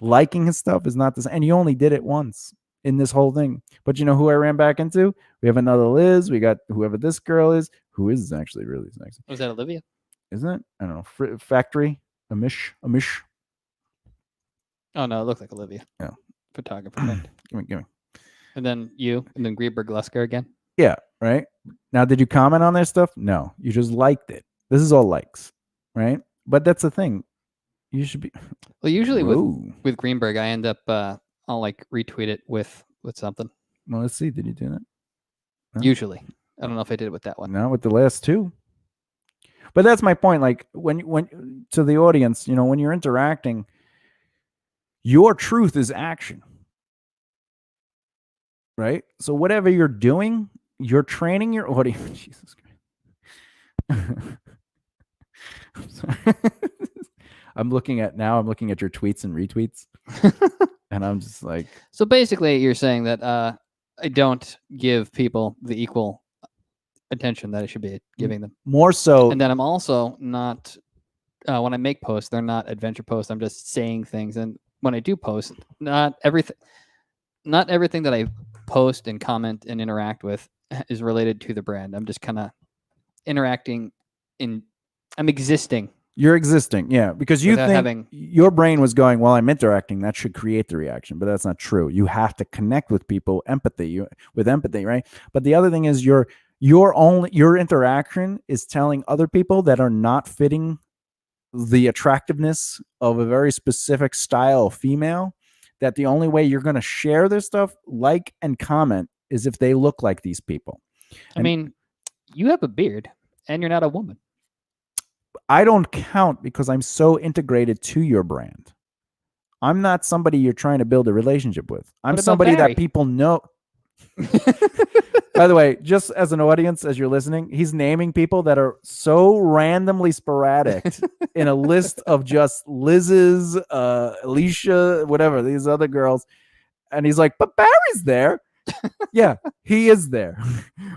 Liking his stuff is not the same. And you only did it once in this whole thing. But you know who I ran back into? We have another Liz. We got whoever this girl is, who is actually really sexy. Was that Olivia? Isn't it? I don't know. Factory. Amish. Oh, no, it looked like Olivia. Yeah. Photographer. Give me. And then you, and then Greenberg Lusker again. Yeah, right? Now, did you comment on their stuff? No, you just liked it. This is all likes, right? But that's the thing. You should be... Well, usually with Greenberg, I end up, I'll like retweet it with something. Well, let's see. Did you do that? No? Usually. I don't know if I did it with that one. No, with the last two. But that's my point. Like when to the audience, when you're interacting, your truth is action. Right? So whatever you're doing, you're training your audience. Jesus Christ. I'm sorry. I'm looking at your tweets and retweets. And I'm just like... So basically you're saying that I don't give people the equal attention that I should be giving them. More so. And then I'm also not, when I make posts, they're not adventure posts. I'm just saying things. And when I do post, not everything that I post and comment and interact with is related to the brand. I'm just kind of interacting I'm existing You're existing, yeah, because you think your brain was going, well, I'm interacting, that should create the reaction, but that's not true. You have to connect with people, with empathy, right? But the other thing is your interaction is telling other people that are not fitting the attractiveness of a very specific style of female, that the only way you're going to share this stuff, like and comment, is if they look like these people. I mean, you have a beard and you're not a woman. I don't count because I'm so integrated to your brand. I'm not somebody you're trying to build a relationship with. I'm somebody that people know. By the way, just as an audience, as you're listening, he's naming people that are so randomly sporadic in a list of just Liz's, Alicia, whatever, these other girls. And he's like, but Barry's there. Yeah, he is there.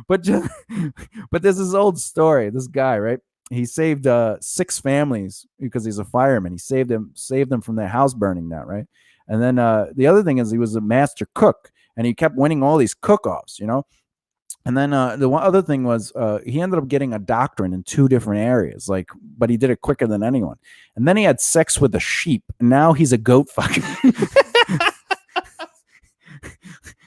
but there's this old story. This guy, right? He saved 6 families because he's a fireman. He saved them from their house burning down, right? And then the other thing is he was a master cook, and he kept winning all these cook-offs, you know? And then the one other thing was he ended up getting a doctorate in 2 different areas, but he did it quicker than anyone. And then he had sex with a sheep, and now he's a goat fucker.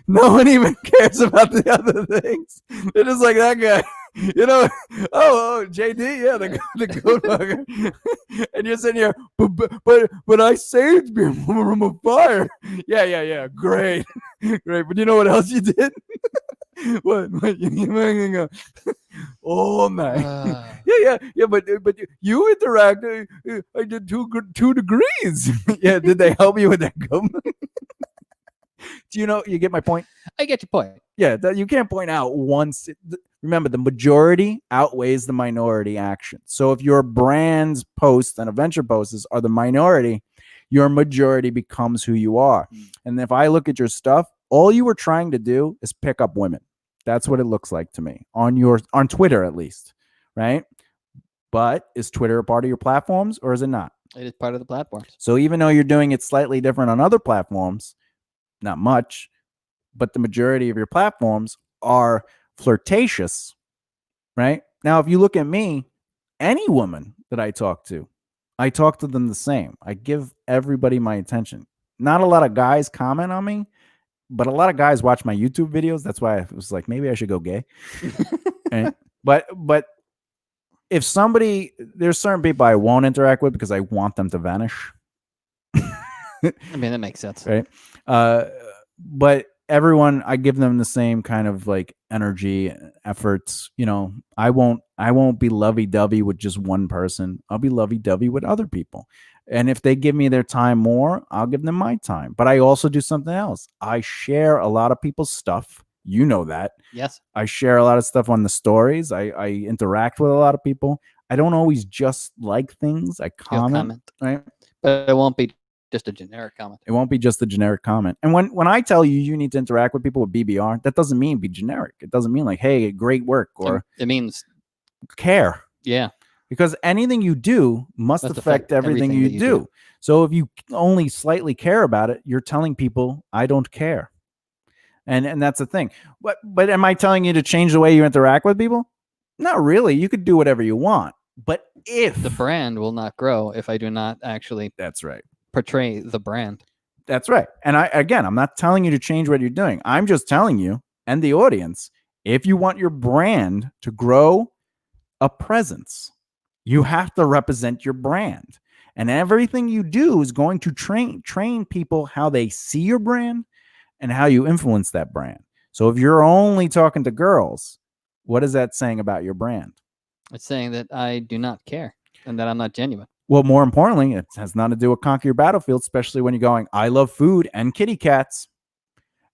No one even cares about the other things. They're just like that guy, you know. Oh, JD, yeah, the goat fucker. And you're sitting here, but I saved him from a fire. Yeah, great. But you know what else you did? What you all night? Yeah. But you interact. I did 2 degrees. Yeah, did they help you with that gum? Do you know? You get my point? I get your point. Yeah, you can't point out once. Remember, the majority outweighs the minority action. So if your brand's posts and adventure posts are the minority, your majority becomes who you are. And if I look at your stuff, all you were trying to do is pick up women. That's what it looks like to me on Twitter, at least, right? But is Twitter a part of your platforms, or is it not? It is part of the platforms. So even though you're doing it slightly different on other platforms, not much, but the majority of your platforms are flirtatious, right? Now, if you look at me, any woman that I talk to them the same. I give everybody my attention. Not a lot of guys comment on me, but a lot of guys watch my YouTube videos. That's why I was like, maybe I should go gay. But if there's certain people I won't interact with because I want them to vanish. I mean, that makes sense. Right. But everyone, I give them the same kind of like energy, efforts. You know, I won't be lovey-dovey with just one person. I'll be lovey-dovey with other people. And if they give me their time more, I'll give them my time. But I also do something else. I share a lot of people's stuff. You know that. Yes. I share a lot of stuff on the stories. I interact with a lot of people. I don't always just like things. I comment. Right? But it won't be just a generic comment. It won't be just a generic comment. And when I tell you need to interact with people with BBR, that doesn't mean be generic. It doesn't mean like, hey, great work, or it means care. Yeah. Because anything you do must affect everything you do. So if you only slightly care about it, you're telling people I don't care. And that's the thing. But am I telling you to change the way you interact with people? Not really. You could do whatever you want. But if the brand will not grow if I do not actually that's right. portray the brand. That's right. And I'm not telling you to change what you're doing. I'm just telling you and the audience, if you want your brand to grow a presence, you have to represent your brand. And everything you do is going to train people how they see your brand and how you influence that brand. So if you're only talking to girls, what is that saying about your brand? It's saying that I do not care and that I'm not genuine. Well, more importantly, it has nothing to do with conquer your battlefield, especially when you're going, I love food and kitty cats.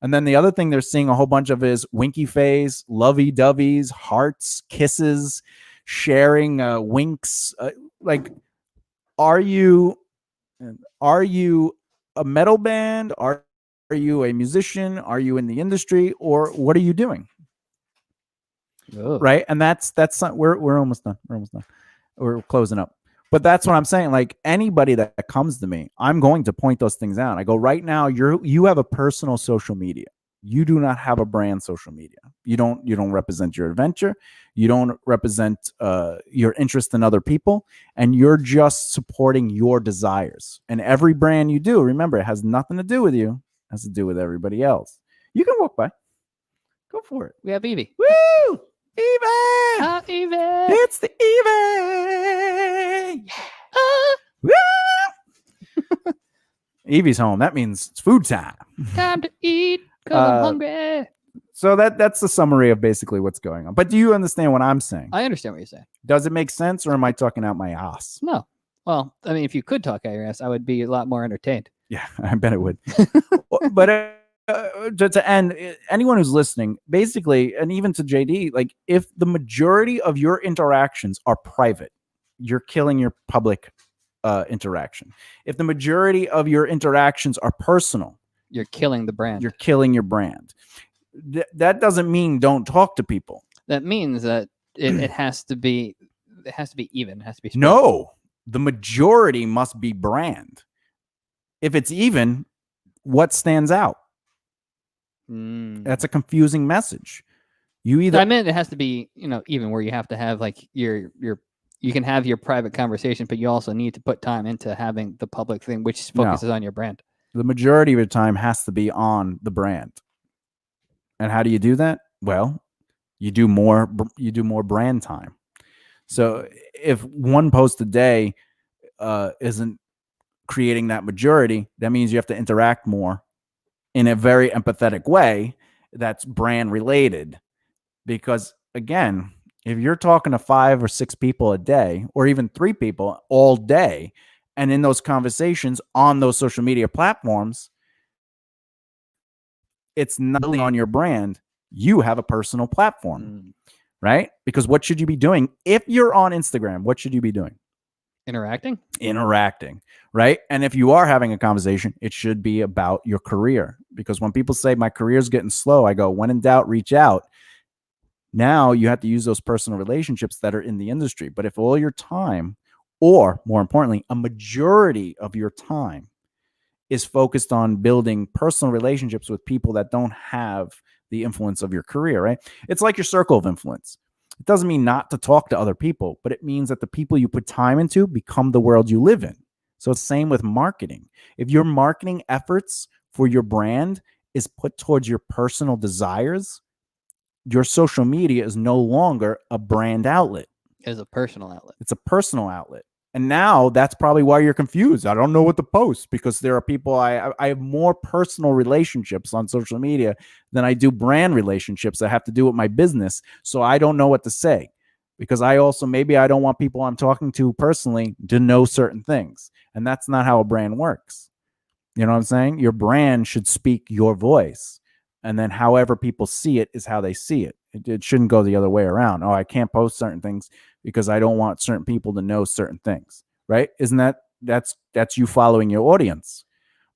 And then the other thing they're seeing a whole bunch of is winky face, lovey-doveys, hearts, kisses, sharing winks. Are you a metal band? Are you a musician? Are you in the industry? Or what are you doing? Oh. Right? And that's we're almost done. We're closing up. But that's what I'm saying. Like anybody that comes to me, I'm going to point those things out. I go, right now, you have a personal social media. you do not have a brand social media. You don't represent your adventure. You don't represent your interest in other people, and you're just supporting your desires. And every brand you do, remember, it has nothing to do with you. It has to do with everybody else. You can walk by. Go for it. We have Evie. Woo! Evie! Ah, Evie! It's the Evie! Yeah. Woo! Evie's home. That means it's food time. Time to eat because I'm hungry. So that's the summary of basically what's going on. But do you understand what I'm saying? I understand what you're saying. Does it make sense, or am I talking out my ass? No. Well, I mean, if you could talk out your ass, I would be a lot more entertained. Yeah, I bet it would. But to end, anyone who's listening, basically, and even to JD, like, if the majority of your interactions are private, you're killing your public interaction. If the majority of your interactions are personal, you're killing the brand. You're killing your brand. That doesn't mean don't talk to people. That means that it has to be even. It has to be split. No, the majority must be brand. If it's even, what stands out? That's a confusing message. I meant it has to be, even, where you have to have like you can have your private conversation, but you also need to put time into having the public thing, which focuses on your brand. The majority of your time has to be on the brand. And how do you do that? Well, you do more brand time. So if one post a day isn't creating that majority, that means you have to interact more in a very empathetic way that's brand related. Because again, if you're talking to 5 or 6 people a day, or even 3 people all day, and in those conversations on those social media platforms, it's not only on your brand, you have a personal platform, right? Because what should you be doing? If you're on Instagram, what should you be doing? Interacting, right? And if you are having a conversation, it should be about your career. Because when people say my career's getting slow, I go, when in doubt, reach out. Now you have to use those personal relationships that are in the industry. But if all your time, or more importantly, a majority of your time is focused on building personal relationships with people that don't have the influence of your career, right? It's like your circle of influence. It doesn't mean not to talk to other people, but it means that the people you put time into become the world you live in. So it's the same with marketing. If your marketing efforts for your brand is put towards your personal desires, your social media is no longer a brand outlet. It's a personal outlet. It's a personal outlet. And now that's probably why you're confused. I don't know what to post, because there are people, I have more personal relationships on social media than I do brand relationships that have to do with my business. So I don't know what to say, because maybe I don't want people I'm talking to personally to know certain things. And that's not how a brand works. You know what I'm saying? Your brand should speak your voice. And then however people see it is how they see it. It shouldn't go the other way around. Oh, I can't post certain things because I don't want certain people to know certain things, right? Isn't that's you following your audience?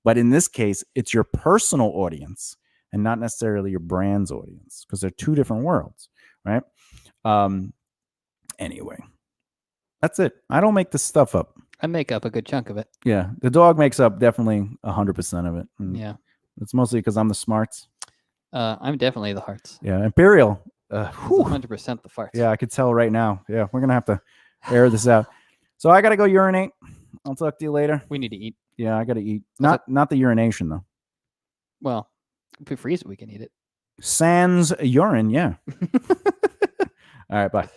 But in this case, it's your personal audience and not necessarily your brand's audience, because they're two different worlds, right? Anyway, that's it. I don't make this stuff up. I make up a good chunk of it. Yeah, the dog makes up definitely 100% of it. Yeah, it's mostly because I'm the smarts. I'm definitely the hearts. Yeah, Imperial. 100% the farts. Yeah, I could tell right now. Yeah, we're gonna have to air this out. So I gotta go urinate. I'll talk to you later. We need to eat. Yeah, I gotta eat. Not the urination though. Well, if we freeze it, we can eat it. Sans urine. Yeah. All right. Bye.